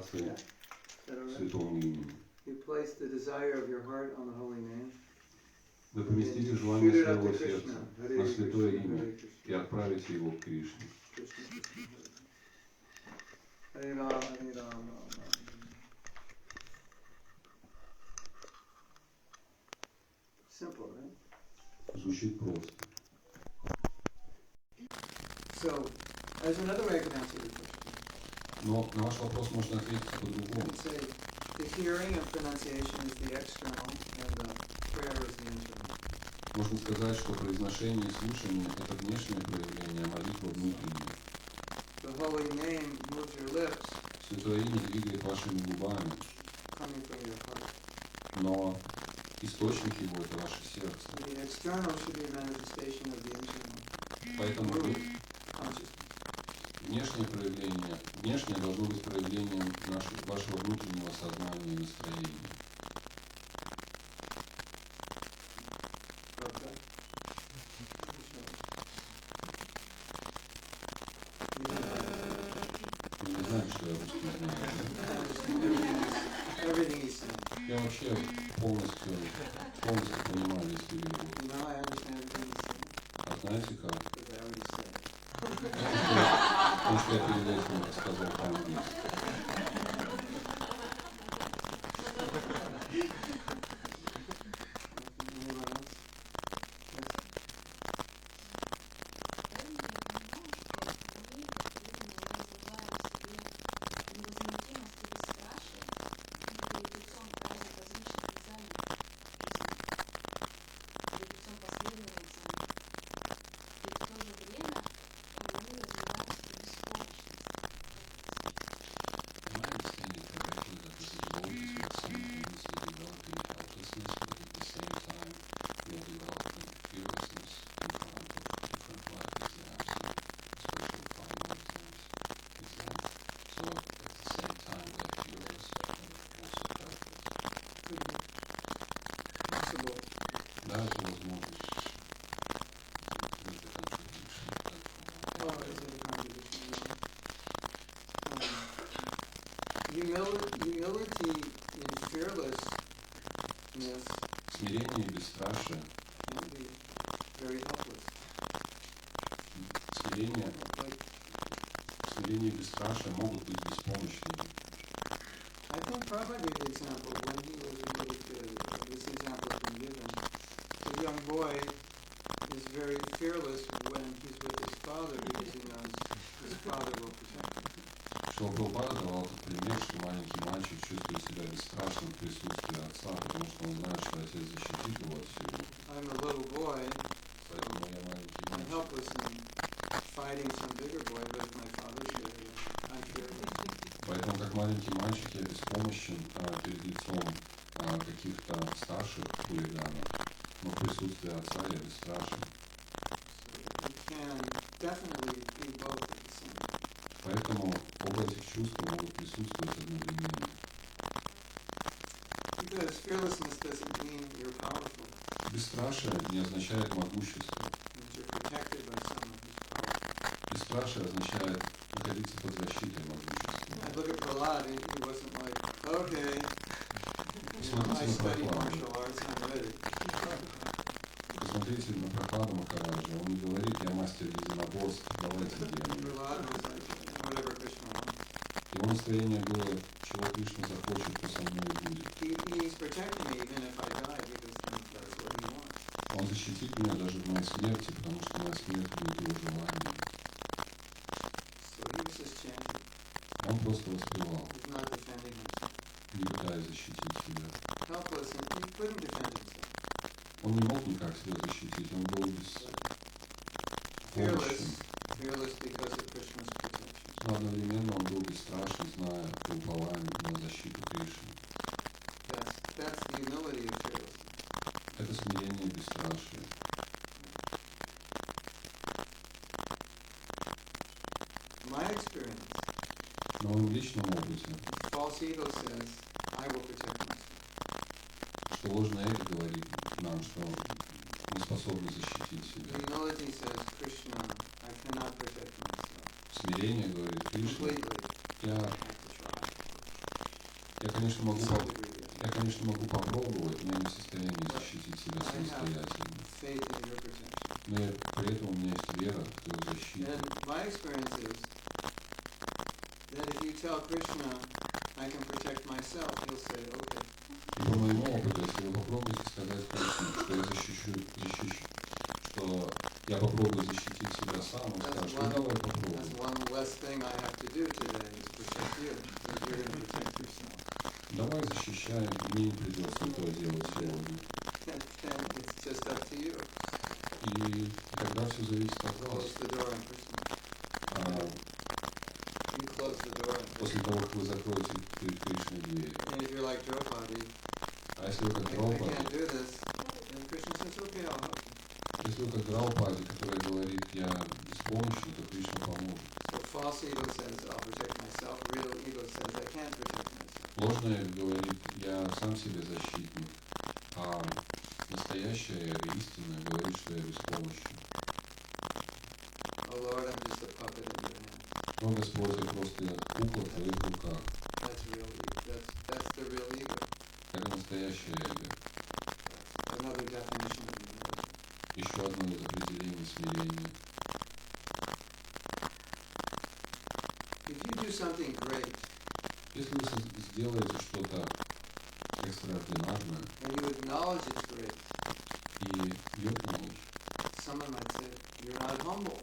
концентрации святого имени. Вы поместите желание своего сердца на святое имя и отправите его к Кришне. Hare Ram, Hare Ram, Ram Ram. Simple, right? Звучит просто. So, there's another way I can answer the question. Но на ваш вопрос можно ответить по-другому. Say, the hearing and pronunciation is the external, and the prayer is the internal. Можно сказать, что произношение и слушание – это внешнее проявление, а молитва внутренняя. The holy name moves your lips, Святое имя двигает вашими губами, coming from your heart. но источник его – это ваше сердце. The external should be a manifestation of the internal. Поэтому Consciousness. внешнее должно быть проявлением вашего внутреннего сознания и настроения. Вы не знаете, что я русский знаю. Я вообще полностью понимаю весь перевод. А знаете как? Потому что я перед этим рассказал по-английски. Да, это возможно. Humility and fearlessness Смирение и бесстрашие. can be very helpless. Смирение и бесстрашие могут быть беспомощными. I think Prabhupada gave the example when he was really good. This example has been given. The young boy is very fearless when he's with his father because he knows his father will protect him. Что Прабхупада давал как пример, что маленький мальчик чувствует себя бесстрашным в присутствии отца, потому что он знает, что отец защитит его от всего. I'm a little boy, Поэтому я маленький I'm мальчик. helpless in fighting some bigger boy, but if my father's there, I'm fearless. Поэтому как маленький мальчик я беспомощен перед лицом каких-то старших хулиганов, но в присутствии отца я бесстрашен. So you can definitely be both at the same time. Поэтому оба этих чувства могут присутствовать одновременно. Because fearlessness doesn't mean you're powerful. Бесстрашие не означает могущество. It means you're protected by someone who's powerful. Бесстрашие означает находиться под защитой могущества. I look at Prahlad, and he wasn't like, okay, I Посмотрите на study Прохладу. martial arts, I'm ready. Посмотрите на Прохладу Махараджа. Он не говорит, я мастер единоборств, давайте делаем. Prahlad was like, whatever Krishna wants. Его настроение было, чего Кришна захочет, то со мной и будет. He's protecting me even if I die because that's what he wants. Он защитит меня даже в моей смерти, потому что моя смерть будет его желанием. So he was just chanting. Он просто воспевал, He's not defending himself. не пытаясь защитить себя. Helpless, and he couldn't defend himself. Он не мог никак себя защитить, он был беспомощен. Fearless because of Krishna's protection. Но одновременно он был бесстрашен, зная и уповая на защиту Кришны. That's the humility of fearlessness. Это смирение и бесстрашие. My experience, В моем личном опыте, false ego says, I will protect myself. что ложное эго говорит нам, что мы способны защитить себя. Humility says, Krishna, I cannot protect myself. Смирение говорит Кришна, Completely. я I have to try. Я, конечно, to могу, some degree. Yes. я, конечно, могу попробовать, но я не в состоянии защитить себя I have самостоятельно. faith in your protection. Но при этом у меня есть вера в твою защиту. And my experience is that if you tell Krishna, I can protect myself, he'll say, okay. И по моему опыту, если вы попробуете сказать Кришне, что я защищу, что я попробую защитить себя сам, он скажет, ну давай попробуем. That's one less thing I have to do today is protect you, because you're going to protect yourself. Давай защищаем, мне не придется этого делать сегодня. And it's just up to you. И тогда все зависит от вас. Close the door on Krishna. You close the door on Krishna. После того, как вы закроете перед Кришной дверь. And if you're like Draupadi, А если вы как I Драупади, can't do this, then Krishna says, okay, I'll help you. если вы как Драупади, которая говорит, я беспомощен, то Кришна поможет. So false ego says, I'll protect myself. Real ego says, I can't protect myself. Ложное говорит, я сам себе защитник, а настоящее эго, истинное, говорит, что я беспомощен. Oh Lord, I'm just a puppet in your hand. Но Господь, я просто кукла в твоих руках. That's real ego. That's the real ego. Это настоящее эго. Another definition of humility. Еще одно из определений смирения. If you do something great, Если вы сделаете что-то экстраординарное and you acknowledge it's great, и юркнете, someone might say, you're not humble.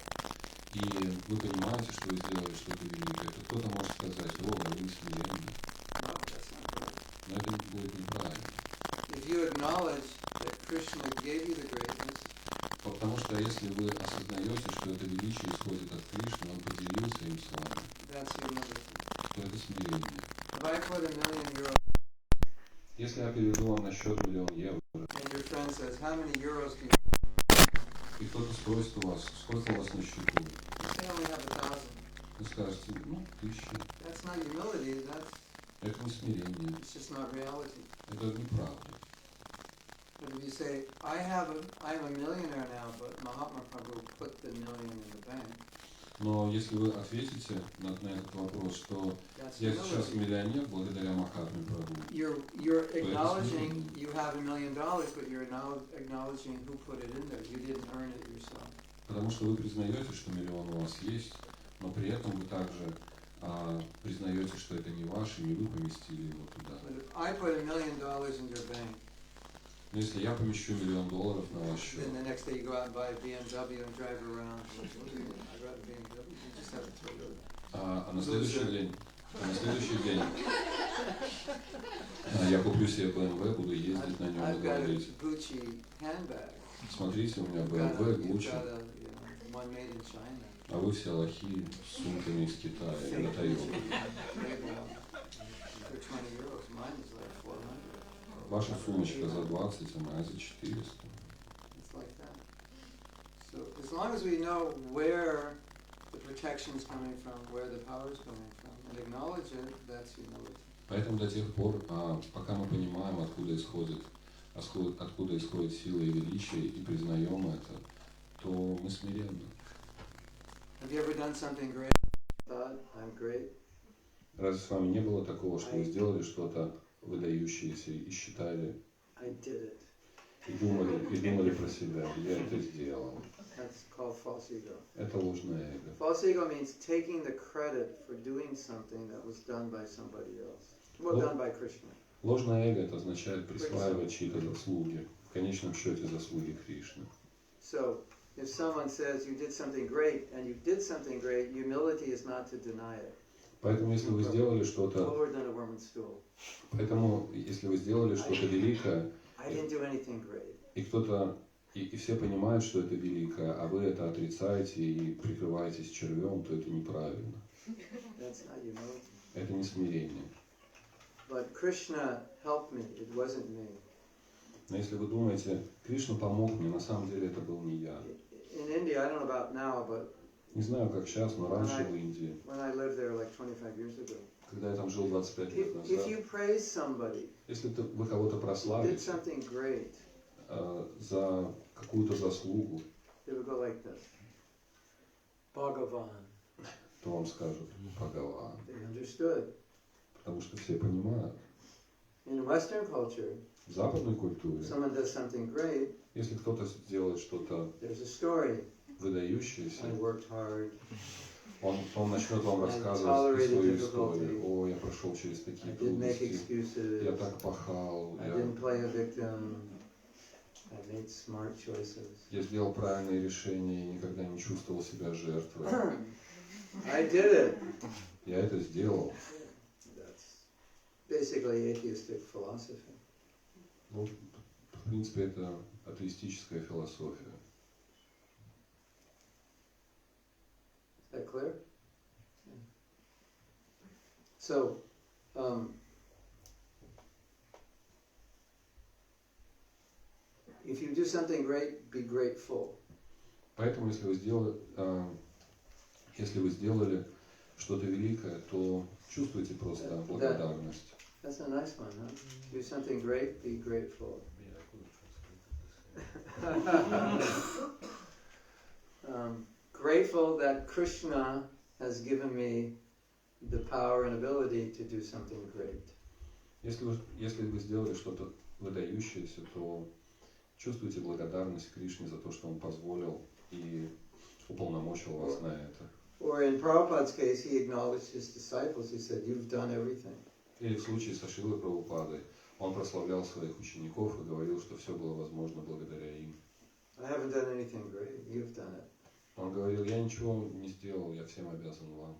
и вы понимаете, что вы сделали что-то великое, то кто-то может сказать, о, вы не смиренны. No, that's not right. Но это будет неправильно. If you acknowledge that Krishna gave you the greatness, Потому что если вы осознаете, что это величие исходит от Кришны, он поделился им с вами, that's humility. то это смирение. If I put €1,000,000 Если я переведу вам на счет €1 000 000, and your friend says, how many euros do you и кто-то спросит у вас, сколько у вас на счету, say? I only have 1,000. вы скажете, 1000. That's not humility, Это не смирение, it's just not reality. это неправда. But if you say, I'm a millionaire now, but Mahatma Prabhu put the million in the bank, Но если вы ответите на этот вопрос, что that's я сейчас humility. миллионер благодаря Махатме Прабху, You're acknowledging you have $1 million, but you're now acknowledging who put it in there. You didn't earn it yourself. потому что вы признаете, что миллион у вас есть, но при этом вы также признаете, что это не ваше, и не вы поместили его туда. But if I put $1 million in your bank, Но если я помещу $1 000 000 на ваш счет, then the next day you go out and buy a BMW and drive around. I got a BMW. You just have to tell you. а на следующий день я куплю себе BMW, буду ездить на нем и I've got a говорить, Gucci handbag. смотрите, у меня You've BMW, got Gucci, one made in China. а вы все лохи с сумками из Китая или на Тойоту. For €20. Mine is like 400. Ваша сумочка за 20, а моя за 400. It's like that. So as long as we know where the protection is coming from, where the power is coming from, and acknowledge it, that's humility. Поэтому до тех пор, пока мы понимаем, откуда исходит сила и величие, и признаем это, то мы смиренны. Have you ever done something great? Thought, I'm great. Разве с вами не было такого, что вы сделали что-то выдающееся и считали, I did it. и думали про себя, я это сделал? That's called false ego. Это ложное эго. False ego means taking the credit for doing something that was done by somebody else. Well, done by Krishna. Ложное эго это означает присваивать чьи-то заслуги, в конечном счете заслуги Кришны. So, if someone says you did something great and you did something great, humility is not to deny it. Поэтому если вы сделали что-то, Lower than a woman's stool. великое, I didn't do anything great. и все понимают, что это великое, а вы это отрицаете и прикрываетесь червем, то это неправильно. That's not humility. Это не смирение. But Krishna helped me. It wasn't me. Но если вы думаете, Кришна помог мне, на самом деле это был не я. In India, I don't know about now, but Не знаю, как сейчас, но раньше в Индии, when I lived there like 25 years ago, когда я там жил 25 лет if назад, you praise somebody, если вы кого-то who did прославите something great, за какую-то заслугу, they would go like this. Bhagavan. то вам скажут Бхагаван. They understood. Потому что все понимают, In Western culture, в западной культуре, someone does something great, если кто-то сделает что-то there's a story. выдающееся, I worked hard. он начнет вам I рассказывать tolerated свою difficulty. историю. О, я прошел через I такие didn't make трудности, я excuses. так пахал, I didn't play a victim. I made smart choices. я сделал правильные решения и никогда не чувствовал себя жертвой. I did it. Я это сделал. That's basically atheistic philosophy. Ну, в принципе, это атеистическая философия. Is that clear? Yeah. So, if you do something great, be grateful. Поэтому, если вы сделали что-то великое, то чувствуйте просто благодарность. That's a nice one, huh? Do something great, be grateful. Grateful that Krishna has given me the power and ability to do something great. Если вы сделали что-то выдающееся, то чувствуйте благодарность Кришне за то, что Он позволил и уполномочил вас на это. Or in Prabhupada's case, he acknowledged his disciples. He said, "You've done everything." Или в случае со Шрилой Прабхупадой, он прославлял своих учеников и говорил, что все было возможно благодаря им. I haven't done anything great. You've done it. Он говорил, я ничего не сделал, я всем обязан вам.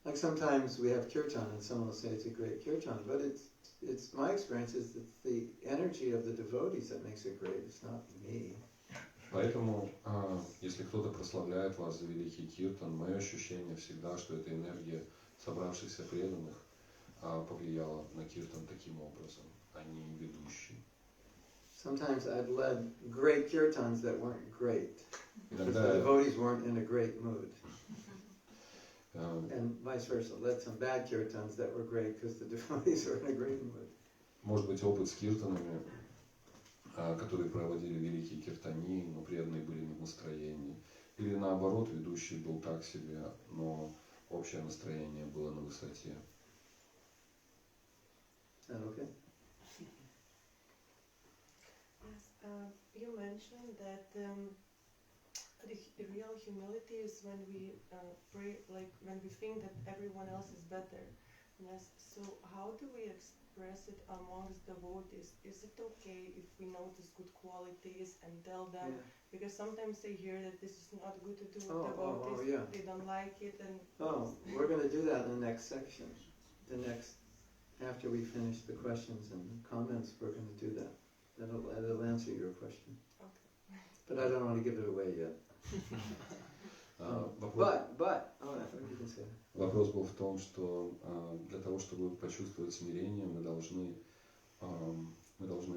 Like sometimes we have kirtan and someone will say it's a great kirtan, but it's my experience is that the energy of the devotees that makes it great. It's not me. Поэтому, если кто-то прославляет вас за великий киртан, мое ощущение всегда, что эта энергия собравшихся преданных повлияла на киртан таким образом, а не ведущий. Sometimes I've led great kirtans that weren't great. Because the devotees weren't in a great mood. And vice versa, led some bad kirtans that were great because the devotees were in a great mood. Может быть, опыт с киртанами, которые проводили великие киртани, но преданные были не в настроении. Или наоборот, ведущий был так себе, но общее настроение было на высоте. Okay. Yes, you mentioned that the real humility is when we pray, like when we think that everyone else is better. Yes. So how do we express it amongst devotees? Is it okay if we notice good qualities and tell them? Yeah. Because sometimes they hear that this is not good to do with devotees. Yeah. They don't like it, and we're going to do that in the next section. After we finish the questions and comments, we're going to do that. That'll answer your question. Okay. But I don't want to give it away yet. You can say. Вопрос был в том, что для того, чтобы почувствовать смирение, мы должны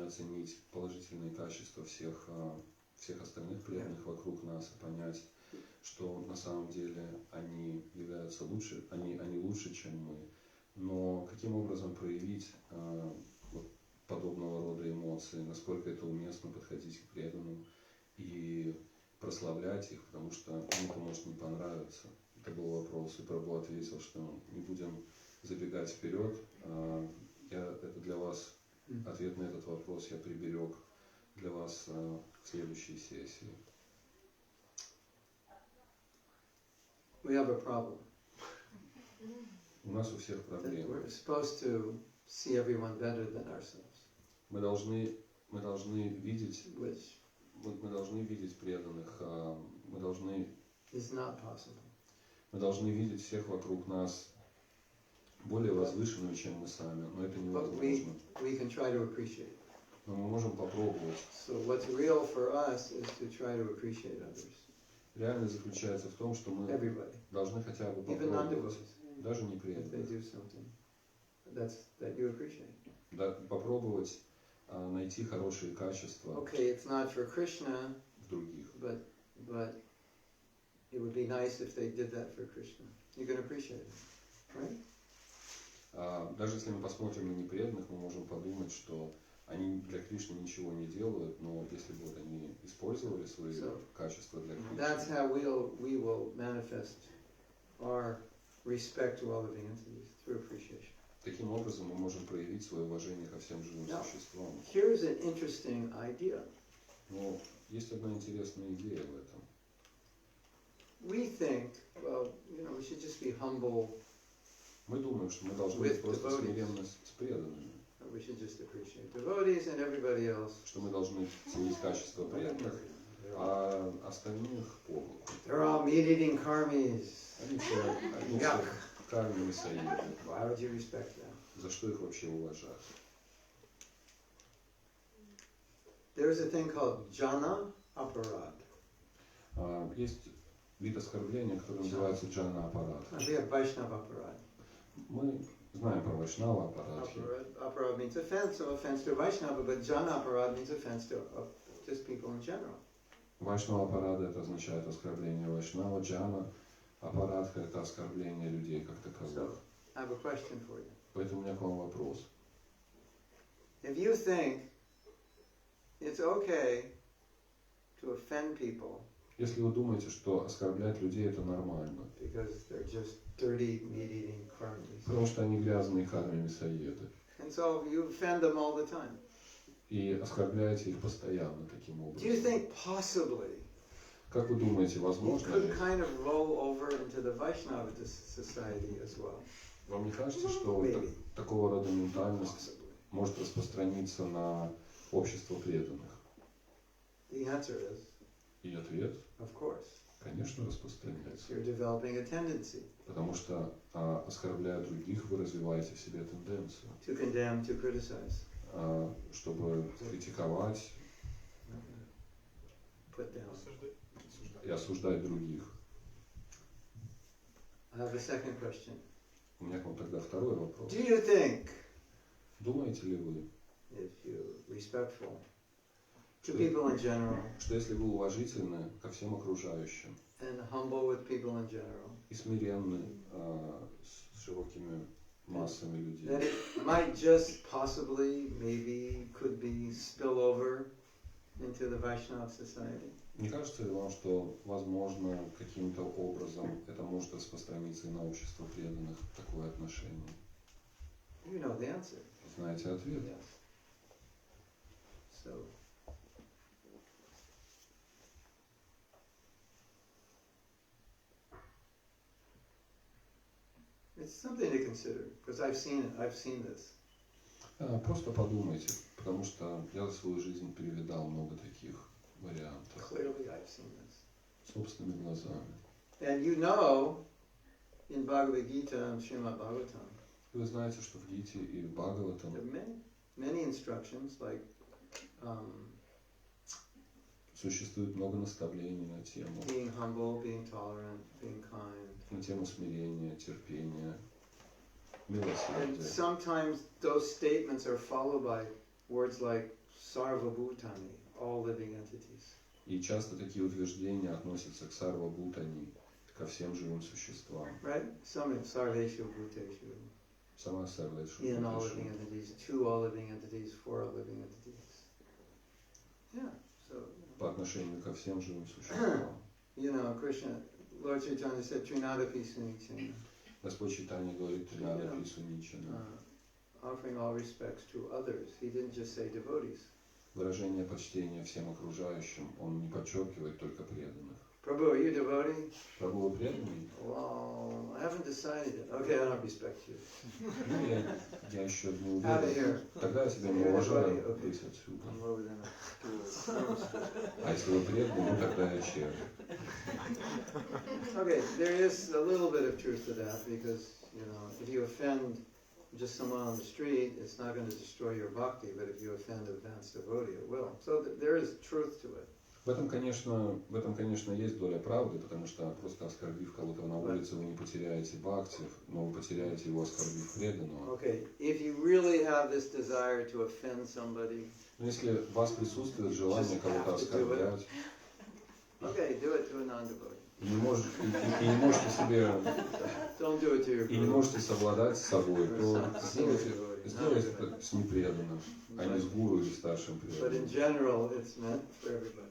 оценить положительные качества всех остальных преданных вокруг нас и понять, что на самом деле они являются лучше, они лучше, чем мы. Но каким образом проявить подобного рода эмоции, насколько это уместно подходить к преданным и прославлять их, потому что кому-то может не понравиться. Это был вопрос, и Прабху ответил, что не будем забегать вперед. Это для вас, ответ на этот вопрос я приберег для вас в следующей сессии. We have a problem. У нас у всех проблемы. We're supposed to see everyone better than ourselves. Мы должны видеть преданных, мы должны видеть всех вокруг нас более возвышенными, чем мы сами, но это невозможно. We can try to appreciate. Но мы можем попробовать. So what's real for us is to try to appreciate others. Реальность заключается в том, что мы должны хотя бы попробовать, даже не преданных, попробовать найти хорошие качества в других. But it would be nice if they did that for Krishna. You can appreciate it, right? Даже если мы посмотрим на непреданных, мы можем подумать, что они для Кришны ничего не делают, но если бы они использовали свои качества для Кришны. That's how we will manifest our respect to all living entities through appreciation. Таким образом мы можем проявить свое уважение ко всем живым существам. Here's an interesting idea. Но есть одна интересная идея в этом. We think, well, we should just be humble. Мы думаем, что мы должны быть просто смиренны с преданными. We should just appreciate devotees and everybody else. Что мы должны ценить качество преданных, а остальных похуй. They're all meat-eating karmis. Они все карми мясоеды. Why would you respect them? За что их вообще уважать? There's a thing called jana aparad. Есть вид оскорбления, который называется джана аппарат. We have Vaishnava aparad. Мы знаем про Вайшнава аппарадхи. Aparad means offense, so offense to Vaishnava, but jana aparad means offense to just people in general. Вайшнава аппарада это означает оскорбление Вайшнава, джана аппарадха это оскорбление людей как таковых. So, I have a question for you. Поэтому у меня к вам вопрос. If you think it's okay to offend people Если вы думаете, что оскорблять людей это нормально, because they're just dirty meat-eating karmis, потому что они грязные карми мясоеды, and so you offend them all the time, и оскорбляете их постоянно таким do you образом, think possibly как вы думаете, you возможно could ли, kind of roll over into the Vaishnava society as well? вам не кажется, что Maybe. такого рода ментальность Possibly. может распространиться на общество преданных? The answer is, И ответ, of course, конечно, распространяется. you're developing a tendency Потому что, оскорбляя других, вы развиваете в себе тенденцию, to condemn, to criticize, чтобы критиковать put down. и осуждать других. I have a second question. У меня к вам тогда второй вопрос. Do you think, Думаете ли вы, if you're respectful to что, people in general что если вы уважительны ко всем окружающим and humble with people in general, и смиренны с широкими массами людей, then it might just possibly, maybe, could be spill over into the Vaishnava society? не кажется ли вам, что, возможно, каким-то образом это может распространиться и на общество преданных, такое отношение? You know the answer. Знаете ответ? Yes. So, it's something to consider, because I've seen it, I've seen this. Просто подумайте, потому что я за свою жизнь перевидал много таких вариантов Clearly I've seen this. собственными глазами. And you know, in Bhagavad Gita and Srimad Bhagavatam, Вы знаете, что в Гите и в Бхагаватам there are many instructions, like существует много наставлений на тему, being humble, being tolerant, being kind. на тему смирения, терпения, And милосердия. sometimes those statements are followed by words like sarvabhutani, all living entities. И часто такие утверждения относятся к сарва бхутани, ко всем живым существам. Right? Some sarveshu bhuteshu, Сама сарвешу. in all living entities, to all living entities, for all living entities. Yeah, so, По отношению ко всем живым существам. Krishna, Lord Chaitanya said, Trinadapi Sunichena, Господь Чайтанья говорит, Тринада Пису Ничана. offering all respects to others. He didn't just say devotees. Выражение почтения всем окружающим, он не подчеркивает только преданных. Prabhu, are you devotee? Прабhu, вы преданный? Well, I haven't decided yet. Okay, I don't respect you. Ну, я еще не Out of уверен. here. Тогда я себя не You're уважаю, devotee, okay. выйти отсюда. I'm lower than a stool. А если вы преданный, ну тогда я червь. Okay, there is a little bit of truth to that because, if you offend just someone on the street, it's not going to destroy your bhakti, but if you offend an advanced devotee, it will. So there is truth to it. В этом, конечно, есть доля правды, потому что просто оскорбив кого-то на улице, вы не потеряете бхакти, но вы потеряете его, оскорбив преданного. Okay, if you really have this desire to offend somebody, Но если у вас присутствует желание кого-то оскорблять, okay, do it to a non-devotee. и не можете себе, Don't do it to your и не guru. можете совладать с собой, то сделайте это с непреданным, а не с гуру или старшим But in преданным. general, it's meant for everybody.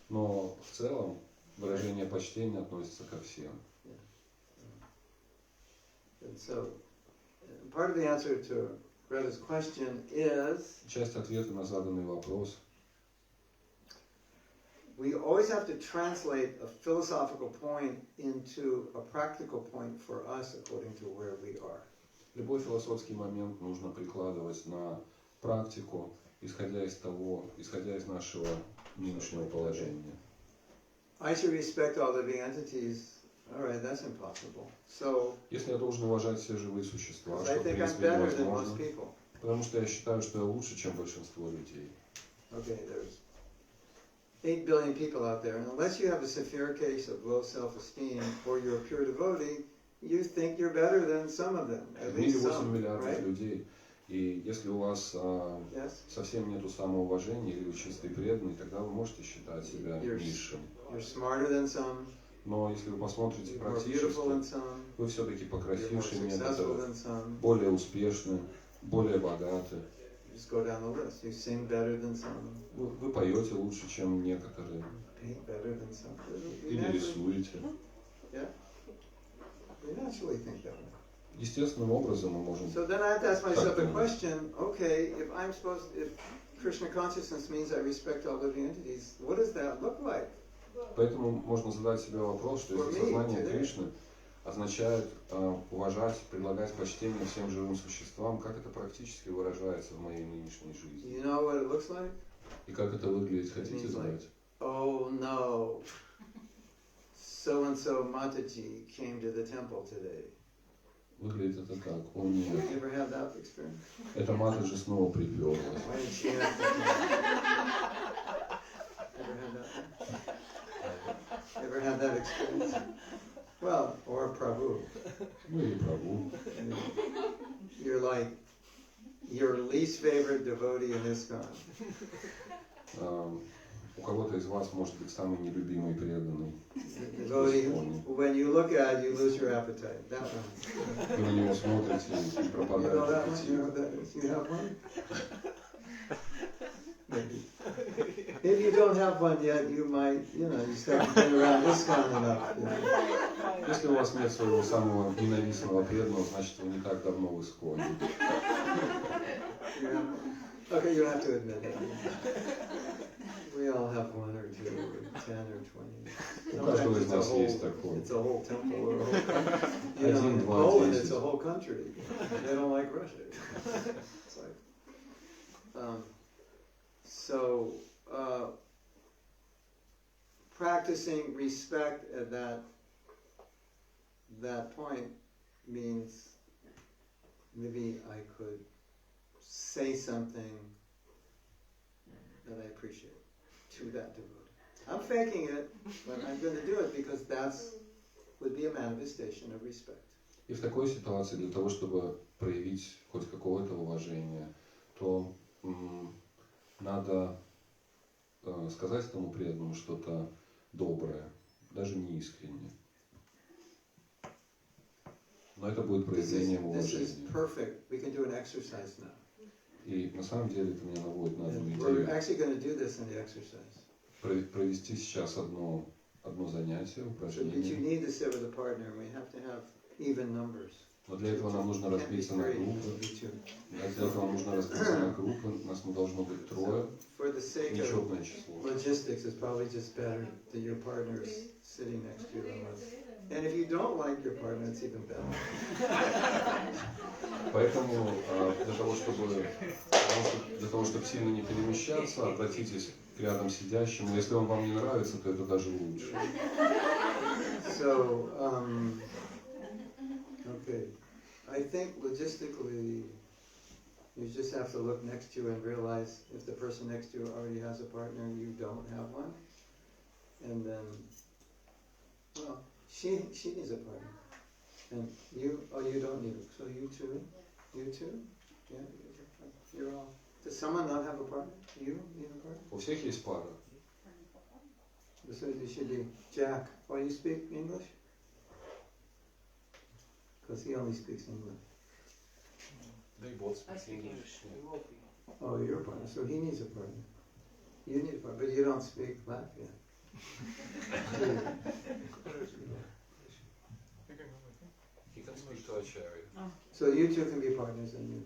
Но в целом выражение почтения относится ко всем. And so, part of the answer to Greta's question is Часть ответа на заданный вопрос. We always have to translate a philosophical point into a practical point for us according to where we are. Любой философский момент нужно прикладывать на практику, исходя из нашего нынешнего положения. I should respect all living entities. All right, that's impossible. So, если я должен уважать все живые существа, что I в think I'm принципе better than невозможно, most people. потому что я считаю, что я лучше, чем большинство людей. Okay, there's 8 billion people out there, and unless you have a severe case of low self-esteem or you're a pure devotee, you think you're better than some of them, at В мире least 8 some, миллиардов right? людей, и если у вас Yes? совсем нету самоуважения или вы чистый преданный, тогда вы можете считать себя низшим. You're smarter than some, Но если вы посмотрите you're more beautiful than практически, some, вы все-таки you're more покрасивше successful некоторых, than some. более успешны, более богаты. Just go down the list. You sing better than some, Вы поете лучше, чем некоторые, paint better than some. We или naturally, рисуете. we naturally think that way. Естественным образом мы можем. So then I have to ask myself the думать. question, okay, if Krishna consciousness means I respect all living entities, what does that look like? Поэтому можно задать себе вопрос, что если сознание Кришны означает уважать, предлагать почтение всем живым существам, как это практически выражается в моей нынешней жизни? You know what it looks like? И как это выглядит, хотите знать? Oh no, so-and-so Mataji came to the temple today. Выглядит это так. О нет, You ever had that experience? эта Матаджи снова приперлась. Why did she have to Ever had that? Ever had that experience? Well, or Prabhu. Ну или Прабху. You're like your least favorite devotee in ISKCON. У кого-то из вас может быть самый нелюбимый преданный. Devotee, when you look at it, you lose your appetite. That one. Вы на него смотрите и You know пропадаете that one? You know аппетит. what that is? You have one? Maybe. If you don't have one yet, you might, you just haven't been around ISKCON enough. Если у вас нет своего самого ненавистного преданного, значит вы не так давно в ИСККОНе. Okay, you don't have to admit it. We all have one or two or 10 or 20. У каждого из Sometimes нас есть такой. it's a whole temple or a whole country. You know, Один, in два, Poland, 10. it's a whole country. They don't like Russia. It's like, so, practicing respect at that point means maybe I could say something that I appreciate to that devotee. I'm faking it, but I'm going to do it because would be a manifestation of respect. И в такой ситуации для того, чтобы проявить хоть какое-то уважение, то надо сказать этому преданному что-то доброе, даже не искренне. Но это будет проявлением This is уважения. perfect. We can do an exercise now. И на самом деле это меня наводит на одну And we're идею. actually going to do this in the exercise. Провести сейчас одно занятие, But you упражнение. need to sit with a partner, and we have to have even numbers. Но для этого нам нужно Can't be разбиться на three, группы. it'll be two. Для этого нам нужно разбиться на группы. Нас не должно быть трое. For the sake of Нечетное число. logistics, it's probably just better that your partner is sitting next to you. And if you don't like your partner, it's even better. Поэтому для того, чтобы сильно не перемещаться, обратитесь к рядом сидящему. Если он вам не нравится, то это даже лучше. So, okay. I think logistically, you just have to look next to you and realize if the person next to you already has a partner, you don't have one. And then, well, she needs a partner. And you don't need it. So you too? Yeah, you're all. Does someone not have a partner? You need a partner? У всех есть пара. So you should be Jack. Oh, you speak English? Because he only speaks English. They both I speak English. Oh, you're a partner. So he needs a partner. You need a partner, but you don't speak Latvian. He can speak to Acharya. So you two can be partners and you.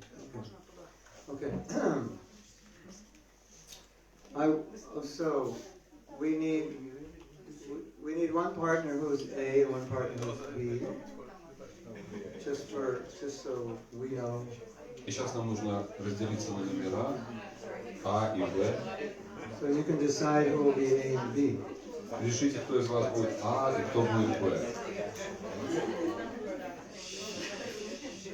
Okay. So we need one partner who's A and one partner who's B. Just so we know. И сейчас нам нужно разделиться на номера А и Б. So you can decide who will be A and B. Решите, кто из вас будет А и кто будет Б.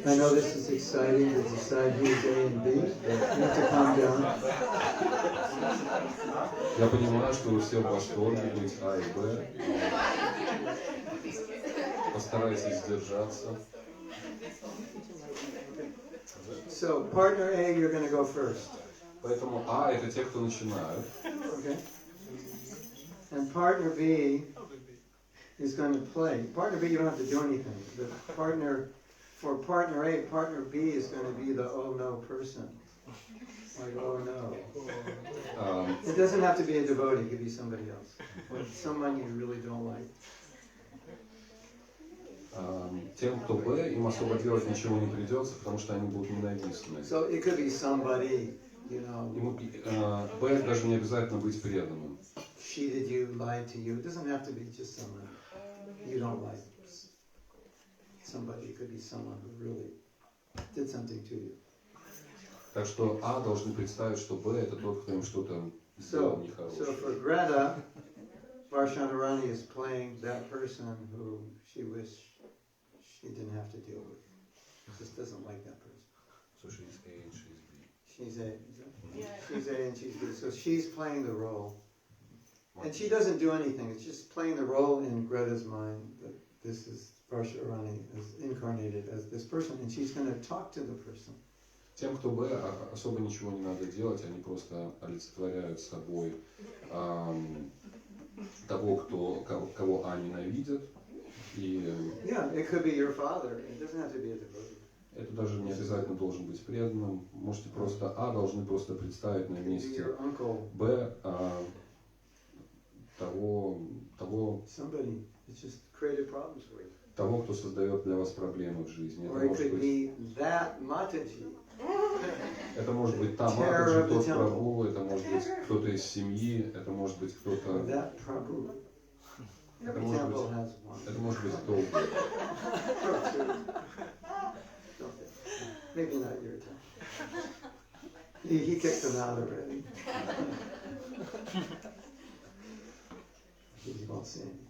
I know this is exciting to decide who's A and B, but you have to calm down. Я понимаю, что вы все в восторге быть А и Б. Постарайтесь сдержаться. So partner A, you're going to go first. Поэтому А это те, кто начинают. Okay. And partner B is going to play. Partner B, you don't have to do anything. For partner A, partner B is going to be the oh no person. Like, oh no. It doesn't have to be a devotee, it could be somebody else. Or someone you really don't like. Тем, кто Б, им особо делать ничего не придется, потому что они будут ненавистны. So it could be somebody, you know. Б даже не обязательно быть преданным. Cheated you, lied to you. It doesn't have to be just someone you don't like. Somebody, it could be someone who really did something to you. Так что А должны представить, что Б это тот, кто им что-то сделал нехорошее. So for Greta, Varshanarani is playing that person who she wished she didn't have to deal with. She just doesn't like that person. So she's A and she's B. She's A. She's A and she's B. So she's playing the role. And she doesn't do anything. It's just playing the role in Greta's mind that this is Varshanarani is incarnated as this person, and she's going to talk to the person. Тем, кто Б, особо ничего не надо делать, они просто олицетворяют собой того, кого А ненавидят. Yeah, it could be your father. It doesn't have to be a devotee. Это даже не обязательно должен быть преданным. Можете просто А должны просто представить на месте Б того, somebody that just created problems for you. Того, кто создает для вас проблемы в жизни. Or it could be that Mataji. Это может быть та Матаджи, тот Прабху, это может быть кто-то из семьи, это может быть кто-то... That Prabhu. Это может быть кто-то. Maybe not your time. He kicked them out already. He won't say anything.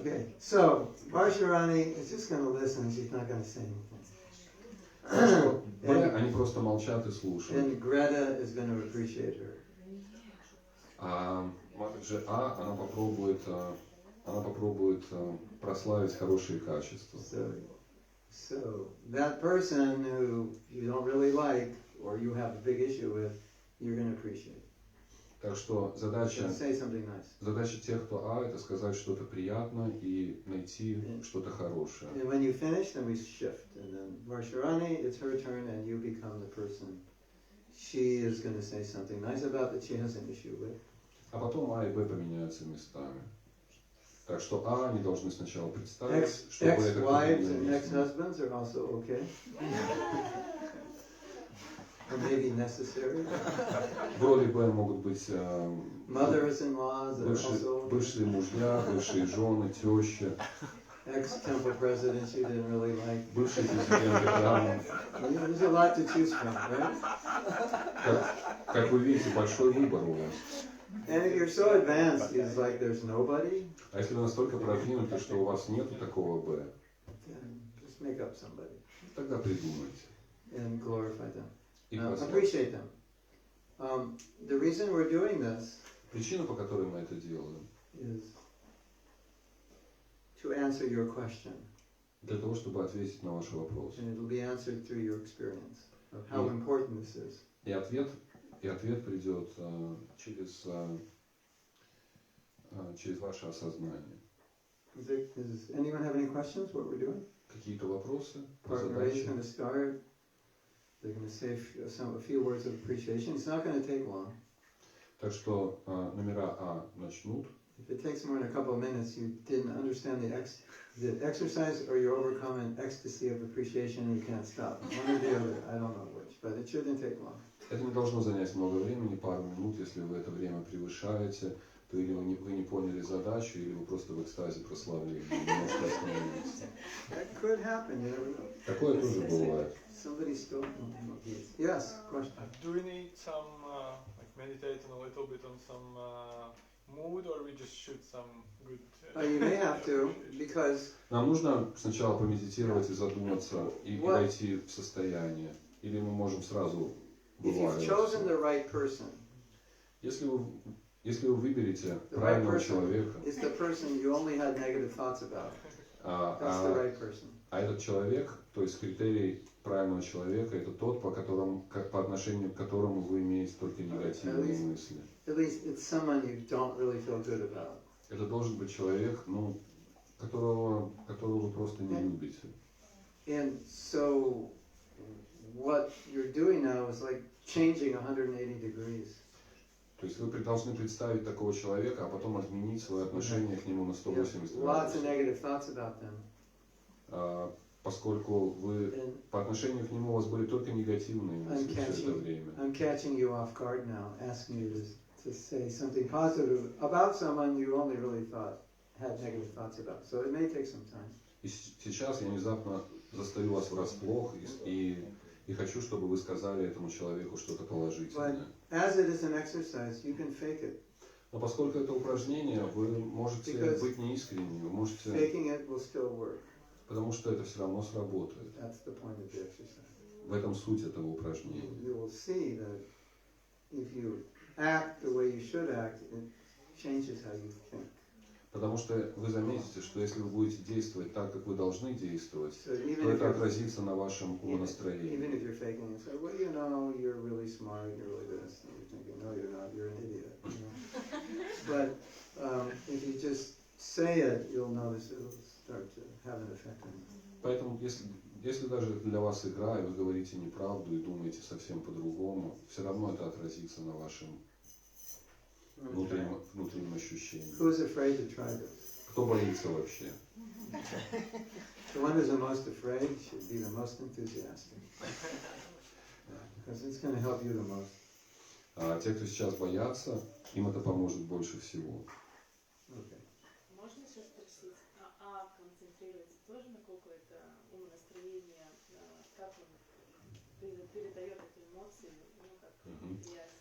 Okay, so Varsharani is just going to listen. She's not going to say anything. Они просто молчат и слушают. And Greta is going to appreciate her. А Матаджи А, она попробует прославить хорошие качества. So that person who you don't really like or you have a big issue with, you're going to appreciate. Так что задача nice. тех, кто А, это сказать что-то приятное и найти что-то хорошее. And when you finish, then we shift. And then Varsharani, it's her turn and you become the person she is going to say something nice about that she has an issue with. А потом А и Б поменяются местами. Так что А они должны сначала представить, что Б это Ex-wives and ex-husbands are also okay. Or maybe necessary. В роли Б могут быть mothers-in-laws are also бывшие мужья, бывшие жены, тещи. Ex-temple presidents you didn't really like. Бывшие президенты храма. There's a lot to choose from, right? Как вы видите, большой выбор у вас. And if you're so advanced, it's like there's nobody. А если вы настолько продвинуты, что у вас нету такого Б, just make up somebody. Тогда придумайте. And glorify them. Appreciate them. The reason we're doing this Причина, по которой мы это делаем, is to answer your question. Для того, чтобы ответить на ваши вопросы. And it'll be answered through your experience of how important this is. И ответ придет через ваше осознание. Does anyone have any questions? What we're doing? Какие-то вопросы? Partner A is going to start. They're going to say a few words of appreciation. It's not going to take long. Так что номера А начнут If it takes more than a couple of minutes, you didn't understand the exercise, or you're overcome an ecstasy of appreciation and you can't stop. One or the other. I don't know which, but it shouldn't take long. Это не должно занять много времени, пару минут. Если вы это время превышаете, то или вы не поняли задачу, или вы просто в экстазе прославили, и немножко остановились. That could happen, you never know. Такое тоже бывает. Somebody still... Yes, question. Do we need some, like meditate a little bit on some mood, or we just shoot some good... You may have to, because... Нам нужно сначала помедитировать и задуматься, и войти в состояние. Или мы можем сразу If you've chosen the right person, если вы выберете правильного человека, it's the person you only had negative thoughts about. That's the right person. А этот человек, то есть критерий правильного человека, это тот, по отношению к которому вы имеете только негативные мысли. At least it's someone you don't really feel good about. Это должен быть человек, которого вы просто не любите. And so what you're doing now is like changing 180 degrees. То есть вы должны представить такого человека, а потом изменить свое отношение к нему на 180 Lots of градусов. negative thoughts about them. Поскольку вы по отношению к нему у вас были только негативные мысли все это время. I'm catching you off guard now, asking you to say something positive about someone you only really thought had negative thoughts about. So it may take some time. И сейчас я внезапно застаю вас врасплох и хочу, чтобы вы сказали этому человеку что-то положительное. As it is an exercise, you can fake it. Но поскольку это упражнение, вы можете быть неискренни, вы можете... Faking it will still work. Потому что это все равно сработает. That's the point of the exercise. В этом суть этого упражнения. You will see that if you act the way you should act, it changes how you think. Потому что вы заметите, что если вы будете действовать так, как вы должны действовать, то это отразится на вашем умонастроении. Even if you're faking it, say, well, you know, you're really smart, you're really this, and you're thinking, no, you're not, you're an idiot. You know? But if you just say it, you'll notice it'll start to have an effect on you. Поэтому, если даже для вас игра, и вы говорите неправду и думаете совсем по-другому, все равно это отразится на вашем внутреннем ощущении. Who's afraid to try this? Кто боится вообще? The one who's the most afraid should be the most enthusiastic. Because it's going to help you the most. А те, кто сейчас боятся, им это поможет больше всего. Okay. Можно еще спросить, концентрироваться тоже на какое-то умонастроение, как он передает эти эмоции, как восприятие?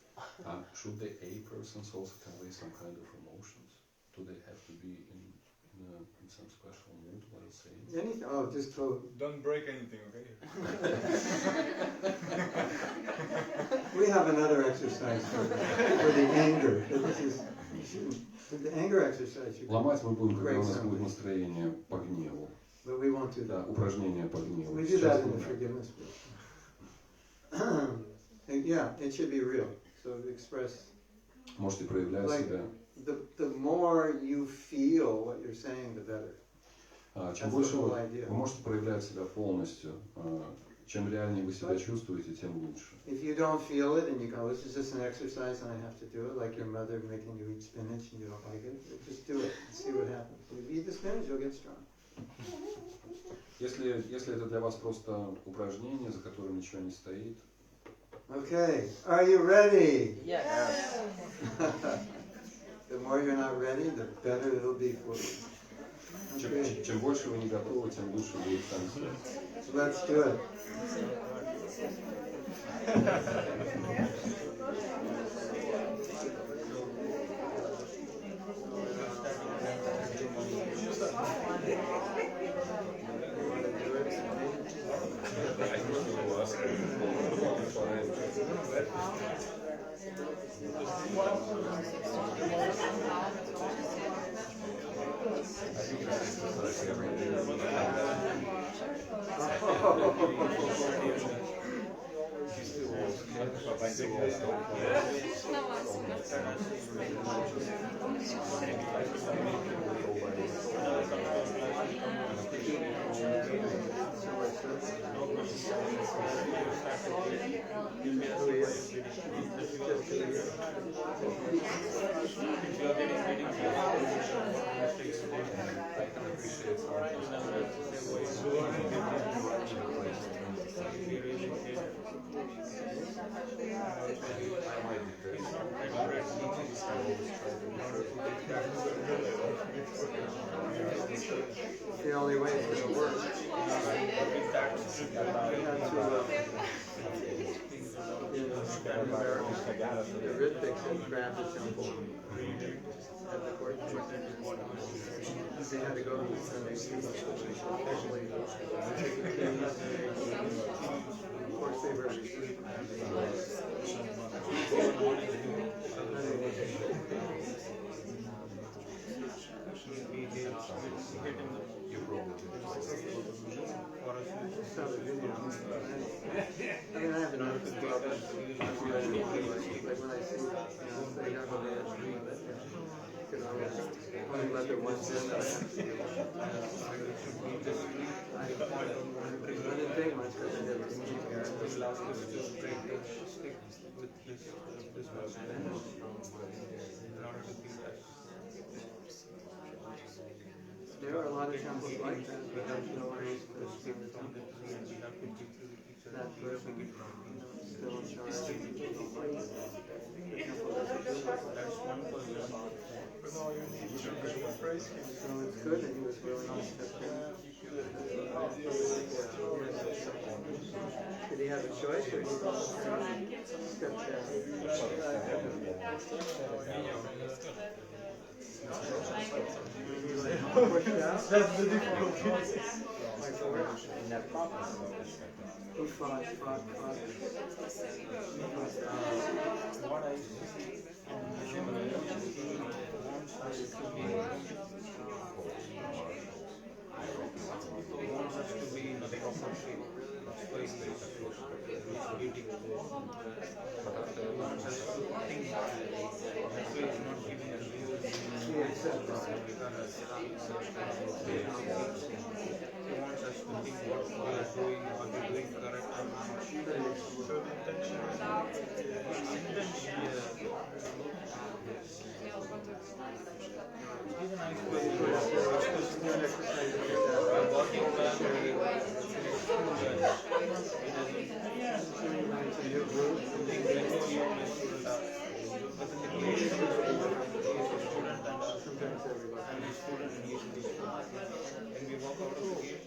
Should the A persons also convey some kind of emotions? Do they have to be in some special mood while saying? Anything? Oh, just go. Don't break anything, okay? We have another exercise for the anger. This is the anger exercise. Ломать мы будем, когда у нас будет настроение по гневу. But we won't do Да, that. упражнение по гневу. We do that in the forgiveness book. Yeah, it should be real. So express. Можете проявлять себя. The more you feel what you're saying, the better. Чем больше вы можете проявлять себя полностью, чем реальнее вы себя чувствуете, тем лучше. If you don't feel it and you go, this is just an exercise and I have to do it, like your mother making you eat spinach and you don't like it, just do it and see what happens. If you eat the spinach, you'll get strong. Если это для вас просто упражнение, за которым ничего не стоит. Okay, are you ready? Yes. The more you're not ready, the better it'll be for you. Okay. Чем больше вы не готовы, тем лучше будет танцевать. Let's do it. The only way it's going to work. The Ritviks had grabbed the temple at the court. They had to go to the Sunday school. Of course, they were I mean, I have another problem. Like when I see they have a man, only let them one sin. I didn't think much because I never There are a lot of temples like that, but there's no place to speak the temple. That person, still in charge. The temple so it's good that he was willing to step in. Did he have a choice or did he step down? That's the difficulty. He fought. What I wants us to be in the proper shape. Eating. Wants us to think. That's why it's not giving us he wants us to think what we are doing, are we doing correct or not. So the intention is a nice way to walking back and we walk out of the gate.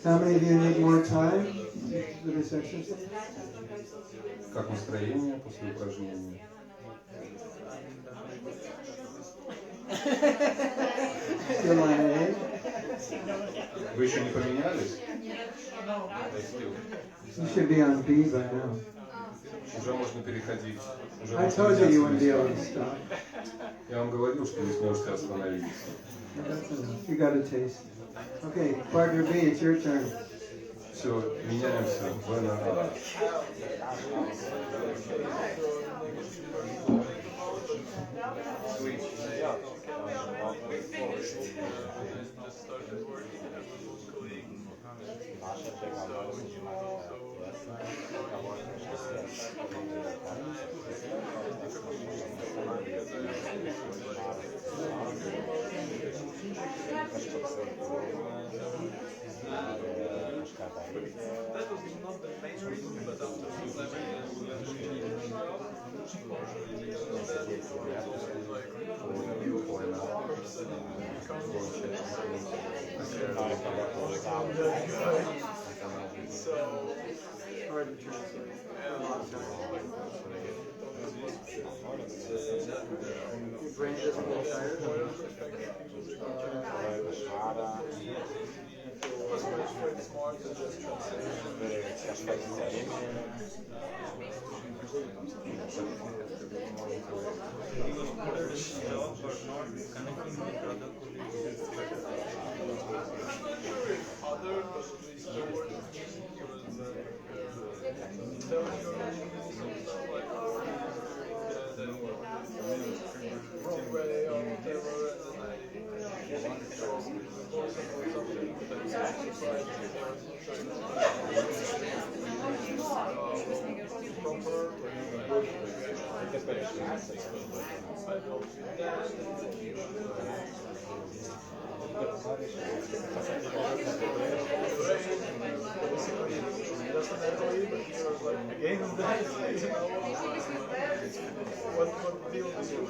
How many of you need more time for this exercise? Как настроение после упражнения? Still on A? Вы еще не поменялись? You should be on B by now. Уже можно переходить. I told you you wouldn't be able to stop. Я вам говорил, что не сможете остановиться. You got a taste. Okay, partner B, it's your turn. Все, меняемся. Вы на А. That was not the main reason, but after Hard to translate. Your brain doesn't get tired. Against that, what deal do you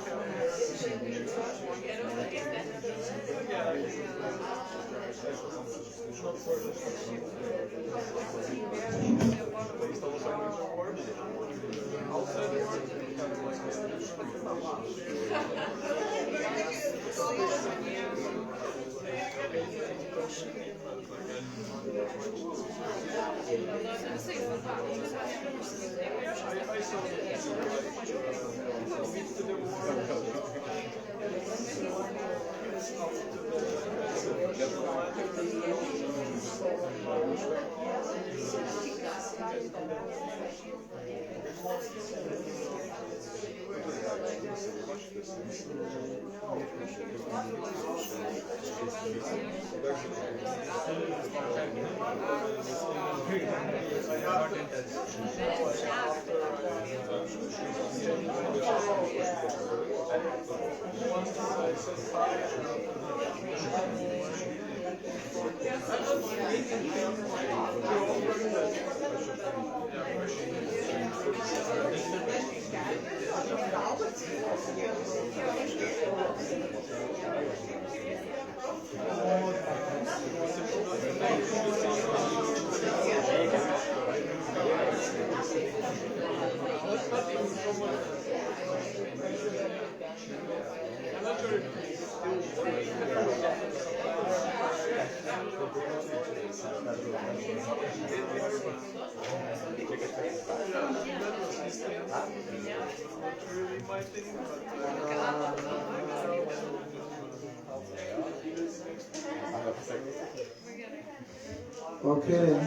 Okay.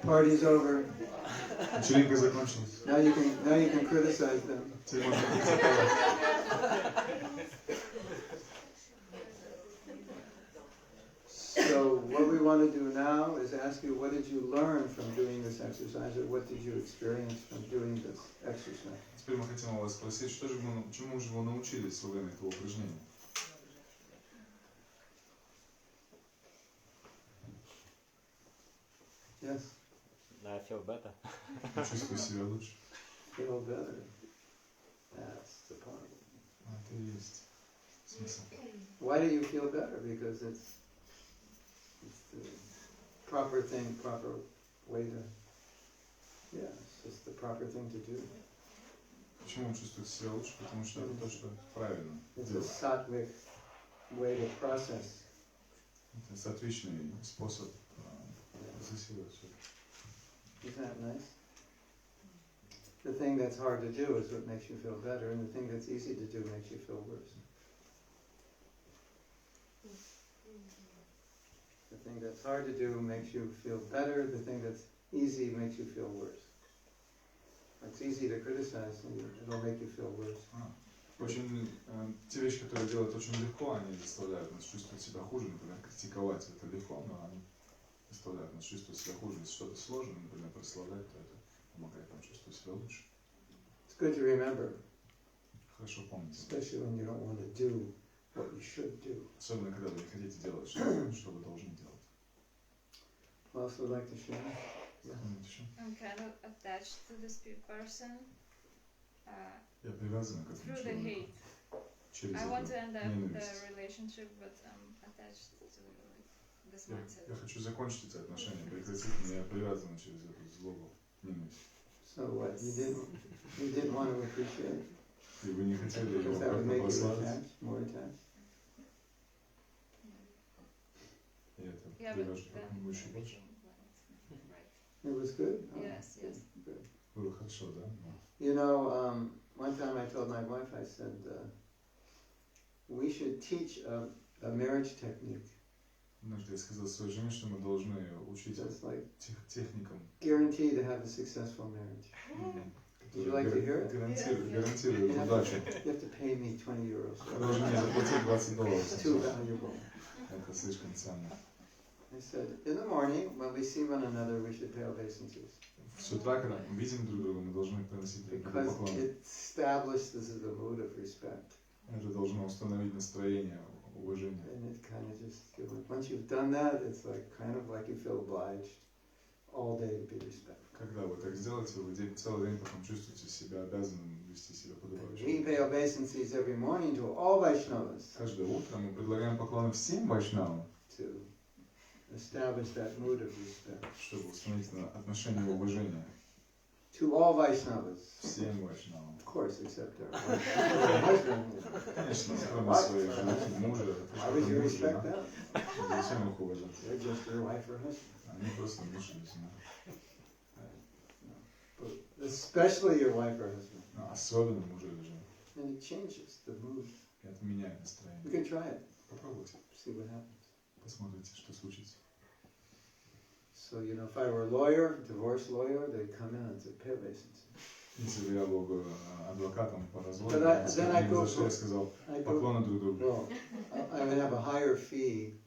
Party's over. Вечеринка закончилась. Now you can criticize them. Теперь можно критиковать. So what we want to do now is ask you, what did you learn from doing this exercise, or what did you experience from doing this exercise? Теперь мы хотим у вас спросить, чему же вы научились во время этого упражнения? Yes. I feel better. Чувствую себя лучше. Feel better. That's the point. Это и есть смысл. Why do you feel better? Because it's the proper thing, proper way to. Yeah, it's just the proper thing to do. Почему вы чувствуете себя лучше? Потому что это то, что правильно It's a делать. sattvic way to process. Это сатвичный способ засилать все. Isn't that nice? The thing that's hard to do is what makes you feel better, and the thing that's easy to do makes you feel worse. The thing that's hard to do makes you feel better, the thing that's easy makes you feel worse. It's easy to criticize, and it'll make you feel worse. Очень, те вещи, которые делать очень легко, они заставляют нас чувствовать себя хуже. Например, критиковать это легко, но они заставляют нас чувствовать себя хуже. Если что-то сложно, например, прославлять, то это помогает нам чувствовать себя лучше. It's good to remember, Хорошо помнить. especially when you don't want to do what you should do. Особенно, когда вы не хотите делать что вы должны делать. Who else would like to share? Yeah. Еще? I'm kind of attached to this person Я привязан к этому through the человеку hate. через I want to end up the ненависть. relationship, but I'm attached to this Я mindset. хочу закончить эти отношения, прекратить, но я привязан через эту злобу, ненависть. So what? You didn't want to appreciate? И вы не хотели его Because that would как-то make you прославить, attached, more attached. и это Yeah, but привяжет then к нему еще больше. everything went right. It was good? Oh, Yes, yes. good. Было хорошо, да? You know, one time I told my wife, I said, we should teach a marriage technique. Однажды я сказал своей жене, что мы должны учить Just like техникам, guarantee to have a successful marriage. Would you like to hear it? Гарантирует удачу. You have to pay me 20 euros. Вы должны мне заплатить $20. It's too valuable. Это слишком ценно. I said, in the morning, when we see one another, we should pay obeisances. С утра, когда мы видим друг друга, мы должны приносить друг другу Because поклоны. it establishes the mood of respect. Это должно установить настроение уважения. And it kind of just, once you've done that, it's like kind of like you feel obliged all day to be respectful. Когда вы так сделаете, вы целый день потом чувствуете себя обязанным вести себя We подобающе. pay obeisances every morning to all Vaishnavas Каждое утро мы предлагаем поклоны всем вайшнавам, to establish that mood of respect. чтобы установить отношение уважения To all Vaishnavas. всем вайшнавам. Of course, except our husband. Конечно, кроме своих жены, мужа, Why would you respect them? зачем их уважать? They're just your wife or husband. Они просто муж и жена. But especially your wife or husband. Особенно мужа или жена. And it changes the mood. И это меняет You настроение. can try it. Попробуйте, See what happens. посмотрите, что случится. So, if I were a lawyer, divorce lawyer, they'd come in and say, pay obeisances. Если бы я был адвокатом по разводу, But then I go я сказал I go, поклоны друг другу. well, I would have a higher fee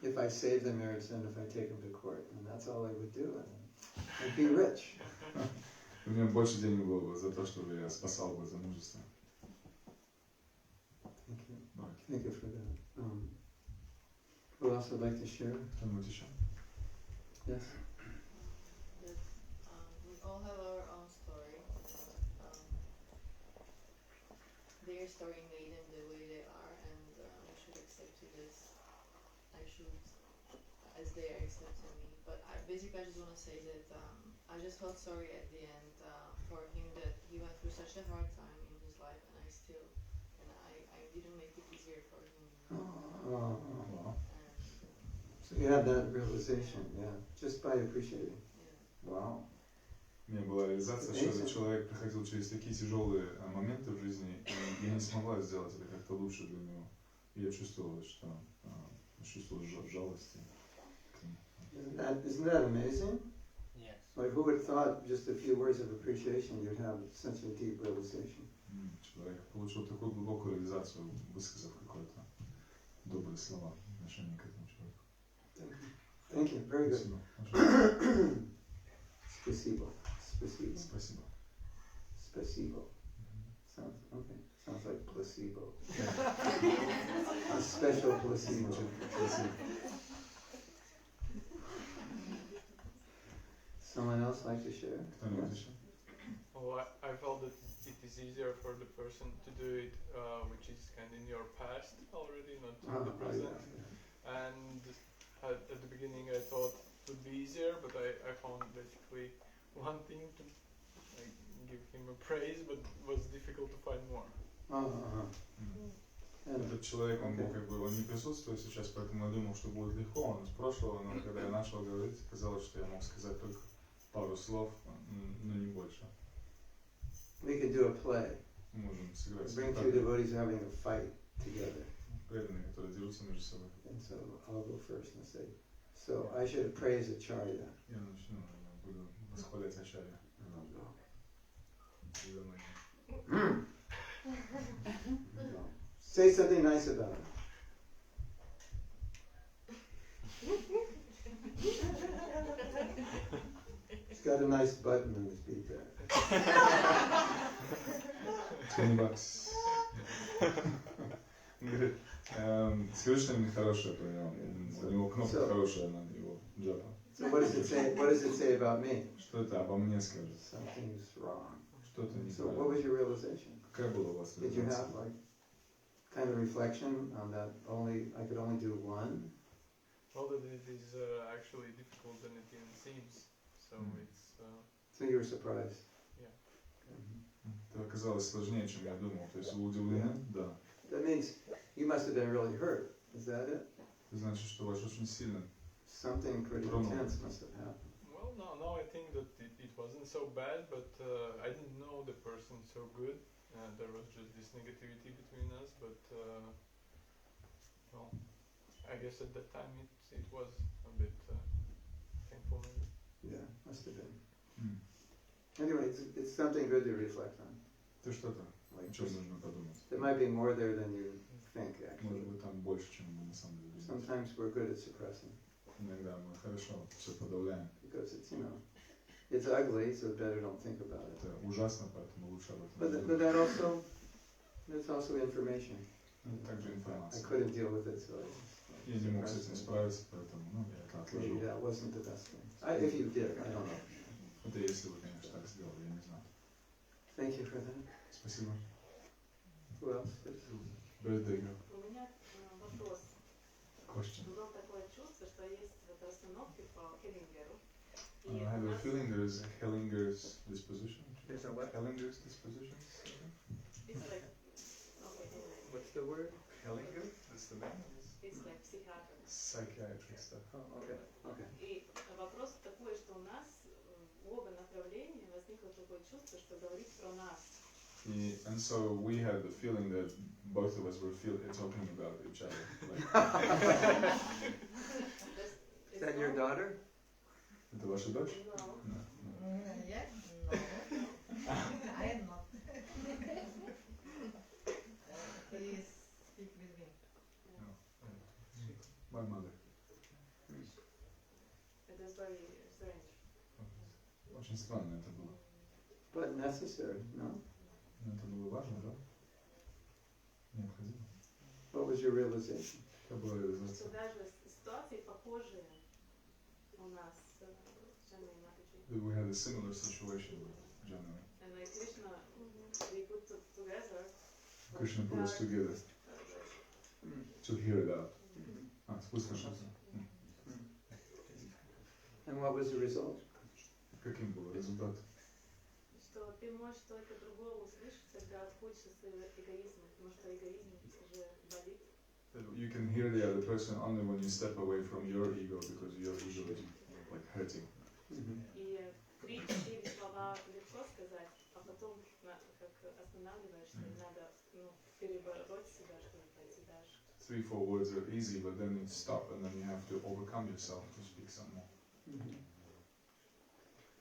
if I saved the marriage than if I take them to court. And that's all I would do. And I'd be rich. У меня больше денег было бы за то, чтобы я спасал бы замужество. Thank you. Давай. Thank you for that. Who else would like to share? Кто-нибудь еще? Yes? That we all have our own story. Their story made them the way they are, and we should accept it as they are accepting me. But I just want to say that I just felt sorry at the end for him that he went through such a hard time in his life, and I didn't make it easier for him. Oh. Wow. So you had that realization, yeah, just by appreciating. Wow. У меня была реализация, что этот человек проходил через такие тяжелые моменты в жизни, и я не смогла сделать это как-то лучше для него. И я чувствовала, что чувствовала жалости к нему. Isn't that amazing? Yes. Like, who would have thought just a few words of appreciation you'd have such a deep realization? Человек получил такую глубокую реализацию, высказав какое-то добрые слова в отношении к этому человеку. Thank you. Very good. Спасибо. Спасибо. Спасибо. Спасибо. Spasibo. Sounds like placebo. A special placebo. Someone else like to share? Кто-нибудь еще? Well, I felt that it is easier for the person to do it which is kind of in your past already, not in the present. And at the beginning I thought it would be easier, but I found basically one thing to give him a praise, but it was difficult to find more. Этот человек, он был как бы, он не присутствует сейчас, поэтому я думал, что будет легко, он из прошлого, но когда я начал говорить, казалось, что я мог сказать только пару слов, но не больше. We could do a play. Мы можем сыграть Bring two devotees having a fight together. преданные, которые дерутся между собой. And so I'll go first and say, so I should praise Acharya. Я начну, я буду восхвалять Ачарья. Say something nice about him. He's got a nice button on his feedback. $20. Говорит, скажи что-нибудь хорошее про него. У него кнопка хорошая на его джапа. So what does it say? What does it say about me? Что это обо мне скажет? Something's wrong. Что-то So what was неправильно. your realization? Какая была у вас Did you реализация? have like kind of reflection on that? I could only do one. Well, that it is actually difficult than it even seems. So it's. So you were surprised. Это оказалось сложнее, чем я думал. То есть вы удивлены? Да. That means you must have been really hurt. Is that it? Это значит, что вас очень сильно. Something pretty intense must have happened. Well, now I think that it wasn't so bad, but I didn't know the person so good. There was just this negativity between us, but well, I guess at that time it was a bit painful maybe. Yeah, must have been. Anyway, it's something good to reflect on. Это что-то, о Like чем this. нужно подумать. There might be more there than you think, actually. Может быть, там больше, чем мы на самом деле думаем. Sometimes we're good at suppressing Иногда мы хорошо все подавляем. because it's, it's ugly, so better don't think about it. Это ужасно, поэтому лучше об этом не But думать. that's also information. Это также I информация. couldn't deal with it, so Я не мог с этим справиться, поэтому я это maybe отложил. that wasn't the best thing. If you did, I don't know. Это если вы, конечно, так сделали, я не знаю. Thank you for that. Спасибо. Who else? Birthday girl. У меня вопрос. Question. Было такое чувство, что есть вот остановки по Хеллингеру. I have a feeling there is Hellinger's disposition. There's a what? Hellinger's disposition? It's like, okay, anyway. What's the word? Hellinger? That's the name? It's like psychiatrist. Psychiatric stuff. Oh, okay. Okay. И вопрос такой, что у нас в оба направления возникло такое чувство, что говорить про нас. And so we had the feeling that both of us were talking about each other. Is that your daughter? Это ваша дочь? No. Yeah? No. I am not. He speak with me. My mother. It is very strange. Очень странно это было. But necessary, no? Но это было важно, да? Необходимо. What was your realization? Это была Что реализация. даже ситуации похожие у нас с Жанной Маточей. That we had a similar situation with January. And like Krishna, they put together. Krishna put us together to hear it out. Выслушаться. And what was the result? Каким был результат? Что ты можешь только другого услышать, когда отходишь от своего эгоизма, потому что эгоизм уже болит. You can hear the other person only when you step away from your ego, because your ego is like hurting. И 3-4 слова легко сказать, а потом как останавливаешься, и надо перебороть себя, чтобы пойти дальше. 3-4 words are easy, but then you stop and then you have to overcome yourself to speak some more.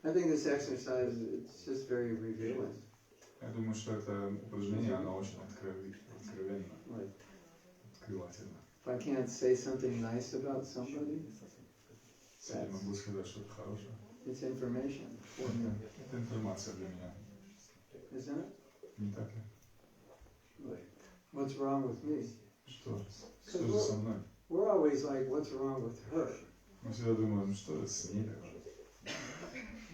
I think this exercise, it's just very revealing. Я думаю, что это упражнение, оно очень откровенно, Like, открывательно. if I can't say something nice about somebody, Если я могу сказать что-то хорошее, it's information for me, это информация для меня, isn't it? не так ли? Like, what's wrong with me? Что же со мной? We're always like, what's wrong with her? Мы всегда думаем, что с ней такое?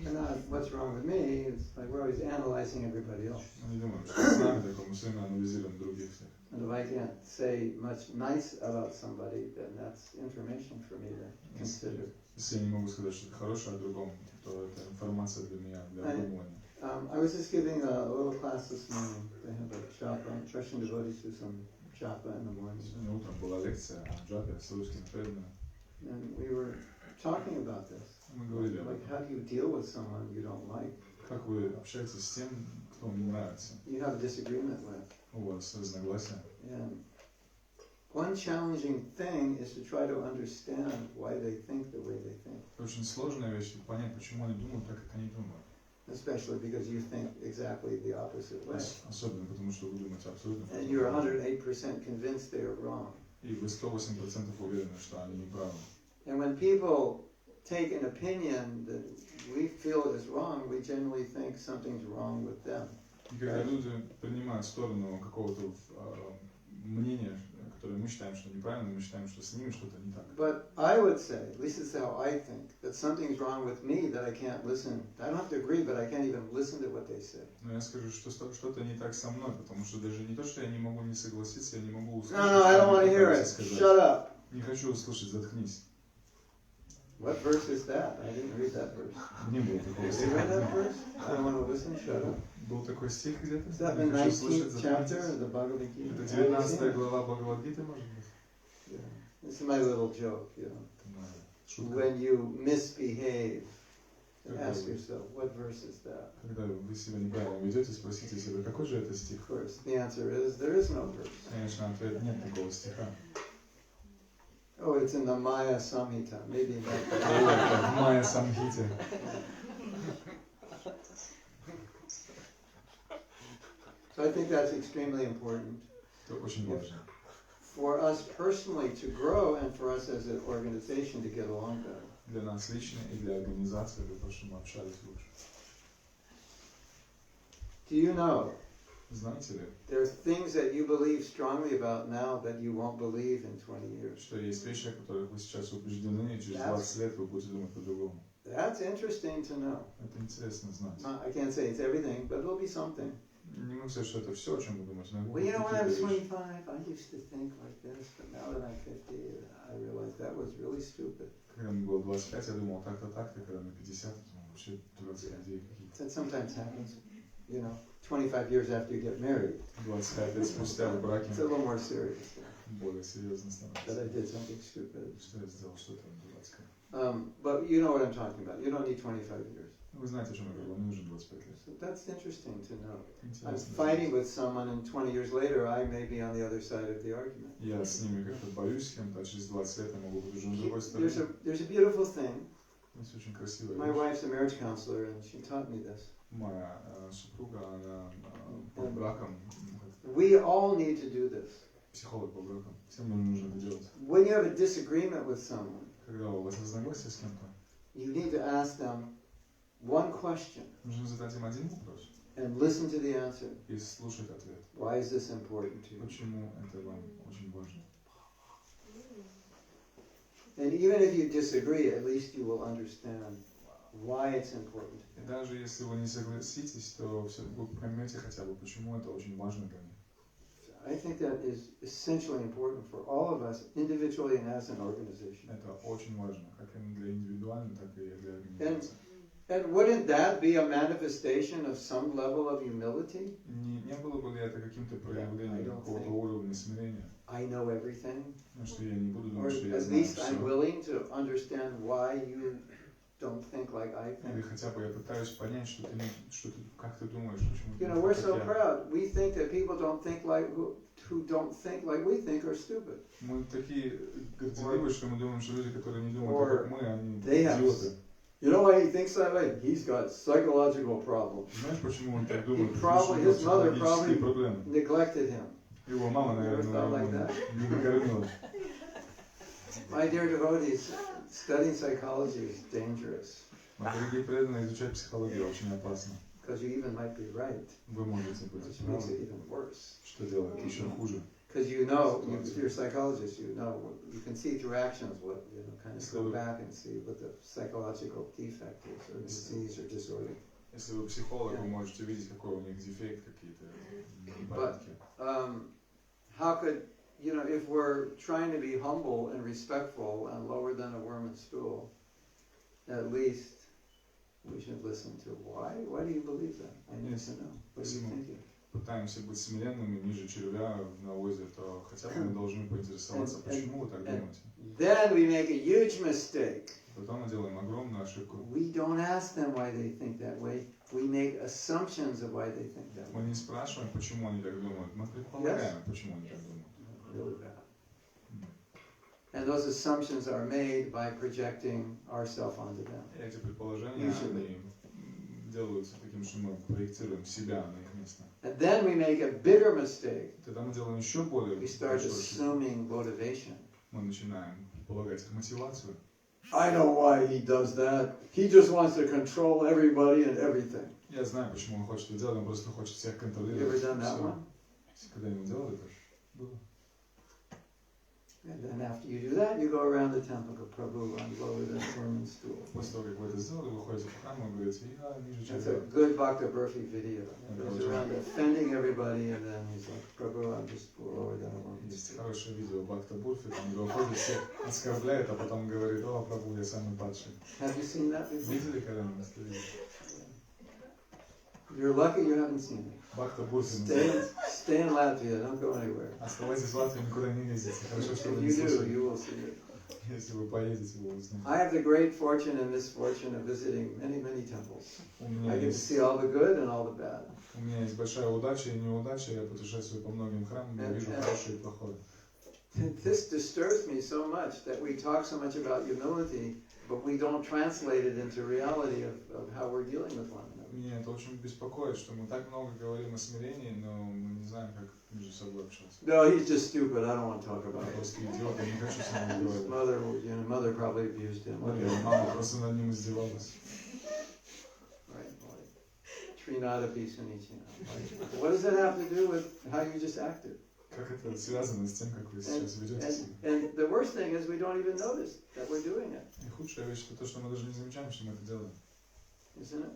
And not what's wrong with me, it's like we're always analyzing everybody else. Мы не думаем, что с нами такое, мы все время анализируем других всех. And if I can't say much nice about somebody, then that's information for me to consider. Если я не могу сказать что-то хорошее о другом, то это информация для меня, для обдумывания. I was just giving a little class this morning. They have a japa, Russian devotees do some japa in the morning. Сегодня утром была лекция о джапе с русским преданным. And we were talking about this. Мы говорили об Like, этом. how do you deal with someone you don't like? Как вы общаетесь с тем, кто вам не нравится? You have a disagreement with. У вас разногласия. And one challenging thing is to try to understand why they think the way they think. Очень сложная вещь понять, почему они думают так, как они думают. Especially because you think exactly the opposite way. Особенно потому, что вы думаете абсолютно And you're 108% convinced they are wrong. И вы 108% уверены, что они неправы. And when people take an opinion that we feel is wrong, we generally think something's wrong with them. И когда люди принимают сторону какого-то мнения, которое мы считаем, что неправильно, мы считаем, что с ними что-то не так. But I would say, at least it's how I think, that something's wrong with me that I can't listen. I don't have to agree, but I can't even listen to what they say. Но я скажу, что что-то не так со мной, потому что даже не то, что я не могу не согласиться, я не могу услышать. No, I don't want to hear it. Shut up. Не хочу услышать, заткнись. What verse is that? I didn't read that verse. Не было такого Did you read that стиха. verse? I don't want to listen. Shut up. Был такой стих где-то? Is that the Не хочу слышать, 19th chapter заткнись. of the Bhagavad Gita? Это 19 глава Бхагавад-гиты, может быть? Yeah. This is my little joke, you know. Это моя шутка. When you misbehave, Okay. ask yourself, what verse is that? Когда вы себя неправильно ведете, спросите себя, какой же это стих? Of course, the answer is there is no verse. Конечно, ответ нет такого стиха. Oh, it's in the Maya Samhita. Maybe that. В Майя Самхите. So I think that's extremely important Это очень важно. for us personally to grow and for us as an organization to get along better. Для нас лично и для организации, для того, чтобы мы общались лучше. Do you know Знаете ли, there are things that you believe strongly about now that you won't believe in 20 years? что есть вещи, о которых вы сейчас убеждены, и через 20 лет вы будете думать по-другому. That's interesting to know. Это интересно знать. I can't say it's everything, but it'll be something. Не могу сказать, что это все, о чем вы думаете, но Well, you know, when I was какие-то вещи. 25, I used to think like this, but now that I'm 50, I realize that was really stupid. Когда мне было 25, я думал так-то, когда мне 50, я думал, вообще дурацкие идеи какие-то. That sometimes happens, you know, 25 years after you get married. 25 лет спустя в браке It's a little more serious. более серьезно That I становится. did something stupid. Что я сделал что-то дурацкое. But you know what I'm talking about. You don't need 25 years. Вы знаете, о чем я говорю, вам не нужно 25 лет. So that's interesting to know. I'm Интересно. fighting with someone, and 20 years later, I may be on the other side of the argument. Я с ними как-то борюсь с кем-то, а через 20 лет я могу быть уже на другой стороне. There's a beautiful thing. Есть очень красивая My вещь. wife's a marriage counselor, and she taught me this. Моя супруга, она по бракам, We all need to do this. психолог по бракам. Всем нам нужно это делать. When you have a disagreement with someone, Когда у вас разногласия с кем-то, you need to ask them one question нужно задать им один вопрос and listen to the answer. и слушать ответ. Why is this important to you? Почему это вам очень важно? And even if you disagree, at least you will understand why it's important. И даже если вы не согласитесь, то все, вы поймете хотя бы, почему это очень важно для них. I think that is essentially important for all of us, individually and as an organization. Это очень важно, как и для индивидуально, так и для организации. And wouldn't that be a manifestation of some level of humility? Не было бы ли это каким-то I проявлением don't какого-то think. уровня смирения? I know everything, Что я не буду or думать, что я at знаю least I'm все. willing to understand why you don't think like I Или think. хотя бы я пытаюсь понять, как ты думаешь, почему You ты know, we're как so я. proud. We think that people don't think like who don't think like we think are stupid. Мы такие горделивые, что мы думаем, что люди, которые не думают Or так, как мы, они they have- идиоты. You know why he thinks that way? He's got psychological problems. Знаешь, почему он так думает? probably- Потому что у his него mother психологические probably- проблемы. Neglected him. Его мама, Never thought like наверное, that. не накормила. My dear devotees, studying psychology is dangerous Мои дорогие преданные, изучать психологию очень опасно. because you even might be right, Вы можете быть which makes it правы, even worse. что делает еще хуже. Because you know, if you're a psychologist, you know, you can see through actions what, you know, kind of go back and see what the psychological defect is, or disease, or disorder. Если вы психолог, Yeah. вы можете видеть, какой у них дефект, какие-то But- непорядки. How could, you know, if we're trying to be humble and respectful and lower than a worm and stool, at least we should listen to why. Why do you believe that? I need to know. What are you thinking? Пытаемся быть смиренными, ниже червя в навозе, то хотя бы мы должны поинтересоваться, почему вы так думаете. Then we make a huge mistake. Потом мы делаем огромную ошибку. We don't ask them why they think that way. We make assumptions of why they think that Мы way. не спрашиваем, почему они так думают, мы предполагаем, почему они так думают. Really bad. And those assumptions are made by projecting ourselves onto them. И эти предположения, Usually. они делаются таким, что мы проектируем себя на их место. And then we make a bigger mistake. Тогда мы делаем еще более We start большую ошибку. assuming motivation. Мы начинаем предполагать их мотивацию. I know why he does that. He just wants to control everybody and everything. Я знаю, почему он хочет это делать, он просто хочет всех You контролировать. ever done that Всё. one? Когда-нибудь делал это? Было. And then after you do that, you go around the temple, go, Prabhu, I'm lower than a worm and stool. После того, как вы это сделали, вы ходите по храму и говорите, я ниже That's a червя. good Bhakta Burfi video. He goes around offending everybody, and then he's like, Prabhu, I'm just lower than a worm and Есть stool. хорошее видео Бхакта Бурфи, там где он ходит, всех оскорбляет, а потом говорит, о, Прабху, я самый падший. Have you seen that before? Видели когда-нибудь это видео? You're lucky you haven't seen it. Бхакта Бурфи Stay, называется. stay in Latvia, don't go anywhere. Оставайтесь в Латвии, никуда не ездите. Хорошо, что вы If не you do, слышали. you will see it. Если вы поедете, вы узнаете. I have the great fortune and misfortune of visiting many, many temples. У меня I get to есть see all the good and all the bad. У меня есть большая удача и неудача, я путешествую по многим храмам, я вижу хорошее и плохое. This disturbs me so much that we talk so much about humility, but we don't translate it into reality of how we're dealing with one another. Меня это очень беспокоит, что мы так много говорим о смирении, но мы не знаем, как между собой общаться. No, he's just stupid. I don't want to talk about Я it. просто идиот, я не хочу с ним His говорить. mother probably abused him. Его мама просто над ним издевалась. Right, like tree not a piece in each hand. What does that have to do with how you just acted? Как это связано с тем, как вы сейчас ведете себя? And the worst thing is we don't even notice that we're doing it. И худшая вещь это то, что мы даже не замечаем, что мы это делаем. Isn't it?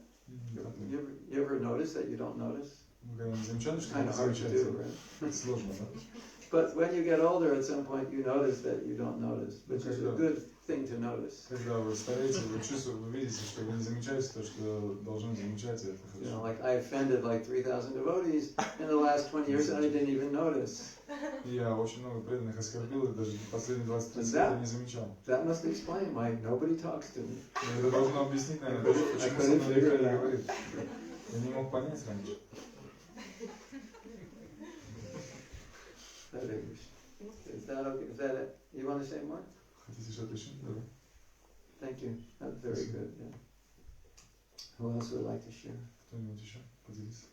You ever notice that you don't notice? Вы когда не замечали, что вы Kind не of hard to замечаете? do, right? Сложно, да? But when you get older, at some point you notice that you don't notice, which is a good thing to notice. Когда вы стараетесь, вы чувствуете, вы видите, что вы не замечаете то, что должны замечать, и это You know, хорошо. like I offended like 3,000 devotees in the last 20 years, and I didn't even notice. И я очень много преданных оскорбил, и даже последние 20-30 лет я не замечал. That must explain why nobody talks to me. И это должно объяснить, наверное, почему со мной никто не говорит. Я не мог понять раньше. Is that okay? Is that it? You want to say more? Хотите что-то еще? Давай. Thank you. That's very good. Yeah. Who else would like to share? Кто-нибудь еще? Поделись.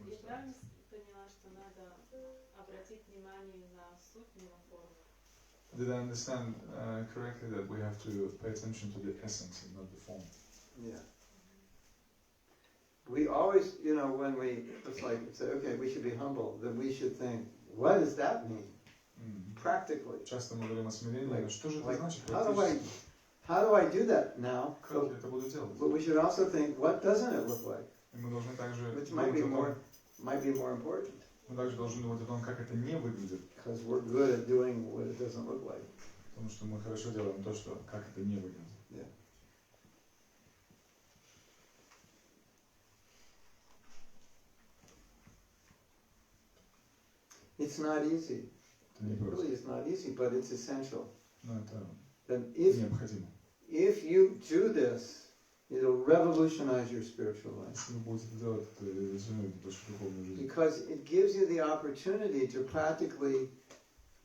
Я правильно поняла, что надо обратить внимание на суть, не на форму? Did I understand correctly that we have to pay attention to the essence and not the form? Yeah. We always, you know, when it's like, say, okay, we should be humble, then we should think, what does that mean? Practically. Часто мы говорим о смирении, но что же это значит How практически? do I do that now? Как я это буду делать? But we should also think, what doesn't it look like? И мы должны также Which думать о том, might be more important. мы также должны думать о том, как это не выглядит, Because we're good at doing what it doesn't look like. потому что мы хорошо делаем то, что как это не выглядит. Yeah. It's not easy. Это не It really просто, is not easy, but it's essential. но это And необходимо. if you do this, it'll revolutionize your spiritual life. Если вы будете это делать, это революционирует вашу духовную жизнь. Because it gives you the opportunity to practically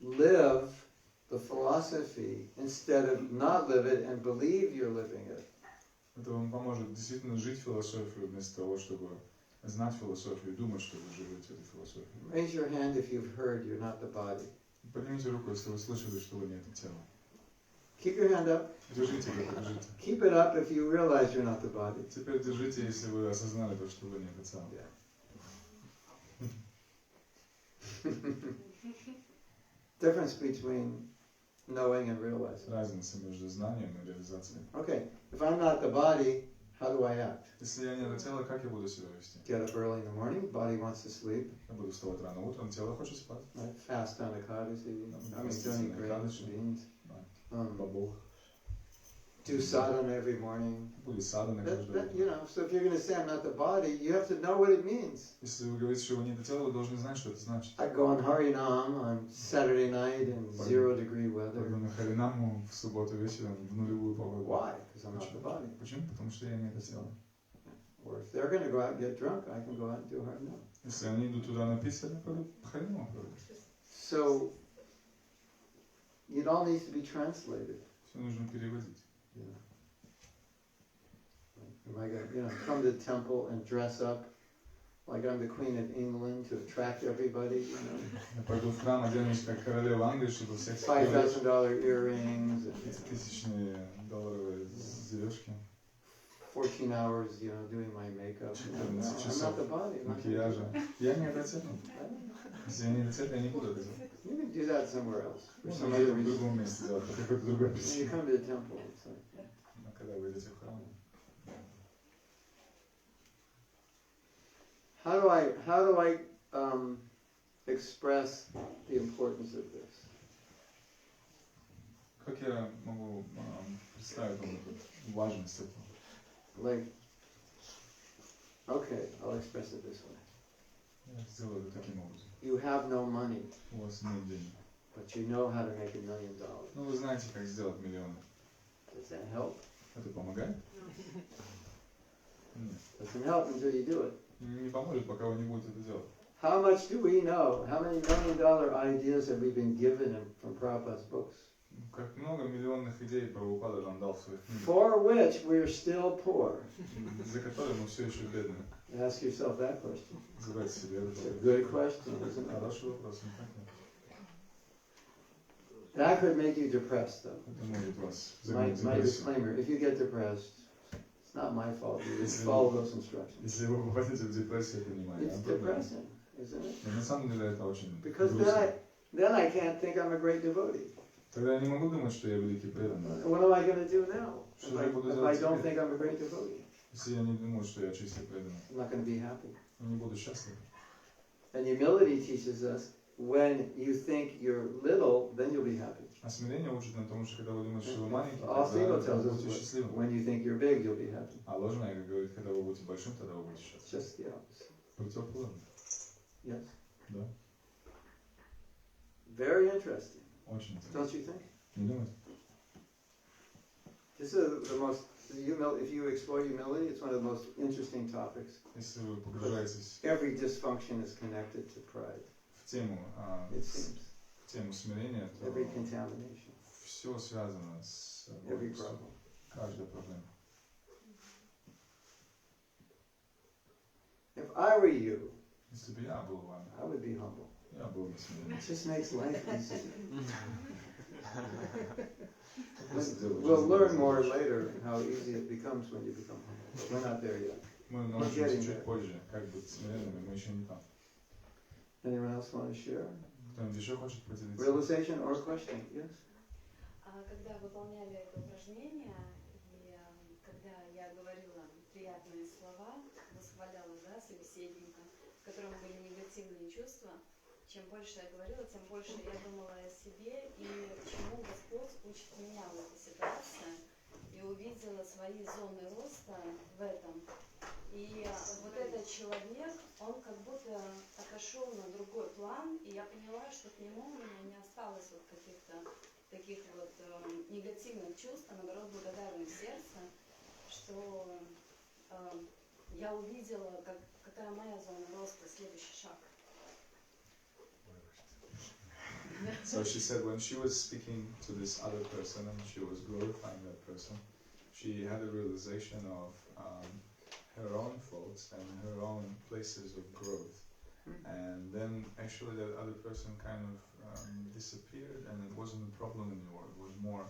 live the philosophy instead of not live it and believe you're living it. Это вам поможет действительно жить философию вместо того, чтобы знать философию и думать, что вы живете этой философией. Raise your hand if you've heard you're not the body. Поднимите руку, если вы слышали, что вы не это тело. Keep your hand up. Держите его, держите. Keep it up if you realize you're not the body. Теперь держите, если вы осознали то, что вы не это тело. Difference between knowing and realizing. Разница между знанием и реализацией. Okay, if I'm not the body, how do I act? Если я не это тело, как я буду себя вести? Get up early in the morning, body wants to sleep. Я буду вставать рано утром, тело хочет спать. Right? Fast on Ekadasi. I mean, Fast doing on grains, Ekadasi. beans. Бабок. Do sadhana every morning. Будет садана каждое утро. You know, so if you're going to say I'm not the body, you have to know what it means. Если вы говорите, что вы не это тело, вы должны знать, что это значит. I go on Harinam on Saturday night in 0-degree weather. Пойду на Харинаму в субботу вечером в нулевую погоду. Why? Because I'm not the body. Почему? Потому что я не это тело. Or if they're going to go out and get drunk, I can go out and do Harinam. Если они идут туда напиться, я пойду Харинаму. So it all needs to be translated. Все нужно переводить. Yeah. If I got, you know, come to the temple and dress up like I'm the Queen of England to attract everybody, you know. Я пойду в храм, оденусь как королева Англии, чтобы всех $5,000 earrings, and, $5000 долларовые зережки, 14 hours, you know, doing my makeup. You know, 14 no, I'm часов not the body. I'm not макияжа. Я не это тело. Если я не это тело, я не буду это делать. You can do that somewhere else. For Можно some это other в reason. другом месте делать, по какой-то другой When you причине. come to the temple, it's like, Но когда вы идете в храм, how do I express the importance of this? как я могу представить вам эту важность этого? Like, okay, I'll express it this way. Я сделаю это таким образом. You have no money, У вас нет денег. but you know how to make $1 million. Но вы знаете, как сделать миллион. Does that help? Это помогает? Нет. Doesn't help until you do it. Не поможет, пока вы не будете это делать. How much do we know? How many $1 million ideas have we been given from Prabhupada's books? Как много миллионных идей Прабхупада нам дал в своих книгах, for which we're still poor. за которые мы все еще бедны. Ask yourself that question. Задайте себе этот It's a вопрос. good question, isn't it? Хороший вопрос, никак нет. That could make you depressed, though. Это может вас My загнать в депрессию. disclaimer, if you get depressed, it's not my fault. You just follow those instructions. Если вы попадете в депрессию, это не моя It's проблема. depressing, isn't it? Но на самом деле это очень Because грустно. then I can't think I'm a great devotee. Тогда я не могу думать, что я великий преданный. What am I going to do now Что же я буду if I делать don't теперь? think I'm a great devotee? Если я не думаю, что я чистый преданный, I'm not going to be happy. я не буду счастлив. And humility teaches us when you think you're little, then you'll be happy. А смирение учит нам тому, что когда вы думаете, что вы маленький, Alcino тогда tells вы us будете счастливым. when you think you're big, you'll be happy. А ложное, как говорит, когда вы будете большим, тогда вы будете It's счастливы. just the opposite. Противоположно. Yes. Да. Very interesting, Очень интересно. don't you think? Не думаете? This is the most, if you explore humility, it's one of the most interesting topics. Если вы погружаетесь Every dysfunction is connected to pride, в тему, it seems. в тему смирения, то Every contamination, все связано с every гордостью. problem. Каждая проблема. If I were you, Если бы я был вами, I would be humble. я был бы смиренным. It just makes life easier. Просто делать We'll жизнь learn гораздо more лучше. later how easy it becomes when you become humble, but we're not there yet. Мы getting научимся there. чуть позже, как быть смиренными, мы еще не там. Anyone else want to share? Кто-нибудь еще хочет поделиться? Realization or question? Yes? Когда выполняли это упражнение, и когда я говорила приятные слова, восхваляла, да, собеседника, в котором были негативные чувства, чем больше я говорила, тем больше я думала о себе и чему Господь учит меня в этой ситуации. И увидела свои зоны роста в этом. И вот этот человек, он как будто отошел на другой план, и я поняла, что к нему у меня не осталось вот каких-то таких вот негативных чувств, а наоборот благодарность в сердце, что я увидела, какая моя зона роста, следующий шаг. So she said when she was speaking to this other person and she was glorifying that person, she had a realization of her own faults and her own places of growth. And then actually that other person kind of disappeared, and it wasn't a problem anymore. It was more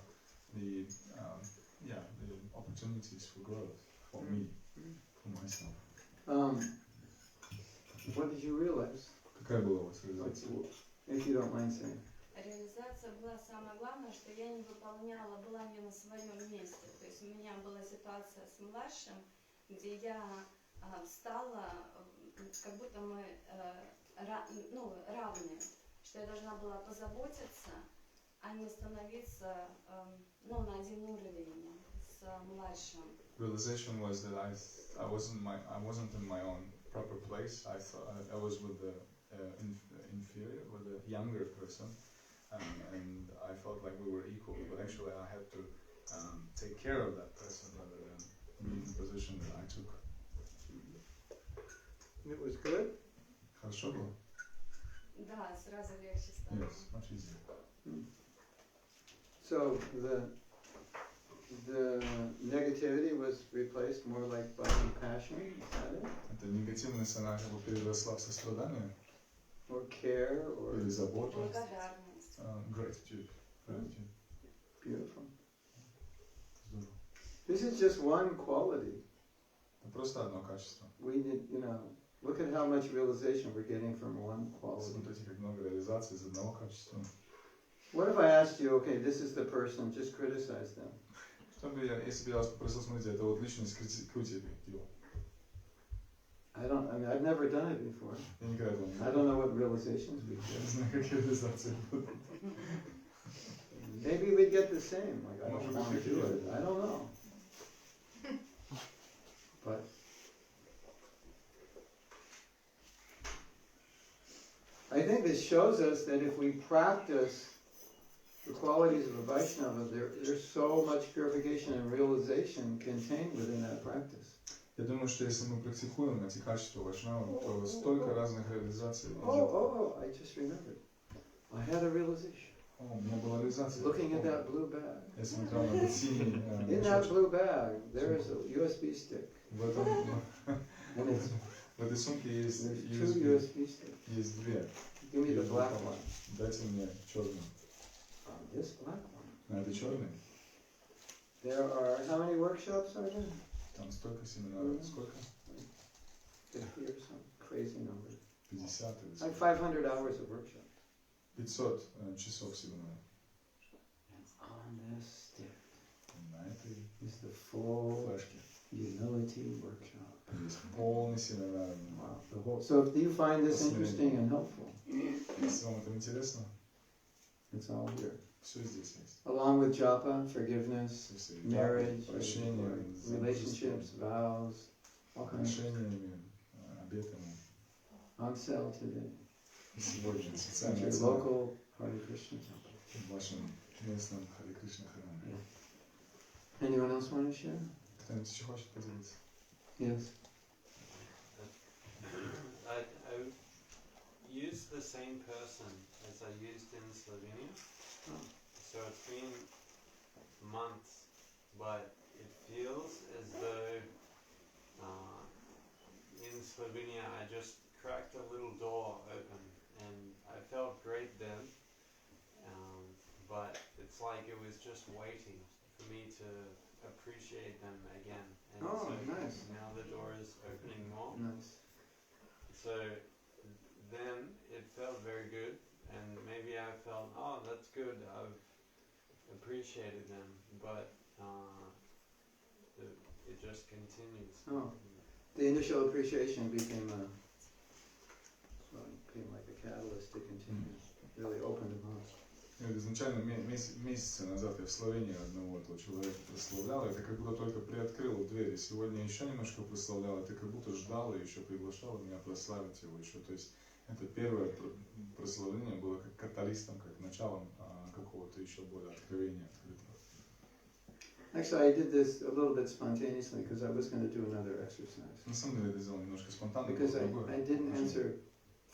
the the opportunities for growth for me, for myself. What did you realize? Какая была у вас реализация? If you don't mind saying. Реализация была самое главное, что я не выполняла, была не на своем месте. То есть у меня была ситуация с младшим, где я встала, как будто мы равные, что я должна была позаботиться, а не становиться на один уровень с младшим. Realization was that I wasn't in my own proper place. I thought I was with the inferior, with the younger person, and I felt like we were equal. But actually, I had to take care of that person rather than be in the position that I took. It was good? Хорошо было? Да, сразу легче стало. Yes, much easier. So the negativity was replaced more like by compassion, is that it? Эта негативность, она как бы переросла в сострадание Or care, or или заботу. Благодарность. Gratitude. Gratitude. beautiful. Здорово. This is just one quality. Это просто одно качество. We need, look at how much realization we're getting from one quality. Смотрите, как много реализаций из одного качества. What if I asked you, okay, this is the person, just criticize them. Если бы я вас попросил, смотрите, это вот личность, критикуйте его. I've never done it before. Я никогда этого не I don't know what realizations we Я не get. знаю, какие реализации будут. Maybe we'd get the same, like I don't Может быть, want to do такие. it. I don't know. But I think this shows us that if we practice the qualities of a Vaishnava, there's so much purification and realization contained within that practice. Я думаю, что если мы практикуем эти качества вайшнава, то столько разных реализаций. I just remembered. I had a realization. О, у меня была реализация. Looking at that blue bag. Я смотрел на этот синий In that мешочек. blue bag, there is a USB stick. В этом And it's, в этой сумке есть there's two USB. USB sticks. Есть две. Give me the black one. Дайте мне черную. This black one. А это черный? There are, how many workshops are there? Там столько семинаров. Сколько? 50 or some crazy number. 50 или Like сколько? 500 hours of workshop. 500 часов семинара. And on this stick На этой is the full флешке humility workshop. есть полный семинар. Wow. The whole, so do you find this interesting and helpful? Если вам это интересно, It's all here. все здесь есть. Along with japa, forgiveness, Со всей marriage, прощением, relationships, vows, all kinds of отношениями, обетами. on sale today. Сегодня At социальная your цена local Hare Krishna temple. в вашем местном Харе Кришна храме. Anyone else want to share? Кто-нибудь еще хочет поделиться? Yes. I use the same person as I used in Slovenia. Oh. So it's been months, but it feels as though in Slovenia I just cracked a little door open and I felt great then, but it's like it was just waiting for me to appreciate them again. And Oh, so nice. now the door is opening more. Nice. So then it felt very good, and maybe I felt, oh, that's good, I've appreciated them, but it just continues. Oh. The initial appreciation became like a catalyst to continue. Really opened them up. Изначально месяца назад я в Словении одного этого человека прославлял, это как будто только приоткрыл двери. Сегодня еще немножко прославлял, это как будто ждал и еще приглашал меня прославить его еще. То есть это первое прославление было как каталистом, как началом какого-то еще более откровения открытого. Actually, I did this a little bit spontaneously because I was going to do another exercise. На самом деле это сделал немножко спонтанно. Because I didn't answer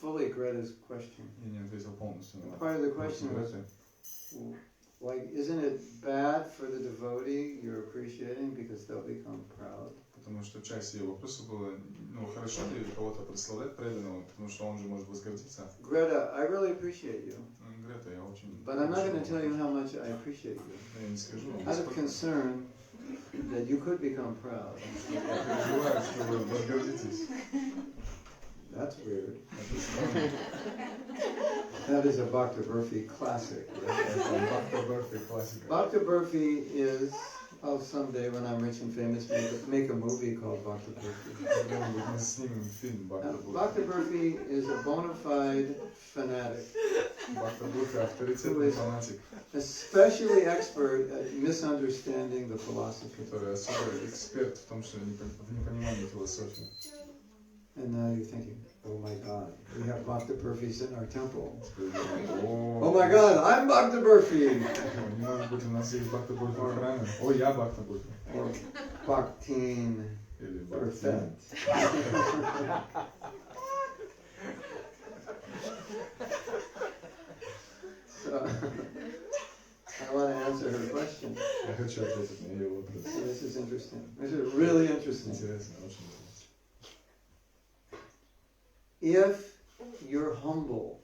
fully Greta's question. Я не ответил полностью на Part of the question was, like, isn't it bad for the devotee you're appreciating because they'll become proud? Потому что часть ее вопроса была, хорошо ли кого-то прославлять преданного, потому что он же может возгордиться. Greta, I really appreciate you. Грета, я очень... But I'm not going to tell you how much I appreciate you. Я не скажу вам, Out of concern that you could become proud. я переживаю, что вы возгордитесь. That's weird. That is a Bhakta Burfi classic. Bhakta Burfi классика. Bhakta Burfi is, I'll someday when I'm rich and famous make a movie called Bhakta Burfi. Мы снимем фильм Бхакта Бурфи. Bhakta Burfi is a bona fide fanatic. Бхакта Бурфи авторитетный фанатик, Especially expert at misunderstanding the philosophy. который особый эксперт в том, что в непонимании философии. And now you're thinking, oh my God, we have Bhakta Burfis in our temple. Oh Oh my God, I'm Bhakta Burfi! Не может быть, у нас есть Бхакта Бурфи в храме. О, я Бхакта Бурфи. Or Bhaktin Или Burfet. Бхактин. So, I want to answer her question. Я хочу ответить на ее вопрос. So this is interesting. This is really interesting. Интересно, очень интересно. If you're humble,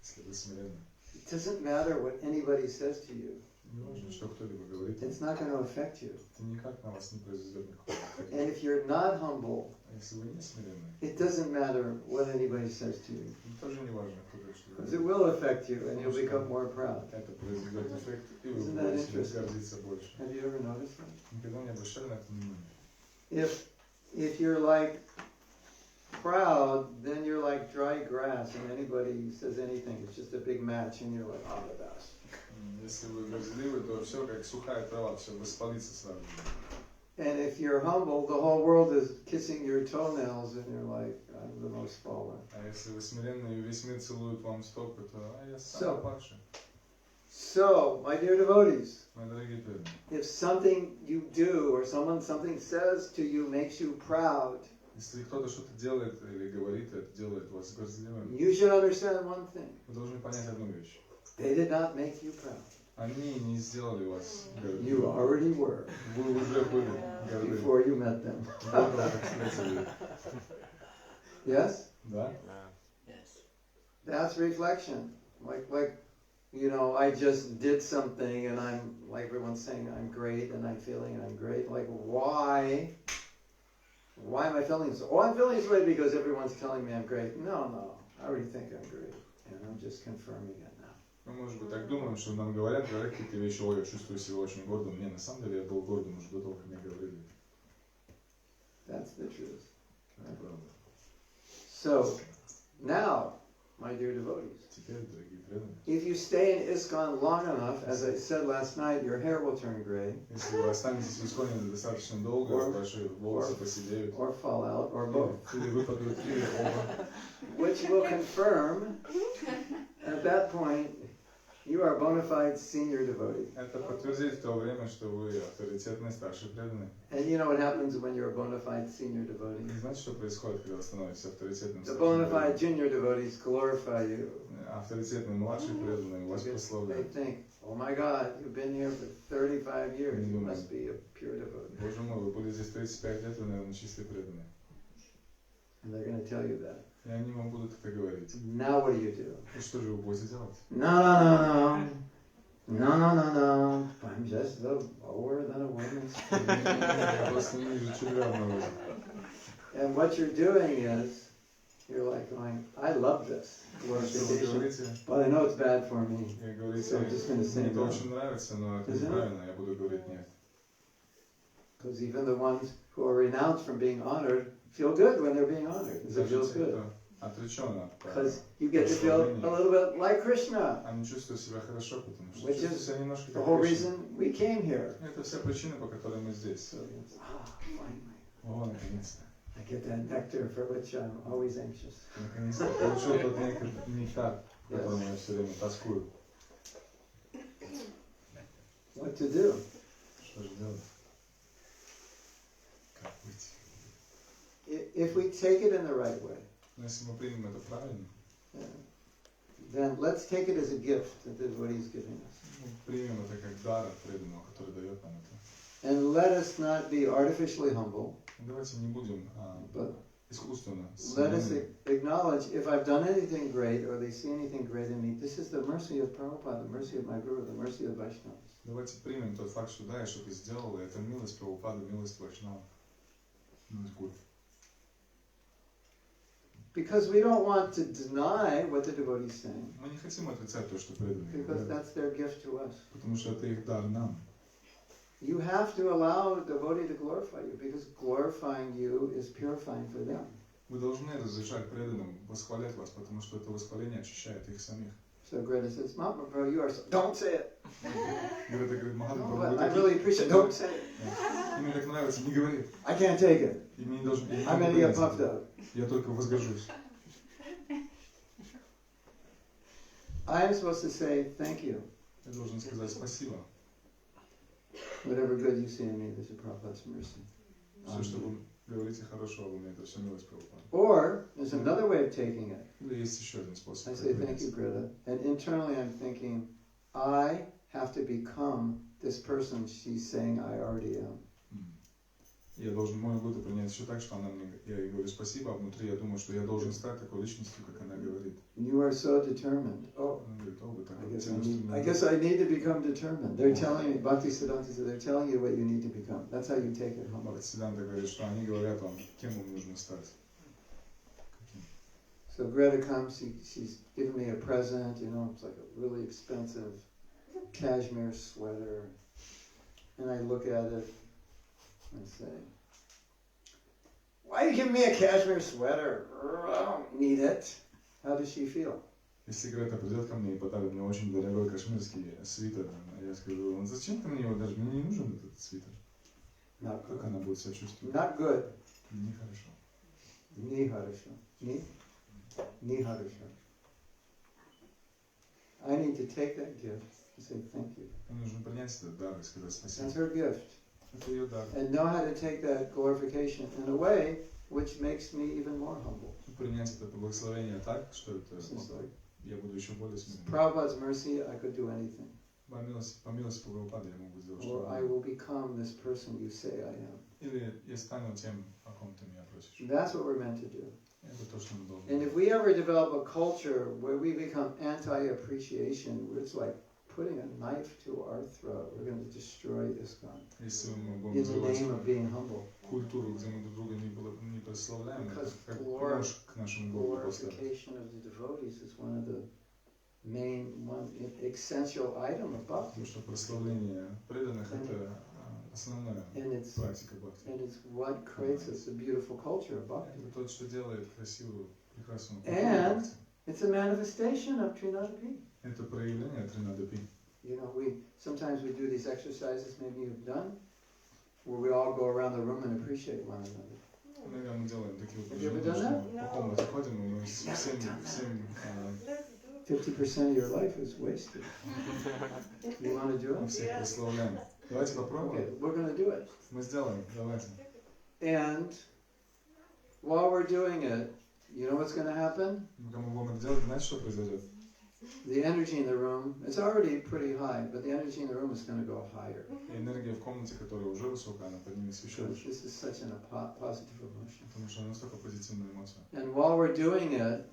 Если вы смиренны, it doesn't matter what anybody says to you. не важно, что кто-либо говорит, It's not going to affect you. это никак на вас не произведет никакого эффекта. And if you're not humble, А если вы не смиренны, it doesn't matter what anybody says to you. тоже не важно, кто-то что Because it говорит. will affect you and you'll become more proud. Это произведет эффект, и вы Isn't that будете interesting? гордиться больше. Have you ever noticed that? Никогда не обращали на это внимания. If you're like proud, then you're like dry grass and anybody says anything, it's just a big match and you're like, I'm the best. Если вы горделивы, то все как сухая трава, все воспалится сразу. And if you're humble, the whole world is kissing your toenails and you're like, I'm the most fallen. А если вы смиренны и весь мир целует вам стопы, то я So- самый падший. So, my dear devotees, Мои дорогие преданные, if something you do or something says to you makes you proud, если кто-то что-то делает или говорит, это делает вас горделивым, you should understand one thing. вы должны понять одну вещь. They did not make you proud. Они не сделали вас гордыми. You already were Вы уже были горды. before you met them. До того, как встретили. Yes? Да? Yes. That's reflection. Like, you know, I just did something and I'm, like everyone's saying, I'm great and I'm feeling I'm great. Like, why? Why am I feeling this? Oh, I'm feeling this way because everyone's telling me I'm great. No. I already think I'm great. And I'm just confirming it now. Мы, может быть, так думаем, что нам говорят какие-то вещи, ой, я чувствую себя очень гордым. Не, на самом деле я был гордым уже до того, как мне говорили. That's the truth. Это правда. So, now, my dear devotees, Теперь, дорогие преданные, if you stay in ISKCON long enough, as I said last night, your hair will turn gray, если вы останетесь в Исконе достаточно долго, ваши волосы посидеют, or fall out, or both, или выпадут, или оба, which will confirm, at that point, you are a bona fide senior devotee. это подтвердит в то время, что вы авторитетный старший преданный. And you know what happens when you're a bona fide senior devotee? И знаете, что происходит, когда вы становитесь авторитетным The старшим bona fide преданным? junior devotees glorify you. Авторитетный младший преданный вас They прославляет. think, oh my God, you've been here for 35 years, you must be a pure devotee. Боже мой, вы были здесь 35 лет, вы, наверное, чистый преданный. And they're going to tell you that. И они вам будут это говорить. Now what do? И что же вы будете делать? No. I'm just lower than a woman. Я просто ниже чревного. And what you're doing is, you're like going, I love this Что вы glorification, говорите? but I know it's bad for me. И говорите, So I'm just going to say мне это no. очень нравится, но это Is it? неправильно, я буду говорить нет. Because even the ones who are renounced from being honored feel good when they're being honored. It Даже feels те, good. кто отречен от Because you get to feel a little bit like Krishna. они чувствуют себя хорошо, потому что Which чувствуют is себя немножко the как whole Кришна. reason we came here. Это вся причина, по которой мы здесь. So it's, finally, О, наконец-то. I get that nectar for which I'm always anxious. Наконец-то получил тот нектар, по которому я все время тоскую. What to do? Что же делать? Как быть? If we take it in the right way, Но если мы примем это правильно, then let's take it as a gift that the devotee is giving us. мы примем это как дар от преданного, который дает нам это. And let us not be artificially humble, Давайте не будем but искусственно let us смиренными. acknowledge if I've done anything great or they see anything great in me, this is the mercy of Prabhupada, the mercy of my Guru, the mercy of Vaishnavas. Давайте примем тот факт, что да, я что-то сделал, и это милость Прабхупады, милость Вайшнава. Милость Гуру. Because we don't want to deny what the devotee is saying, Мы не хотим отрицать то, что преданные because говорят, that's their gift to us. потому что это их дар нам. You have to allow the devotee to glorify you, because glorifying you is purifying for them. Вы должны разрешать преданным восхвалять вас, потому что это восхваление очищает их самих. So Greta says, Mahatma Prabhu, you are so... Don't say it! Грета говорит, Махатма No, Прабху, but I really appreciate it. Don't say it. И мне так нравится, не говори. I can't take it. И мне не должен... I'm going to get puffed up. Я только возгожусь. I am supposed to say thank you. Я должен сказать спасибо. Whatever good you see in me, this is Prabhupada's mercy. Все, что вы говорите хорошо обо мне, это все милость Прабхупады. Or, there's another way of taking it. Или есть еще один способ. I как say принять. thank you, Greta. And internally I'm thinking, I have to become this person she's saying I already am. Я должен мою Гуту принять еще так, что она мне, я ей говорю спасибо, а внутри я думаю, что я должен стать такой личностью, как она говорит. You are so determined. Oh, Она говорит, о, вы так I guess I need to become determined. They're telling me, Bhakti Siddhanta said, they're telling you what you need to become. That's how you take it home. Бхактисиданта говорит, что они говорят вам, кем вам нужно стать. Каким. So Greta comes, she's given me a present, you know, it's like a really expensive cashmere sweater. And I look at it and say, why are you giving me a cashmere sweater? I don't need it. How does she feel? Если Грета придет ко мне и подарит мне очень дорогой кашмирский свитер, я скажу, ну зачем ты мне его даже, мне не нужен этот свитер. Not Как good. она будет себя чувствовать? Not good. Нехорошо. Niharasha. Niharasha. I need to take that gift and say thank you. Мне нужно принять этот дар и сказать спасибо. That's her gift. Это ее дар. And know how to take that glorification in a way which makes me even more humble. Принять это благословение так, что это It's just like, я буду еще более смиренным. Prabhupada's mercy, I could do anything. По милости Прабхупады я могу сделать Or что I угодно. will become this person you say I am. Или я стану тем, о ком ты меня просишь. That's what we're meant to do. Это то, что мы должны And if we ever develop a culture where we become anti-appreciation, where it's like putting a knife to our throat, we're going to destroy ISKCON Если мы in будем the развивать name of being humble. культуру, где мы друг друга не прославляем, это Because как нож к нашему горлу поставить. glorification of the devotees is one of the one essential item of bhakti. Потому что прославление преданных это основная And it's практика бхакти. and it's what creates us a beautiful culture of bhakti. Это то, что делает красивую, прекрасную And культуру. it's a manifestation of Trinadapi. Это проявление Тринадапи. You know, sometimes we do these exercises, maybe you've done, where we all go around the room and appreciate one another. Иногда мы делаем такие Have you ever упражнения, done что that? мы по комнате ходим, и мы всем Let's do it. 50% of your life is wasted. You want to do мы it? всех прославляем. Давайте Okay, попробуем. we're going to do it. Мы сделаем. Давайте. And while we're doing it, you know what's going to happen? Когда мы будем это делать, знаете, что произойдет? The energy in the room, it's already pretty high, but the energy in the room is going to go higher. И энергия в комнате, которая уже высокая, она поднимется еще Because выше. this is such a positive emotion. Потому что она настолько позитивная эмоция. And while we're doing it,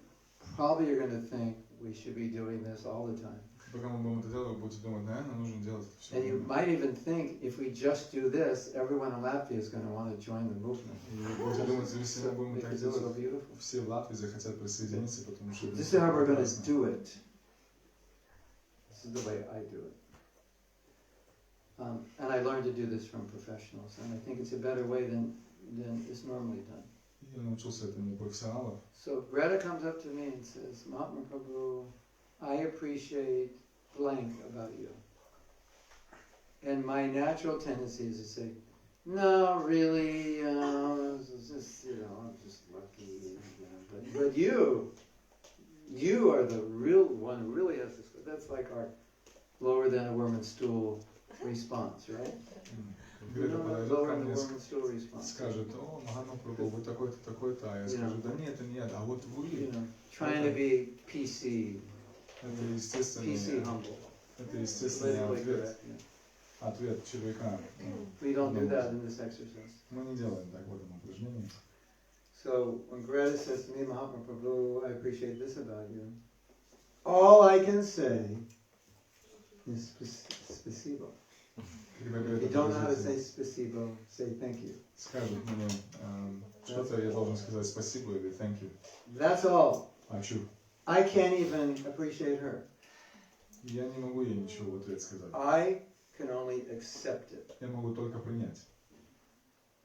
probably you're going to think we should be doing this all the time. Пока мы будем это делать, вы будете думать, наверное, нужно делать это все. And you might even think if we just do this, everyone in Latvia is going to want to join the movement. И вы будете думать, если мы будем так Because it's so делать, beautiful. все в Латвии захотят присоединиться, потому что это This is how we're going to прекрасно. do it. This is the way I do it. And I learned to do this from professionals, and I think it's a better way than is normally done. Я научился этому у профессионалов. So Greta comes up to me and says, Mahatma Prabhu, I appreciate blank about you. And my natural tendency is to say, no, really, it's just, I'm just lucky. But you are the real one who really has this. That's like our lower than a woman's stool response, right? Грета подойдет Lower ко than мне a и woman's stool response. скажет, о, Махатма Прабху, вы такой-то, такой-то, а я скажу, да нет, а вот вы. You know, trying to be PC Это естественный, humble. это естественный Politically ответ, correct, yeah. ответ человека. We don't do that in this exercise. Мы не делаем так в этом упражнении. So when Greta says to me, Mahatma Prabhu, I appreciate this about you, all I can say is spasibo. Когда If Грета you don't know how to подойдет say и spasibo, say thank you. скажет мне что-то, я должен сказать спасибо или thank you. That's all. Хочу. I can't even appreciate her. Я не могу ей ничего в ответ сказать. I can only accept it. Я могу только принять.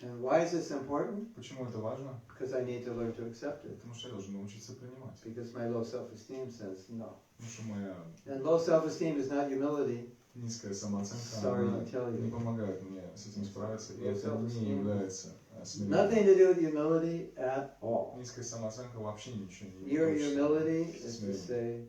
And why is this important? Почему это важно? Because I need to learn to accept it. Потому что я должен научиться принимать. Because my low self-esteem says no. Потому что моя And low self-esteem is not humility. низкая самооценка Sorry она to tell you. не помогает мне с этим справиться, и Low это не self-esteem. является смирением. Nothing to do with humility at all. Низкая самооценка вообще ничего не Your хочет. humility is to Смирение. say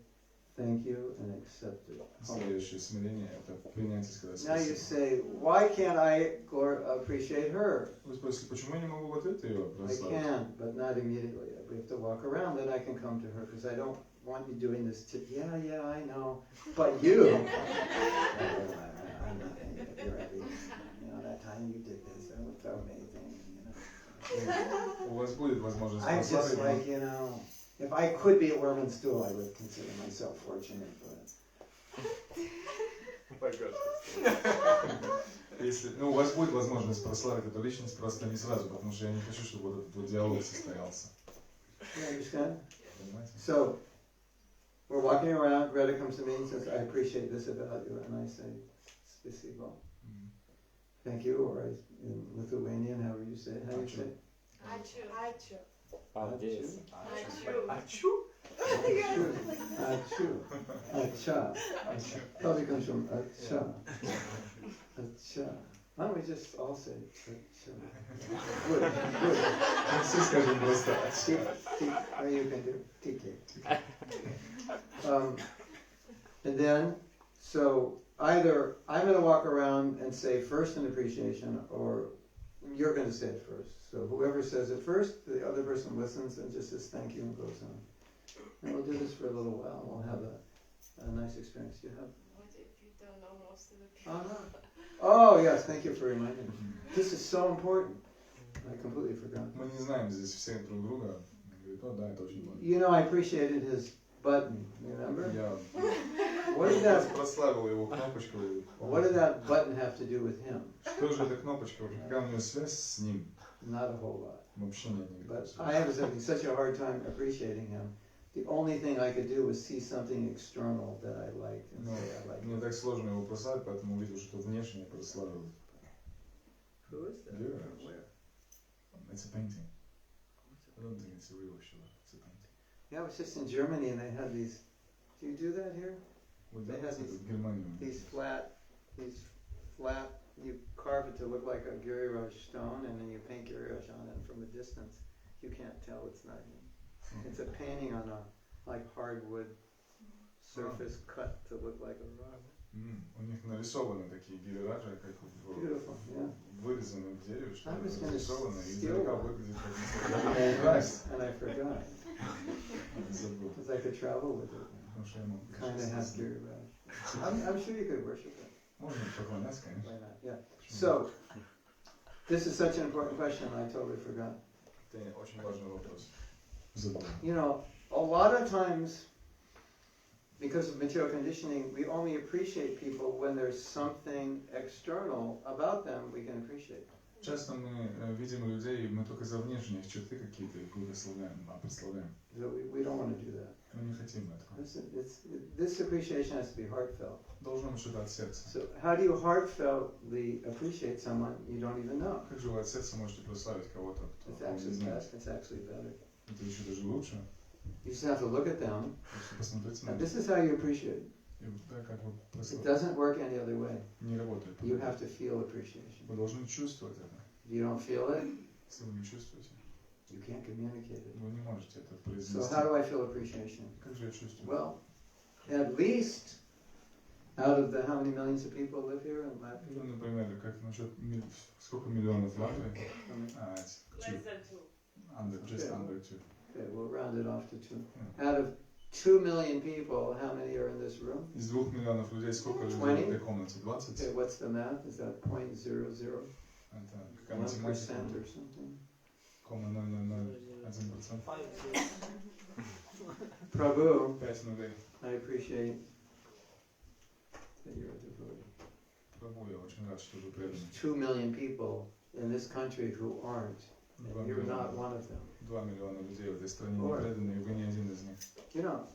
thank you and accept it. Настоящее смирение – это принять и сказать Now you спасибо. say, why can't I appreciate her? Вы спросите, почему я не могу в ответ ее I прославить? can, but not immediately. We have to walk around, then I can come to her, because I don't want you doing this to, yeah, I know, but you. I'm not thinking of your that time you did this, that was so amazing, У вас будет возможность I'm just прославить. like, if I could be at Worman's stool, I would consider myself fortunate, but Если, у вас будет возможность прославить эту личность, просто не сразу, потому что я не хочу, чтобы вот этот вот диалог состоялся. you understand? Понимаете? So, we're walking around, Greta comes to me and says, I appreciate this about you, and I say, spasibo. Thank you, or in Lithuanian, however you say it, how do you say it? Ačiū. Paldies. Ačiū. Achu. Acha. Probably comes from acha. Acha. Why don't we just all say acha? Good, good. Все скажем просто Or you can do tike. And then, so either I'm going to walk around and say first an appreciation, or you're going to say it first. So whoever says it first, the other person listens and just says thank you and goes on. And we'll do this for a little while. We'll have a nice experience. You have? What if you don't know most of the Oh, people? no. Oh, yes, thank you for reminding me. This is so important. I completely forgot. Мы не знаем здесь всех друг друга. Он говорит, о, да, это очень важно. You know, I appreciated his button, remember? Я What did that, прославил его кнопочку. what did that button have to do with him? Что же эта кнопочка, какая у него связь с ним? Not a whole lot. Вообще нет никакой But связи. I was having such a hard time appreciating him. The only thing I could do was see something external that I liked and Ну, say I like мне it. так сложно его прославить, поэтому увидел что-то внешнее прославил. Who is that? Yeah. Where? It's a painting. I don't think it's a real show. It's a painting. Yeah, I was just in Germany and they had these. Do you do that here? Вот They да, had это these- в Германии. These flat. You carve it to look like a Giriraj stone, and then you paint Giriraj on it. And from a distance, you can't tell it's not him. It's a painting on a like hardwood surface cut to look like a rock. У них нарисованы такие гирираджи, как Beautiful, yeah. вырезаны в дереве, что I was gonna нарисовано, и steal издалека one. выглядит как настоящий. And I forgot Забыл. because I could travel with it. Потому что я мог Kind of have Giriraj. I'm sure you could worship it. Можно поклоняться, конечно. Why not? Yeah. So, this is such an important question. I totally forgot. Это очень важный вопрос. Забыл. You know, a lot of times, because of material conditioning, we only appreciate people when there's something external about them we can appreciate. Часто мы видим людей, и мы только за внешние их черты какие-то их благословляем, прославляем. So we don't want to do that. Мы не хотим этого. This appreciation has to be heartfelt. Должно быть что-то от сердца. So how do you heartfeltly appreciate someone you don't even know? Как же вы от сердца можете прославить кого-то, кто вы не знаете? It's actually better. Это еще даже лучше. You just have to look at them. Просто посмотрите на And них. this is how you appreciate. И вот так как вы It прославляете. doesn't work any other way. Не работает. You have to feel appreciation. Вы должны чувствовать это. If you don't feel it, Если вы не чувствуете, you can't communicate it. вы не можете это So произнести. how do I feel appreciation? Как же я чувствую? Well, at least out of the how many millions of people live here in Latvia? Ну, например, как насчет сколько миллионов в Латвии? Less than 2. Just under 2. Okay, we'll round it off to 2. Out of 2 million people, how many are in this room? Из 2 миллионов людей сколько людей в 20? этой комнате? 20? Okay, what's the math? Is that 0.00? Это какая 1% математика? or something? 0,001%. Prabhu, 5 нулей. I appreciate that you're a devotee. Прабу, я очень рад, что вы преданы. 2 million people in this country who aren't, 2 and you're not миллиона, one of them. 2 миллиона людей в этой стране не Ой. преданы, и вы не один из них. You know,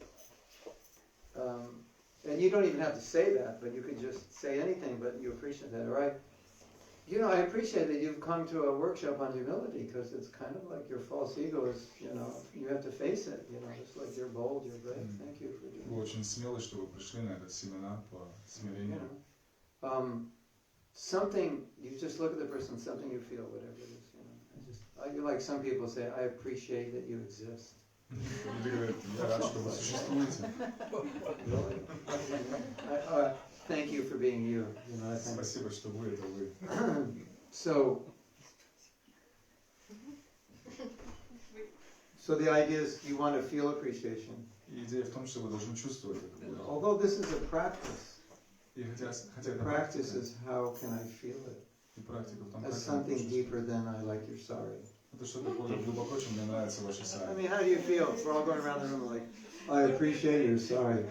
and you don't even have to say that, but you could just say anything, but you appreciate that, all right? You know, I appreciate that you've come to a workshop on humility, because it's kind of like your false ego is, you know, you have to face it, you know, just like you're bold, you're brave. Thank you for doing Вы that. очень смелы, что вы пришли на этот семинар по You смирению. know, something, you just look at the person, something you feel, whatever it is, you know. I just, like some people say, I appreciate that you exist. Люди говорят, я рад, что вы существуете. Really? Thank you for being you. You know, I think. Спасибо, что вы это вы. So the idea is you want to feel appreciation. И идея в том, что вы должны чувствовать это. Although this is a practice, И хотя the это practice практика, is how can I feel it? и практика в том, As как something это deeper than I like your sorry. Это что-то более глубоко, чем мне нравится ваши I сари. mean, how do you feel? We're all going around the room like, I appreciate your sorry.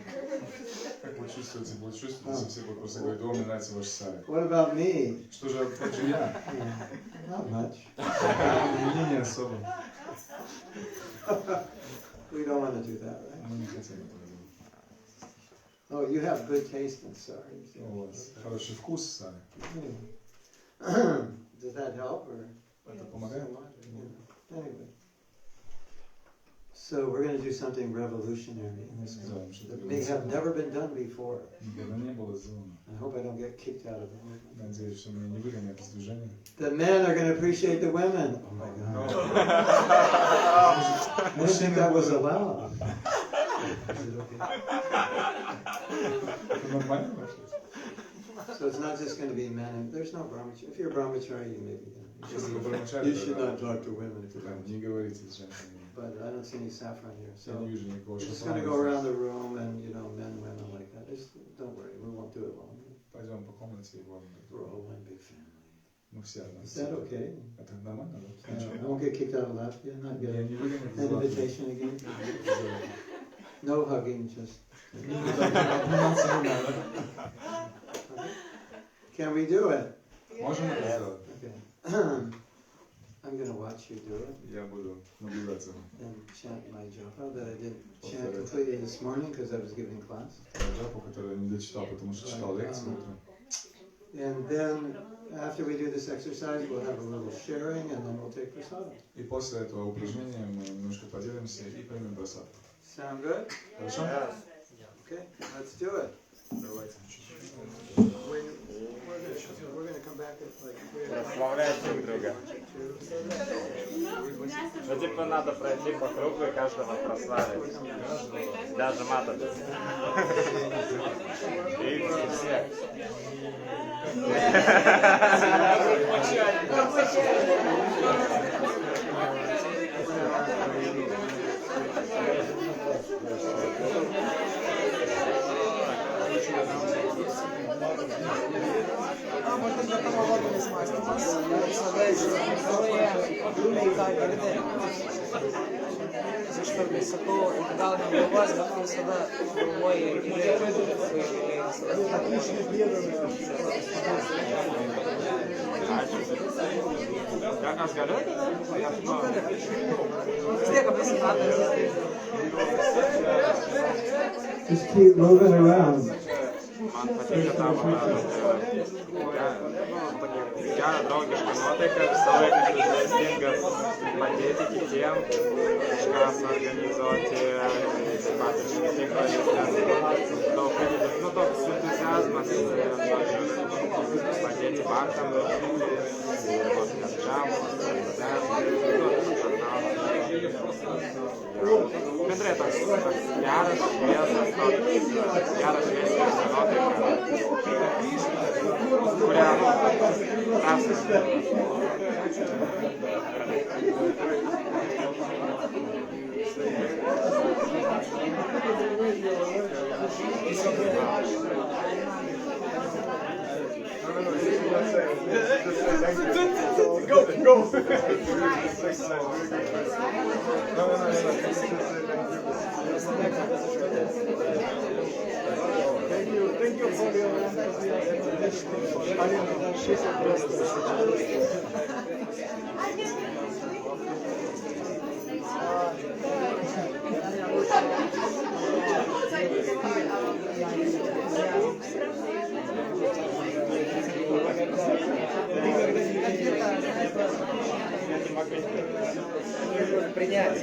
Как вы чувствуете? Вы чувствуете, все будут просто говорить, о, мне нравится ваш сари. What about me? Что же, как же я? Not much. Мне не особо. We don't want to do that, right? Мы не хотим этого делать. Oh, you have good taste in sorry. У вас хороший вкус сари. Does that help or? Это помогает? Anyway. So we're going to do something revolutionary in this Сделаем group что-то that may have never been done before. Никогда не было сделано. I hope I don't get kicked out of the movement. Надеюсь, что меня не выгонят из движения. The men are going to appreciate the women. Oh my God. I didn't think that was allowed. Is it okay? Это нормально вообще? So it's not just going to be men. And there's no brahmachari. If you're a brahmachari, you maybe. Если вы брамачари, You should not talk to women if you're не brahmachari. говорите с женщинами. but I don't see any saffron here. Я не So вижу никакого we're just going to шафрана go around здесь. the room and, you know, men, women like that. Just don't worry, we won't do it long. Пойдем по комнате и будем. We're all one big family. Мы все одна Is that семья. okay? Это нормально, да? I won't get kicked out of Latvia, not get Я an не выгоню из Латвии. invitation again. No hugging, just. Can we do it? Можем это сделать? Okay. I'm going to watch you do it Я буду наблюдать за and chant my japa that I didn't chant completely this morning because I was giving class. джапу, которую я не дочитал, потому что читал лекцию утром. And then after we do this exercise, we'll have a little sharing and then we'll take prasadam. И после этого упражнения мы немножко поделимся и примем просад. Sound good? Хорошо? Okay, let's do it. Давайте. We're going to come back at like 3 o'clock. Прославляют друг друга. Ну, типа, надо пройти по кругу и каждого прославить. Даже мата. И все. Zašto bi se to dalo na vas, zato sada moje ideje Aš galiu? Just keep moving around. Man patinka ta gera draugiška nuotaika, visą laiką entuziastingas padėti kitiem, kažką suorganizuoti, taip pat ir švietimas, daug nu toks entuziazmas, padėti bankam, bendrai toks geras šviesas, geras šviesas nuotaika, kurią Thank you for your принять.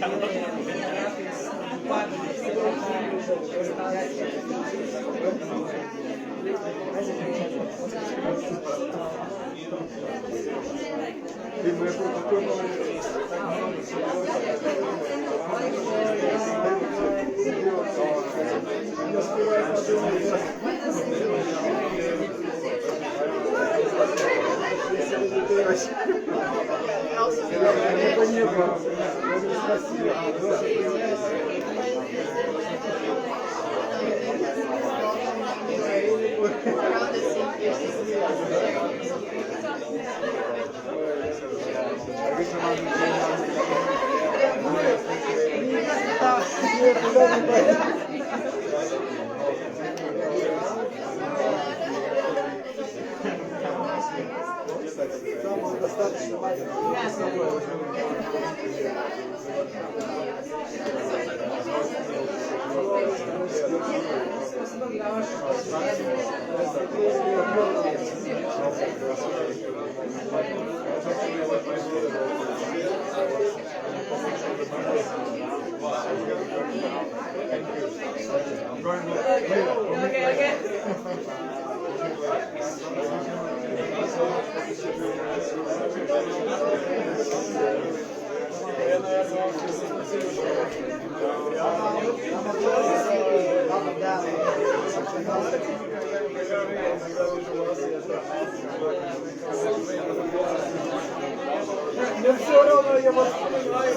Но все равно я вас понимаю.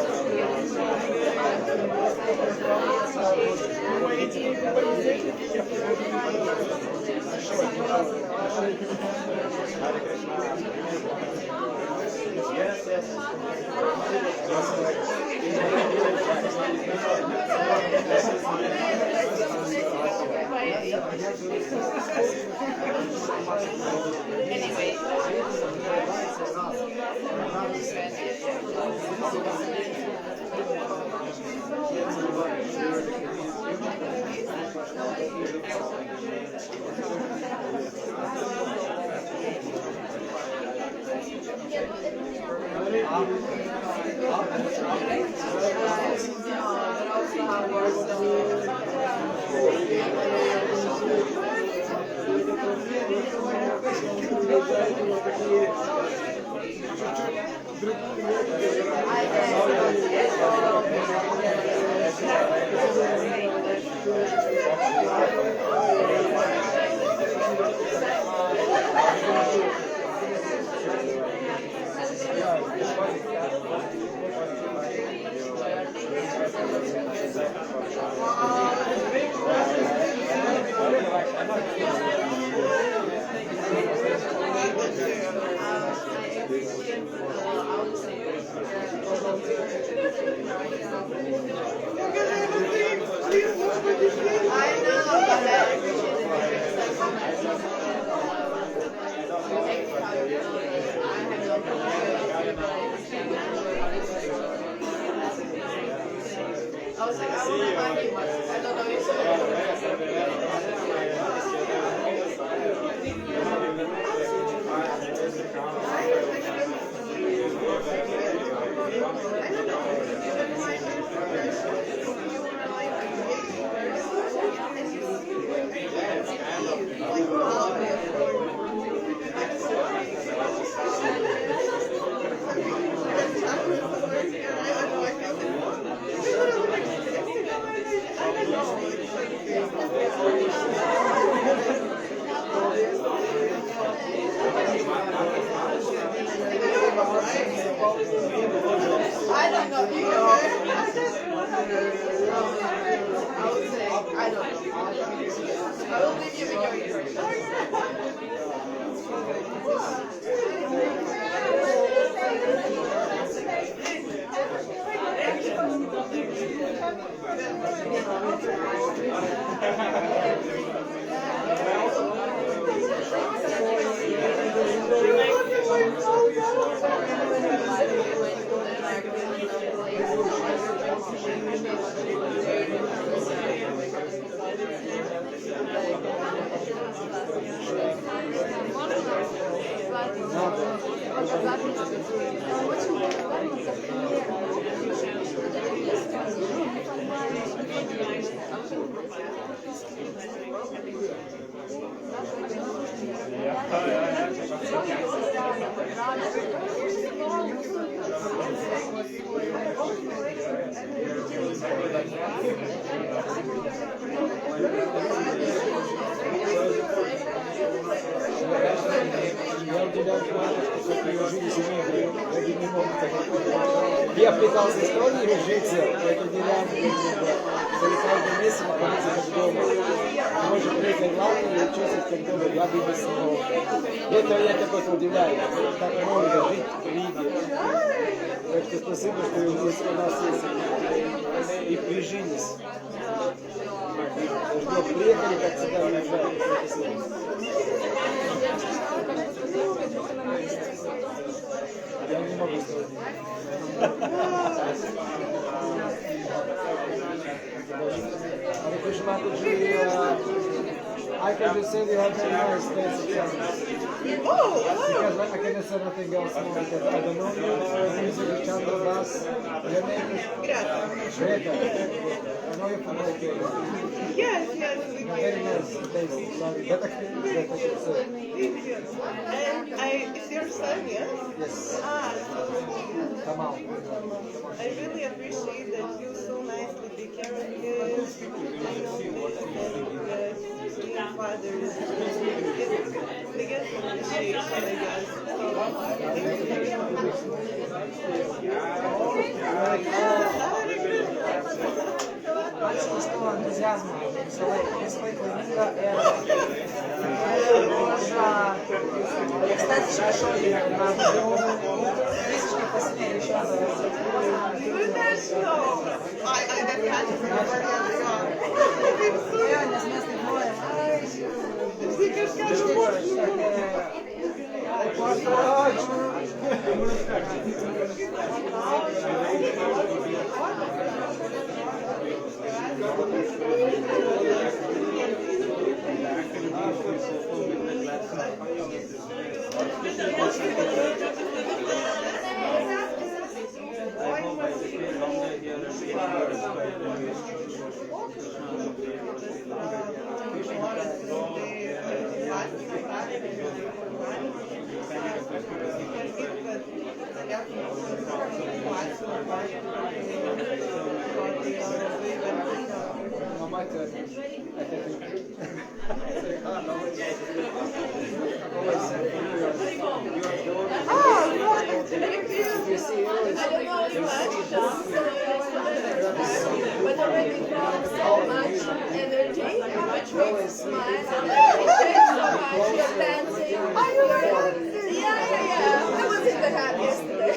Yes, yes. Я пытался истории жить, это деревня, за каждый месяц находиться как дома. Мы же приехали в Латвию и чувствовать как дома, я бы без него. Это я такой удивляюсь, как можно жить в Риге. Так что спасибо, что вы здесь у нас есть и прижились. Что приехали, как всегда, уезжали. Я не могу сказать. Hare Krishna Mataji, I can just say we have very nice days. Because I cannot say nothing else more because I don't know you. Music is Chandra Das. Your name is Greta. I know you from Latvia. Yes. Very nice days. Sorry. That I can say. And it's your son, yes? Yes. Come on. I really appreciate that you so nicely take care of kids. I know being a father is because Questo entusiasmo después domingo era cosa экстатически шоки физически посильнее еще реально с местным боем But already brought so much energy, which makes us smile, so much, you're dancing. Are you really? Yeah. I was in the hut yesterday.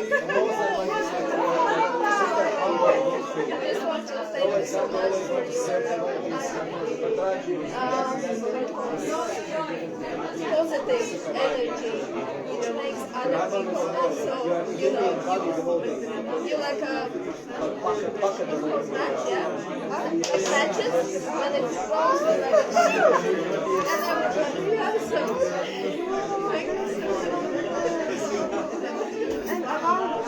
I just want to thank you so much for your positive energy, which makes other people also, you like a match, yeah? It matches when it falls like and everybody also. And about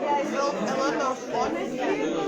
I felt a lot of honesty.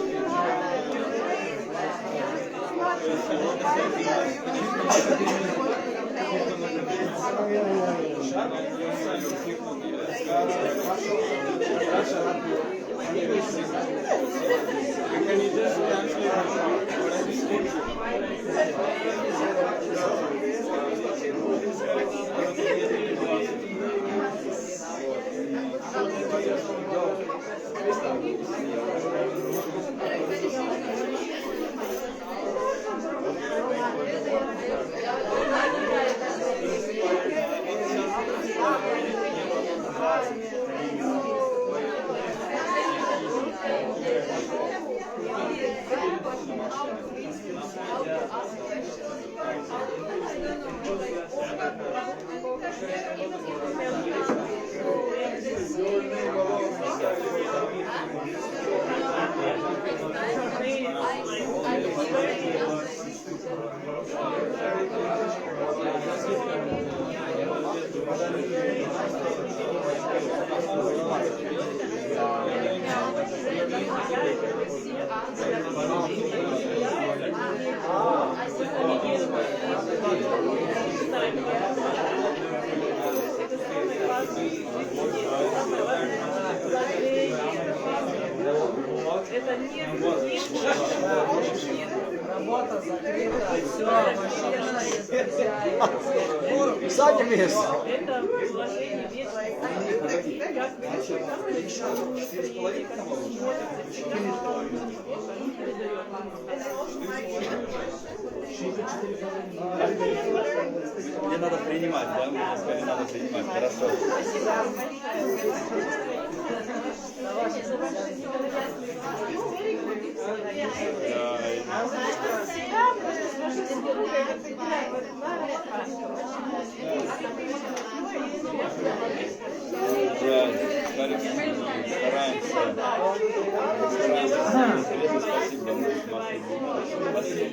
Работа закрыта, все, машина есть. Сзади место. Это предложение Мне надо принимать, да? Мне сказали, надо принимать. Хорошо. Спасибо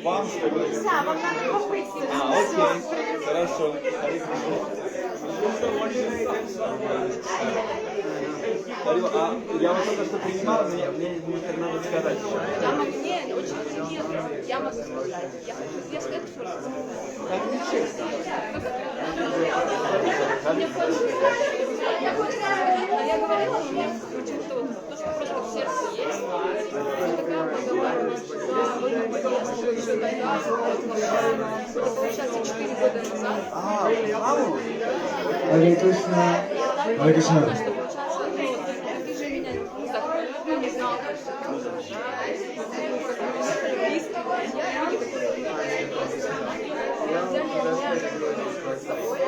вам, что вы... Окей, хорошо. Я вот только что принимал, мне надо сказать. Мне очень интересно. Я могу сказать. Я скажу, что... Так нечестно. я говорила, что очень то, что просто в сердце есть. Тогда мы говорим, это получается 4 года назад. Харе Кришна. Харе Кришна. Что получается, ты же меня не знал, что близкие друзья, люди, которые взяли меня с собой.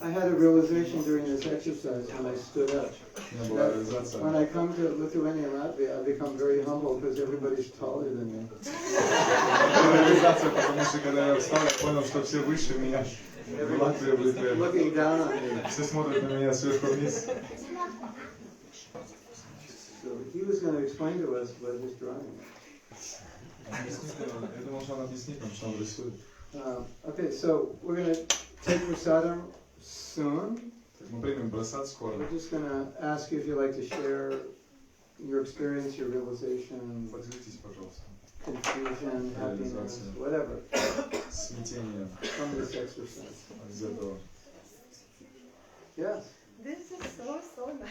I had a realization during this exercise when I stood up. That when I come to Lithuania and Latvia, I become very humble because everybody's taller than me. Реализация, потому что когда я встал, я понял, что все выше меня. В Латвии, в Литве. Looking down on me. Все смотрят на меня сверху вниз. So he was going to explain to us what he's drawing. Я думал, что он объяснит нам, что он рисует. Okay, so we're going to take prasadam soon. Мы примем просад скоро. We're just going to ask you if you'd like to share your experience, your realization, Поделитесь, пожалуйста. confusion, happiness, whatever, Смятение from this exercise. из этого. Yes. This is so nice.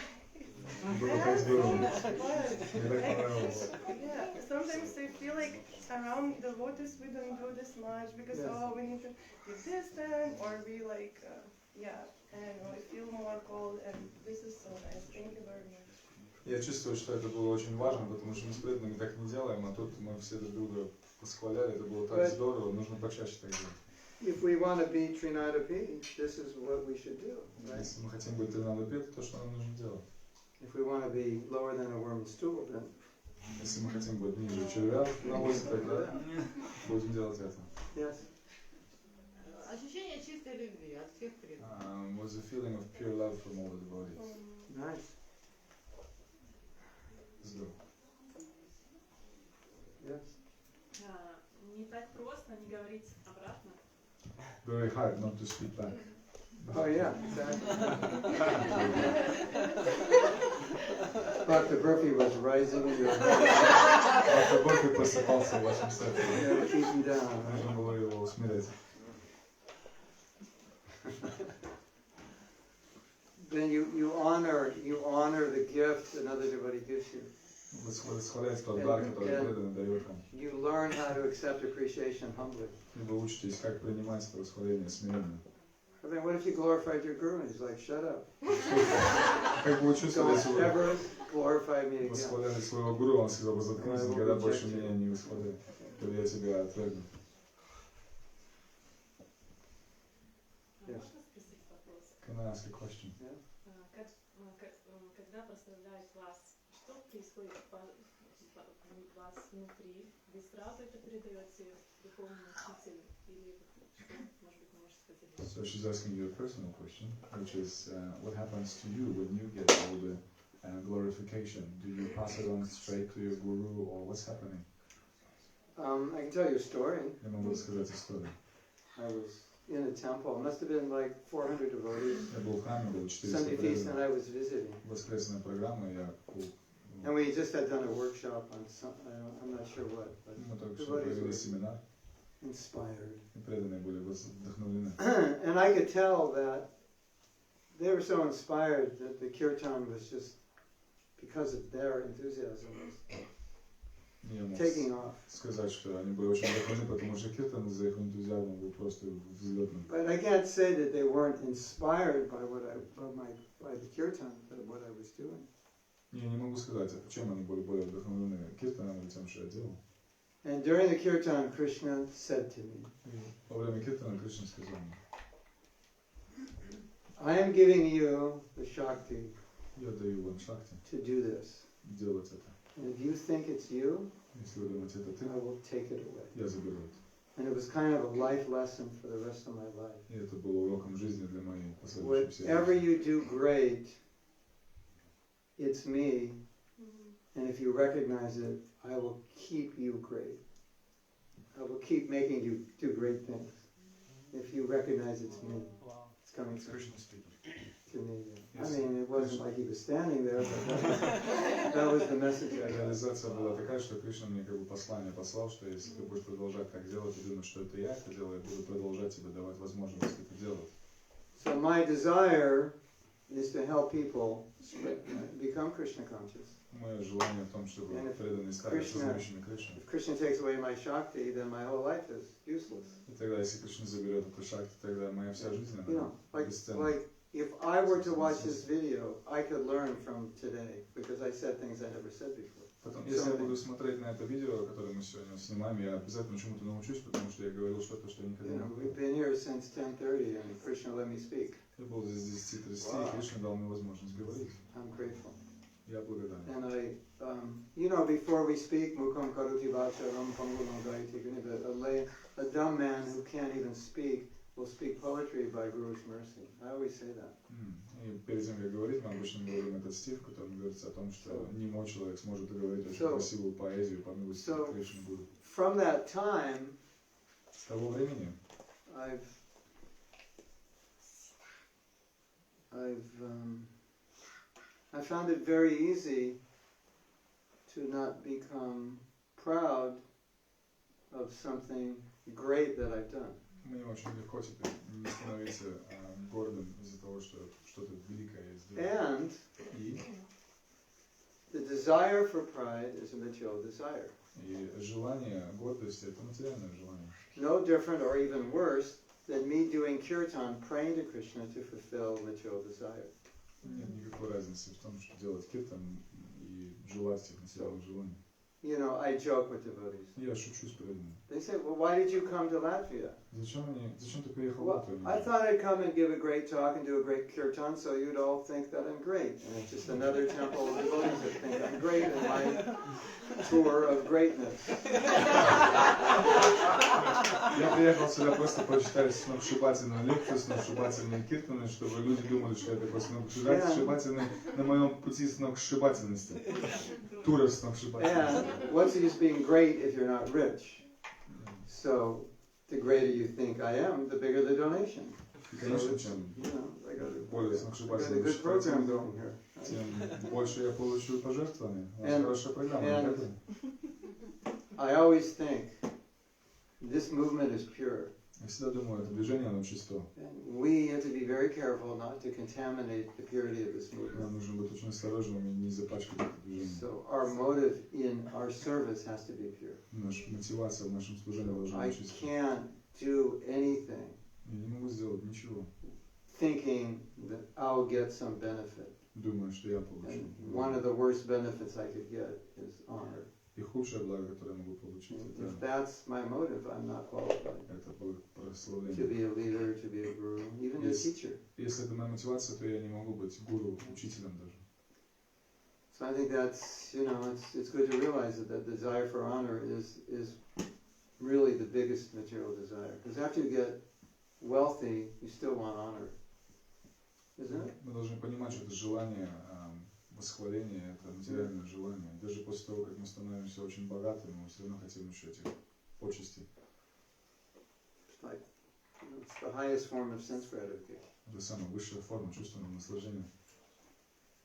Было так здорово. Мне так понравилось. Yeah, sometimes I feel like around the devotees we don't do this much because we need to be distant or be like, I feel more cold and this is so nice. Thank you very much. Я чувствую, что это было очень важно, потому что мы с преданными так не делаем, а тут мы все друг друга восхваляли, это было так здорово, нужно почаще так делать. If we want to be Trinadapi, this is what we should do, right? Если мы хотим быть Тринадапи, то что нам нужно делать? If we want to be lower than a worm stool, then Если мы хотим быть ниже червя на ось, тогда будем делать это. yes. Ощущение чистой любви от всех преданных. Was a feeling of pure love from all the devotees. Nice. Здорово. Yes. Не так просто не говорить обратно. Very hard not to speak back. Oh yeah, exactly. Dr. Burfi was rising in your head. Dr. Burfi просыпался в вашем сердце. Keep him down. Нужно было его усмирять. Then you honor the gift another devotee gives you. Восхваляйте тот дар, который преданный дает вам. You learn how to accept appreciation humbly. И вы учитесь, как принимать это восхваление смиренно. I mean, what if you glorified your guru and he's like, shut up? Как вы чувствовали, если Don't ever glorify me вы again. восхваляли своего гуру, он сказал бы, заткнись, никогда больше меня не восхваляй, то я тебя отвергну. Yes. Can I ask a question? Когда прославляют вас, что происходит у вас внутри? Вы сразу это передаете духовному учителю или что, может быть, можете поделиться? So she's asking you a personal question, which is, what happens to you when you get all the glorification? Do you pass it on straight to your guru, or what's happening? I can tell you a story. Я могу рассказать историю. I was in a temple. It must have been like 400 devotees. Я был в храме, было 400 Sunday feast, and I преданных. was visiting. Воскресная программа, я был. And we just had done a workshop on some, I'm not sure what, but Мы только что devotees провели were семинар, inspired. и преданные были вдохновлены. And I could tell that they were so inspired that the kirtan was just, because of their enthusiasm, Я мог taking off. сказать, что они были очень вдохновлены, потому что киртан из-за их энтузиазма был просто взлетным. But I can't say that they weren't inspired by by the kirtan, by what I was doing. Я не могу сказать, а чем они были более вдохновлены, киртаном или тем, что я делал. And during the kirtan, Krishna said to me, Во время киртана Кришна сказал мне, I am giving you the Shakti я даю вам шакти to do this. делать это. And if you think it's you, Если вы думаете, это ты, I will take it away. я заберу это. And it was kind of a life lesson for the rest of my life. И это было уроком жизни для моей последующей всей Whatever жизни. you do great, it's me. And if you recognize it, I will keep you great. I will keep making you do great things. If you recognize it's me, it's coming to me. I mean, it wasn't like he was standing there, but that was the message I got. Реализация была такая, что Кришна мне как бы послание послал, что если ты будешь продолжать так делать и думать, что это я это делаю, я буду продолжать тебе давать возможность это делать. So my desire is to help people become Krishna conscious. Мое желание в том, чтобы преданные стали осознающими Кришну. If Krishna takes away my Shakti, then my whole life is useless. И тогда, если Кришна заберет эту Шакти, тогда моя вся жизнь, You know, like if I were to watch this video, I could learn from today because I said things I never said before. Потом, если я буду смотреть на это видео, которое мы сегодня снимаем, я обязательно чему-то научусь, потому что я говорил что-то, что я никогда не говорил. We've been here since 10:30 and Krishna let me speak. Я был здесь с 10:30, и Кришна дал мне возможность говорить. I'm grateful. Я благодарен. And I, you know, before we speak, Mukam Karuti Vacharam Pangulam Gaiti, a dumb man who can't even speak will speak poetry by Guru's mercy. I always say that. И перед тем, как говорить, мы обычно говорим этот стих, в котором говорится о том, что немой человек сможет говорить очень красивую поэзию по милости Кришны Гуру. From that time, с того времени, I found it very easy to not become proud of something great that I've done. Мне очень легко теперь не становиться гордым из-за того, что что-то великое я сделал. And the desire for pride is a material desire. И желание гордости – это материальное желание. No different or even worse than me doing kirtan, praying to Krishna to fulfill material desire. Нет никакой разницы в том, что делать киртан и желать этих материальных желаний. You know, I joke with devotees. Я шучу с преданными. They say, well, why did you come to Latvia? Зачем ты приехал в Well, Латвию? I thought I'd come and give a great talk and do a great kirtan so you'd all think that I'm great. And it's just another temple of devotees that think I'm great in my tour of greatness. Я приехал сюда просто почитать сногсшибательную лекцию, сногсшибательные киртаны, чтобы люди думали, что я такой сногсшибательный на моем пути сногсшибательности. Тура сногсшибательности. And what's the use being great if you're not rich? So the greater you think I am, the bigger the donation. Конечно, чем более сногсшибательный тем больше я получу пожертвований. У нас хорошая программа. I always think this movement is pure. Я всегда думаю, это движение, оно чисто. We have to be very careful not to contaminate the purity of this movement. Нам нужно быть очень осторожными, не запачкать это движение. So our motive in our service has to be pure. Наша мотивация в нашем служении должна быть чистой. I can't do anything Я не могу сделать ничего, thinking that I'll get some benefit. думая, что я получу. One of the worst benefits I could get is honor. И худшее благо, которое я могу получить, If that's my motive, I'm not qualified это to прославление. be a leader, to be a guru, even a teacher. Если это моя мотивация, то я не могу быть гуру, учителем даже. So I think that's, you know, it's good to realize that the desire for honor is really the biggest material desire. Because after you get wealthy, you still want honor, isn't it? Мы должны понимать, что это желание восхваления, это материальное желание. Даже после того, как мы становимся очень богатыми, мы все равно хотим еще этих почестей. It's the highest form of sense gratification. Это самая высшая форма чувственного наслаждения.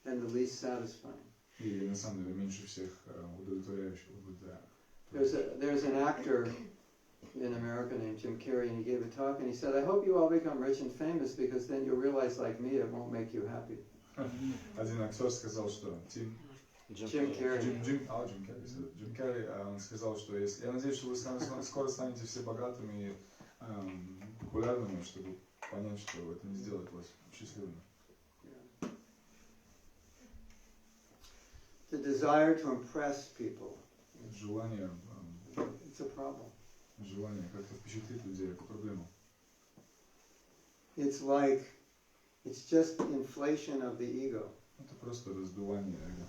And the least satisfying. И на самом деле меньше всех удовлетворяющих. There's an actor in America named Jim Carrey, and he gave a talk, and he said, I hope you all become rich and famous, because then you'll realize, like me, it won't make you happy. Один актер сказал, что Jim Carrey. Джим Керри, он сказал, что если, я надеюсь, что вы скоро станете все богатыми и популярными, чтобы понять, что это не сделает вас счастливыми. The desire to impress people. Желание, it's a problem. Желание как-то впечатлить людей, это проблема. It's just inflation of the ego. Это просто раздувание эго.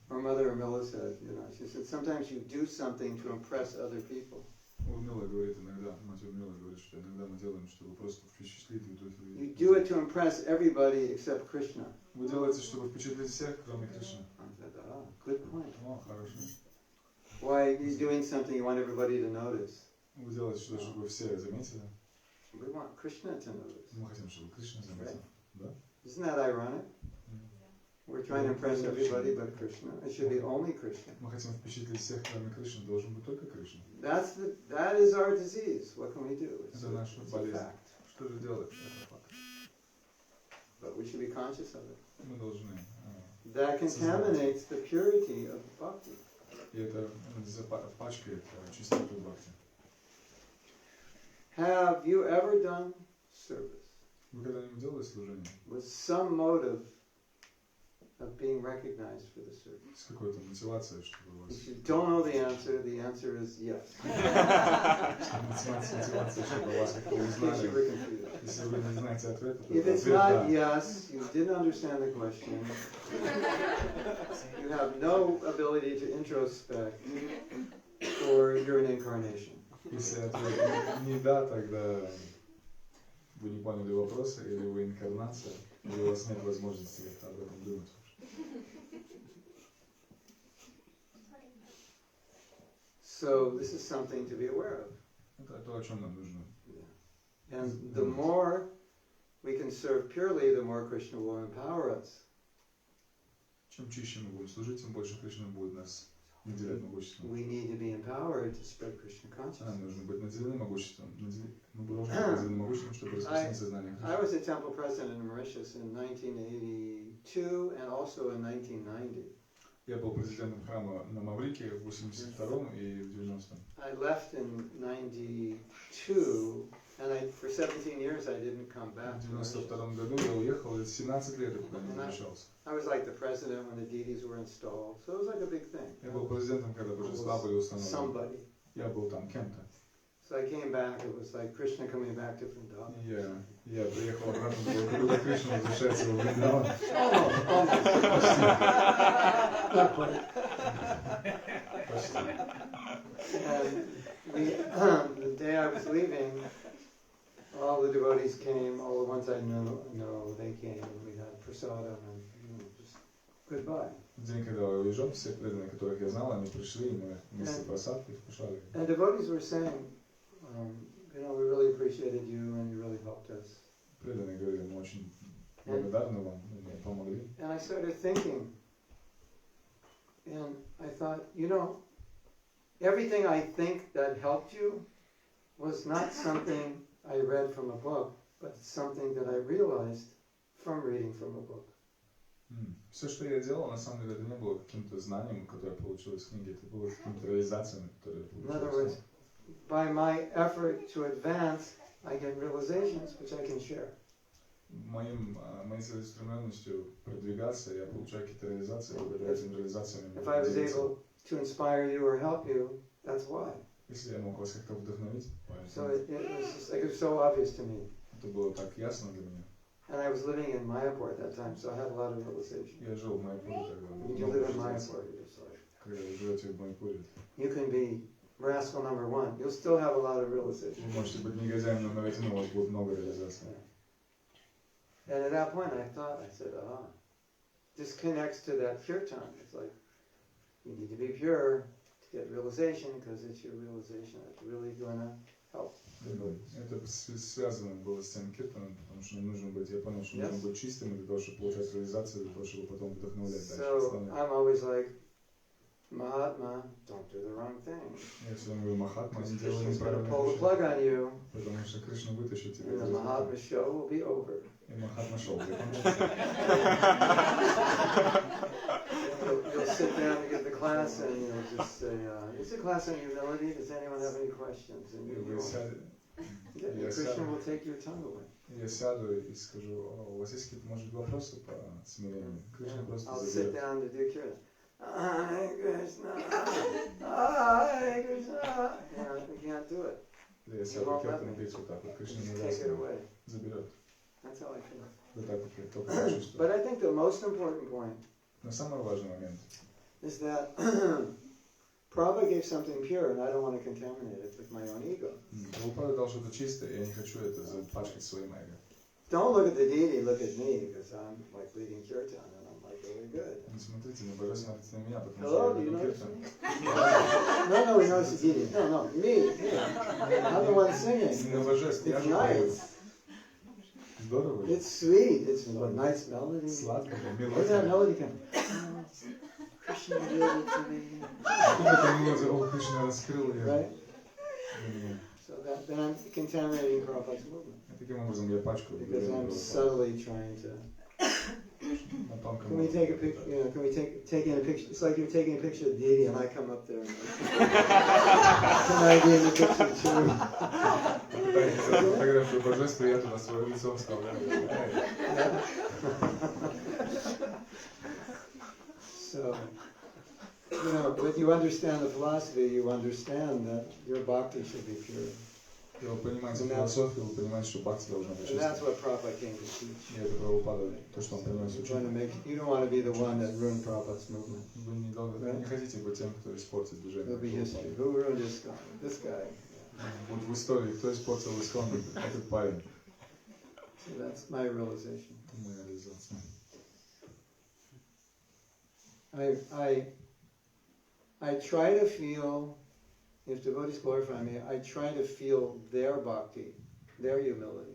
Our mother Mila said, you know, she said, sometimes you do something to impress other people. Мила говорит иногда, мать Мила говорит, что иногда мы делаем, чтобы просто впечатлить других людей. You do it to impress everybody except Krishna. Вы делаете, чтобы впечатлить всех, кроме Кришны. I said, ah, good point. О, хорошо. Why he's doing something you want everybody to notice? Вы делаете что-то, чтобы все заметили. We want Krishna to notice. Мы хотим, чтобы Кришна заметил. Да? Isn't that ironic? We're trying to impress everybody but Krishna. It should be only Krishna. Мы хотим впечатлить всех, кроме Кришны. Должен быть только Кришна. That is our disease. What can we do? It's Это наша болезнь. Что же делать? Это факт. But we should be conscious of it. Мы должны. That contaminates the purity of bhakti. И это пачкает чистоту бхакти. Have you ever done service? Вы когда-нибудь делали служение? With some motive of being recognized for the service? С какой-то мотивацией, чтобы вас... If you don't know the answer is yes. Мотивация, чтобы вас как-то узнали. Если вы не знаете ответа, то If it's not yes, you didn't understand the question. You have no ability to introspect, or you're an incarnation. Если ответ не да, тогда вы не поняли вопроса, или вы инкарнация, или у вас нет возможности как-то об этом думать. So this is something to be aware of. Это то, о чем нам нужно. And the more we can serve purely, the more Krishna will empower us. Чем чище мы будем служить, тем больше Кришна будет нас наделять могуществом. We need to be empowered to spread Krishna consciousness. Нам нужно быть наделены могуществом. Мы должны быть наделены могуществом, чтобы распространить сознание Кришны. I was a temple president in Mauritius in 1982 and also in 1990. Я был президентом храма на Маврике в 82-м и в 90-м. I left in 92, and for 17 years I didn't come back. В 92-м году я уехал, и 17 лет я пока не возвращался. I was like the president when the deities were installed, so it was like a big thing. Я был президентом, когда божества были установлены. Somebody. Я был там кем-то. So I came back, it was like Krishna coming back to Vrindavan. Я приехал обратно, было как Кришна возвращается во Вриндаван. Not quite. And the day I was leaving, all the devotees came, all the ones I know, they came, and we had prasadam, and just goodbye. В день, когда я уезжал, все преданные, которых я знал, они пришли, и мы вместе просадки вкушали. And devotees were saying, you know, we really appreciated you, and you really helped us. Преданные говорили, мы очень благодарны вам, мы помогли. And I started thinking, and I thought, you know, everything I think that helped you was not something I read from a book, but it's something that I realized from reading from a book. Все, что я делал, на самом деле, это не было каким-то знанием, которое я получил из книги, это было какими-то реализациями, которые я получил. In other words, by my effort to advance, I get realizations which I can share. Моей целеустремленностью продвигаться, я получаю какие-то реализации, благодаря этим реализациям. If I was able to inspire you or help you, that's why. Если я мог вас как-то вдохновить, So it was just like it was so obvious to me. Это было так ясно для меня. And I was living in Mayapur at that time, so I had a lot of realization. Я жил в Майяпуре тогда. When you live in Mayapur, Когда вы живете в Майяпуре, you can be rascal number one. You'll still have a lot of realization. вы можете быть негодяем номер один, у вас будет много реализаций. And at that point, I said, this connects to that pure time. It's like, you need to be pure to get realization, because it's your realization that's really going to help. Это связано было с тем киртаном, потому что нужно быть, я понял, что нужно быть чистым для того, чтобы получать реализацию, для того, чтобы потом вдохновлять дальше. So I'm always like, Mahatma, don't do the wrong thing. Я все время говорю, Махатма, не делай Krishna's going to неправильно. pull the plug on you. Потому что Кришна вытащит тебя. And the Mahatma show will be over. И Махатма шоу закончится. You'll sit down to give the class, and you'll just say, it's a class on humility. Does anyone have any questions? And Krishna will take your tongue away. Я сяду и скажу, у вас есть какие-то, может, вопросы по смирению? Кришна просто I'll заберет. sit down to do kirtan. Hare Krishna, Hare Krishna. You can't do it. Я сяду киртан петь вот так вот, Кришна не даст, заберет. That's how I feel. Вот так вот я только чувствую. But I think the most important point Но самый важный момент is that Prabhupada gave something pure, and I don't want to contaminate it with my own ego. Прабхупада дал что-то чистое, и я не хочу это запачкать своим эго. Don't look at the deity, look at me, because I'm like leading kirtan, and I'm like really good. Не смотрите на Бога, смотрите на меня, потому Hello, что do я you веду notice киртан. me? No, he notices the deity. No, me. I'm the one singing. На божестве, я It's же nice. Здорово. It's sweet. It's a nice melody. Сладко, Where's that мелодия. melody come? Krishna gave it to me. Эта мелодия, о, Кришна раскрыл ее. Right? So then I'm contaminating Prabhupada's movement. Таким образом я пачкаю. Because I'm subtly trying to. Can we take a picture? You know, can we taking a picture? It's like you're taking a picture of the deity, and I come up there. Can I be in the picture too? Фотографию божества, я туда свое лицо вставляю. So, you know, when you understand the philosophy, you understand that your bhakti should be pure. Вы понимаете философию, вы понимаете, что бхакти должна быть And that's чистой. what Prabhupada came to teach. И это Прабхупада, то, что он принес учение. You don't want to be the one that ruined Prabhupada's movement. Вы не хотите быть тем, кто испортит It'll движение. be history. Who ruined this guy? This guy. Вот в истории, кто испортил Искон, этот парень. So that's my realization. Моя реализация. I try to feel, if devotees glorify me, I try to feel their bhakti, their humility.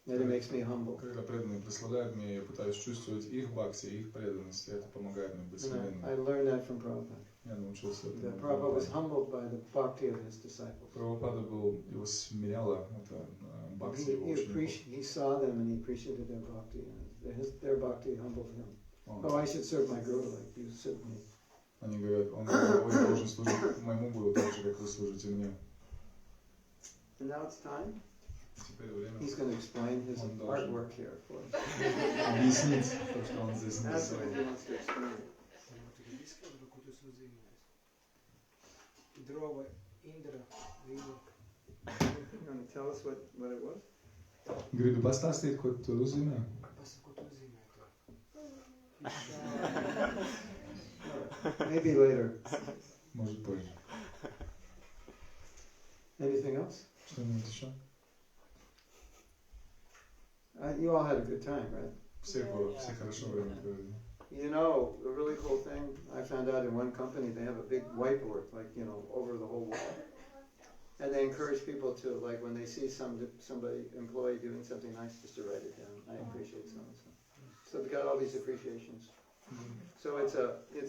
And it makes me humble. Когда преданные прославляют меня, я пытаюсь чувствовать их бхакти, их преданность, и это помогает мне быть смиренным. I learned that from Prabhupada. Я научился этому. That Prabhupada was humbled by the bhakti of his disciples. Прабхупада был, его смиряло это бхакти его учеников. He saw them and he appreciated their bhakti. And their bhakti humbled him. Oh, I should serve my guru like you serve me. Они говорят, он я должен служить моему гуру так же, как вы служите мне. And now it's time. Теперь время. He's going to explain his artwork here for us. Объяснить то, что он здесь That's нарисовал. what he wants to explain. Дрова, Индра, Вину. You want to tell us what it was? Говорит, баста стоит какое-то разумие. Maybe later. Может позже. Anything else? Что-нибудь еще? You all had a good time, right? Все хорошо время провели. You know, a really cool thing I found out in one company, they have a big whiteboard, like, you know, over the whole wall. And they encourage people to, like, when they see somebody, employee doing something nice, just to write it down. I appreciate so-and-so. So they've got all these appreciations. So it's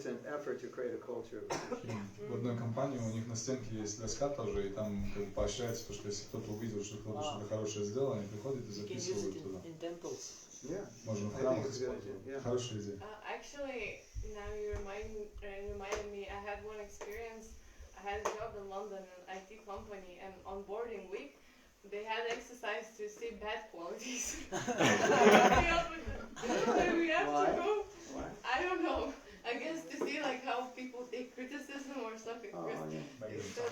an effort to create a culture of appreciation. В одной компании у них на стенке есть доска тоже, и там как бы поощряется, то, что если кто-то увидел, что кто-то что-то хорошее сделал, они приходят и записывают туда. Yeah. Можно в храмах использовать. Хорошая идея. Actually, now you reminded me, I had one experience. I had a job in London, an IT company, and on boarding week, they had exercise to see bad qualities. We have to go. Why? I don't know. I guess to see like how people take criticism or something. So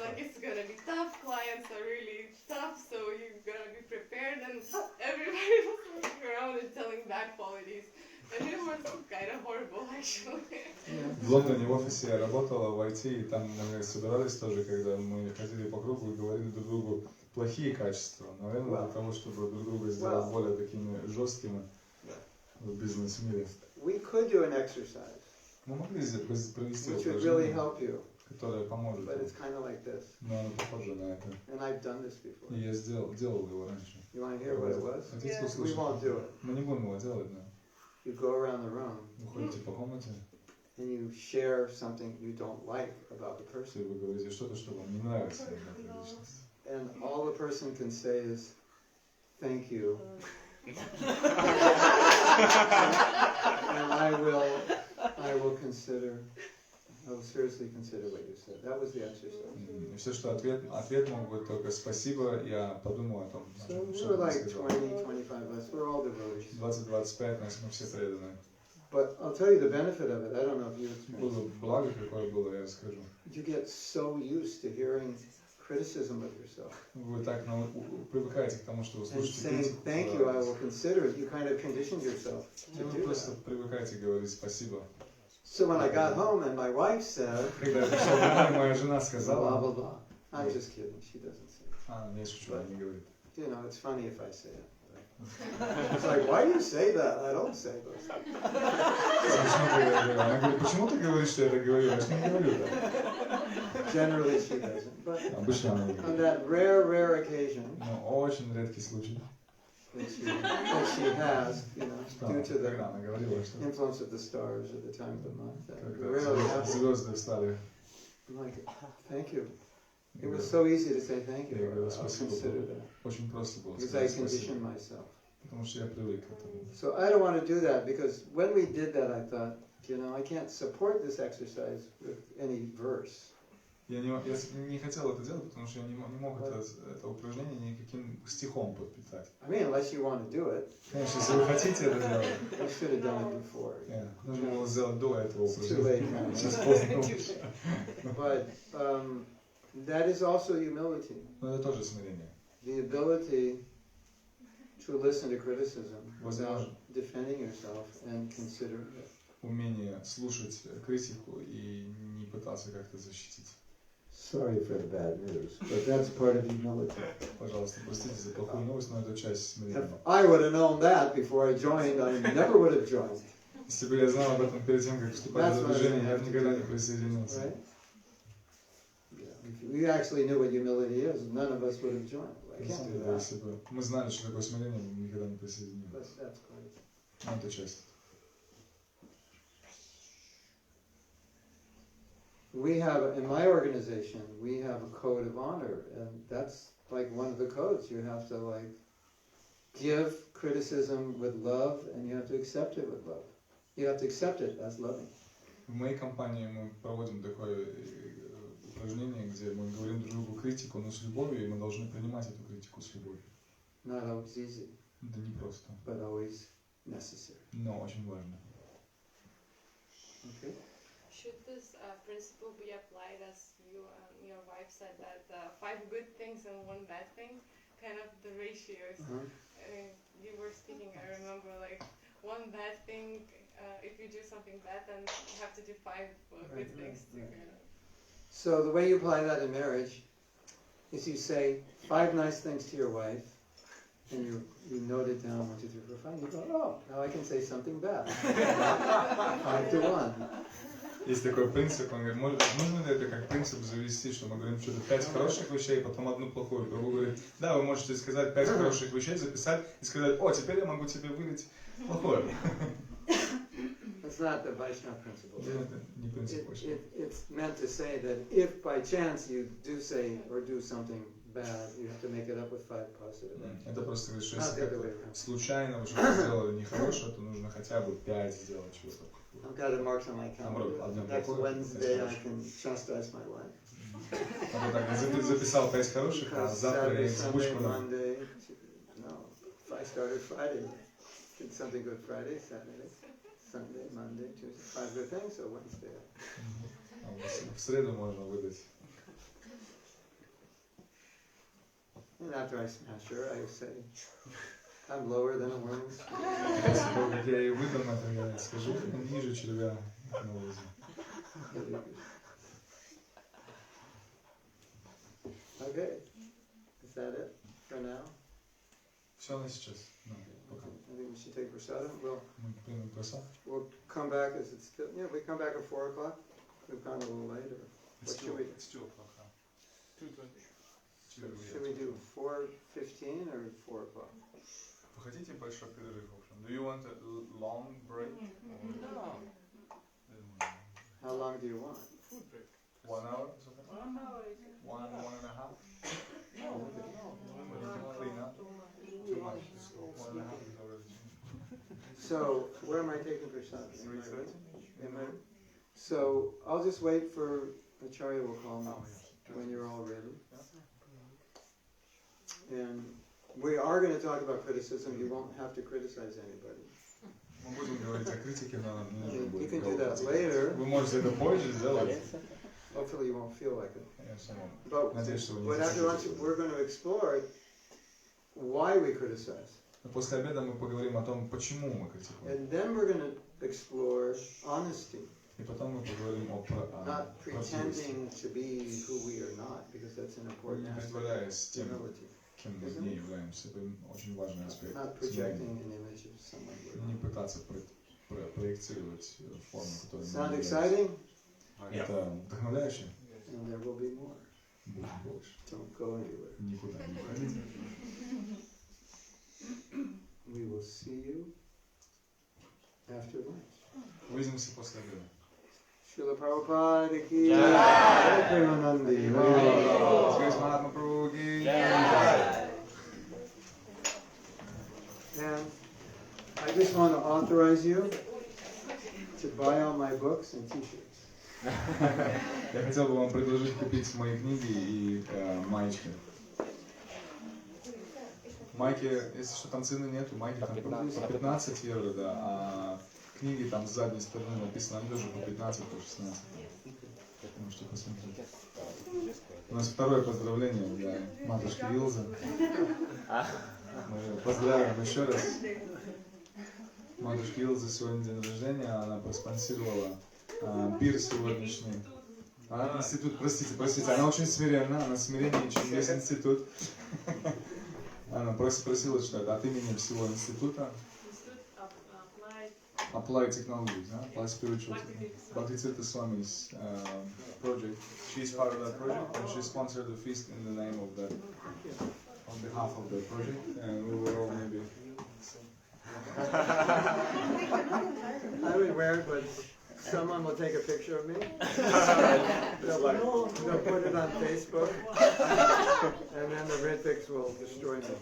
like it's gonna be tough. Clients are really tough, so you're gonna be prepared. And everybody was walking around and telling bad qualities, and it was kind of horrible actually. В Лондоне в офисе я работала в IT, и там мы собирались тоже, когда мы ходили по кругу и говорили друг другу плохие качества, наверное, для того, чтобы друг друга сделать более такими жесткими в бизнес-мире. We could do an exercise. Мы могли провести Which would really help you. которое поможет. But it's kind of like this. Но оно похоже на это. And I've done this before. И я делал его раньше. You want to hear what it was? Хотите We послушать? won't do it. Мы не будем его делать, да. You go around the room. Вы ходите по комнате. And you share something you don't like about the person. И вы говорите что-то, что вам не нравится в этой личности. And all the person can say is, "Thank you." And I will seriously consider what you said. That was the exercise. И все, что ответ мог быть только спасибо, я подумал о том, So we're like 20, 25 of us. We're all devotees. 20-25 нас, мы все преданные. But I'll tell you the benefit of it. I don't know if you experienced it. Благо какое было, я расскажу. You get so used to hearing criticism of yourself. Вы так привыкаете к тому, что вы And слушаете saying, критику. "Thank you, I will consider it." You kind of conditioned yourself to Вы do просто that. привыкаете говорить спасибо. So when I got home and my wife said, Когда я пришел домой, моя жена blah, сказала, blah, blah. I'm just kidding, she doesn't say it. я шучу, она не говорит. You know, it's funny if I say it. It's like, why do you say that? I don't say those things. Она говорит, почему ты говоришь, что я так говорю? Я же не говорю так. Generally she doesn't, but Обычно она не on говорит. that rare occasion Но очень редкий случай. that she has, you know, due to the Когда она говорила, что influence of the stars at the time of the month, that когда rarely happens. звезды встали, I'm like, thank you. It was so easy to say thank you. я говорил, I'll спасибо, consider that. очень просто было Because I сказать conditioned спасибо. myself. Потому что я привык к этому. So I don't want to do that because when we did that, I thought, you know, I can't support this exercise with any verse. Я не хотел это делать, потому что я не мог это упражнение никаким стихом подпитать. I mean, unless you want to do it. Конечно, если вы хотите это делать. I should have done it before. Нужно было сделать до этого It's too late now. Сейчас поздно. But that is also humility. Но это тоже смирение. The ability to listen to criticism without defending yourself and consider it. Умение слушать критику и не пытаться как-то защитить. Sorry for the bad news, but that's part of humility. Пожалуйста, простите за плохую новость, но это часть смирения. If I would have known that before I joined, I never would have joined. Если бы я знал об этом перед тем, как вступать в движение, я бы никогда не присоединился. Right? If we actually knew what humility is, none of us would have joined. I can't do that. Если бы мы знали, что такое смирение, мы никогда не присоединились. That's great. Но это часть. We have, in my organization, we have a code of honor, and that's like one of the codes. You have to like give criticism with love, and you have to accept it with love. You have to accept it as loving. В моей компании мы проводим такое упражнение, где мы говорим друг другу критику, но с любовью, и мы должны принимать эту критику с любовью. Not always easy. Это не просто. But always necessary. Но очень важно. Okay. Should this principle be applied as you and your wife said that 5 good things and 1 bad thing, kind of the ratios? You were speaking, I remember, like 1 bad thing, if you do something bad, then you have to do 5 good things together. So the way you apply that in marriage is you say 5 nice things to your wife, and you note it down, 1, 2, 3, 4, 5, and you go, oh, now I can say something bad. 5 to 1. Есть такой принцип, он говорит, нужно ли это как принцип завести, что мы говорим что-то 5 хороших вещей, потом 1 плохую. Прабху говорит, да, вы можете сказать 5 хороших вещей, записать и сказать, о, теперь я могу тебе выдать плохое. That's not the Vaishnava principle. Не принцип Vaishnava. It's meant to say that if by chance you do say or do something bad, you have to make it up with 5 positive. Это просто говорит, что если случайно вы что-то сделали нехорошее, то нужно хотя бы 5 сделать чего-то. I've got it marked on my calendar. Next Wednesday I can chastise my wife. Записал 5 хороших, а завтра я взбучку на... Monday, no, if I started Friday, did something good Friday, Saturday, Sunday, Monday, Tuesday, 5 good things, so Wednesday. В среду можно выдать. And after I smash her, I say, I'm lower than a worm's. После того, как я ей выдам это, я скажу, ниже червя на лозе. Okay, is that it for now? Все на сейчас. Пока. I think we should take prasadam. Мы примем просад. We'll come back as it's still, we come back at 4 o'clock. We've gone a little late, or what should we? It's 2 o'clock now. 2:20. Should we do 4:15 or 4 o'clock? Вы хотите большой перерыв, в общем? Do you want a long break? No. How long do you want? Food break. 1 hour? 1 hour. 1.5? No. Clean up. Too much. 1.5 is already too much. So, where am I taking prasadam? 3:30? So, I'll just wait for Acharya will call me when you're all ready. And we are going to talk about criticism. You won't have to criticize anybody. Мы будем говорить о критике, но нам не нужно You будет can do that говорить. later. Вы можете это позже сделать. Hopefully you won't feel like it. Конечно. But Надеюсь, что вы не what after lunch захотите. we're going to explore why we criticize. После обеда мы поговорим о том, почему мы критикуем. And then we're going to explore honesty. И И потом мы поговорим о Not pretending to be who we are not, because that's an important не aspect притворяясь of тем, humility. кем мы не являемся. Это очень важный аспект. Not projecting an image of someone we're Не not. пытаться проектировать форму, которую мы Sound не exciting? являемся. Это вдохновляюще. And there will be more. Будет больше. Don't go anywhere. Никуда не уходите. We will see you after lunch. Увидимся после обеда. Srila Prabhupada ki Jai. Jai. Premanandi. His Grace Mahatma Prabhu ki Jai. And I just want to authorize you to buy all my books and t-shirts. Я хотел бы вам предложить купить мои книги и маечки. Майки, если что, там цены нету, майки там по 15 евро, да, а книги там с задней стороны написано, они тоже по 15, по 16. Можете посмотреть. У нас второе поздравление для матушки Илзы. Мы ее поздравим еще раз. Матушки Илзы сегодня день рождения, она проспонсировала пир сегодняшний. Институт, простите, она очень смиренна, она смиреннее, чем весь институт. Она просила, что это от имени всего института. Applied Technologies, Applied Spiritual Technologies. Bhakti Tirtha Swami's project. She's part of that project, and she sponsored the feast in the name of that, on behalf of the project, and we will all maybe. I would wear it, but someone will take a picture of me. They'll put it on Facebook, and then the Ritviks will destroy me.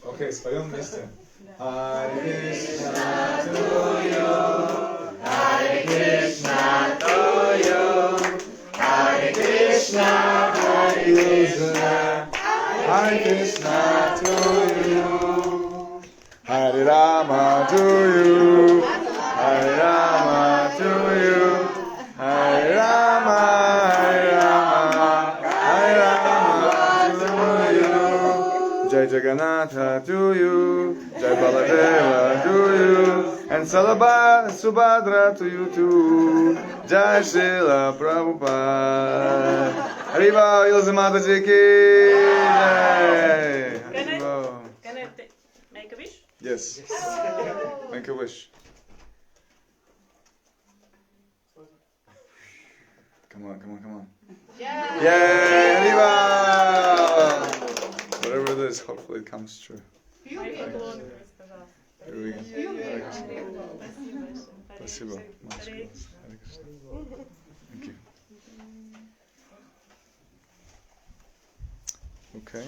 Okay, споем вместе. Hare Krishna to you, Hare Krishna to you, Hare Krishna, Hare Krishna, Hare Krishna to you, Hare Rama to you, Hare Rama to you, Hare Rama, Hare Rama, Hare Rama to you, Jai Jagannatha to you, Jai Baladeva to you, and Subhadra to you too, Jai Srila Prabhupada, Haribo, Ilse Mataji ki Jai. Can I make a wish? Yes. Make a wish. Come on. Yay! Arriba! Whatever it is, hopefully it comes true. Here we go. Спасибо. Thank you. Okay.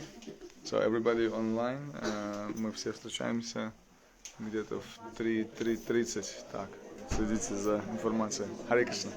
So everybody online, мы все встречаемся где-то в 3:30. Так, следите за информацией. Харе Кришна.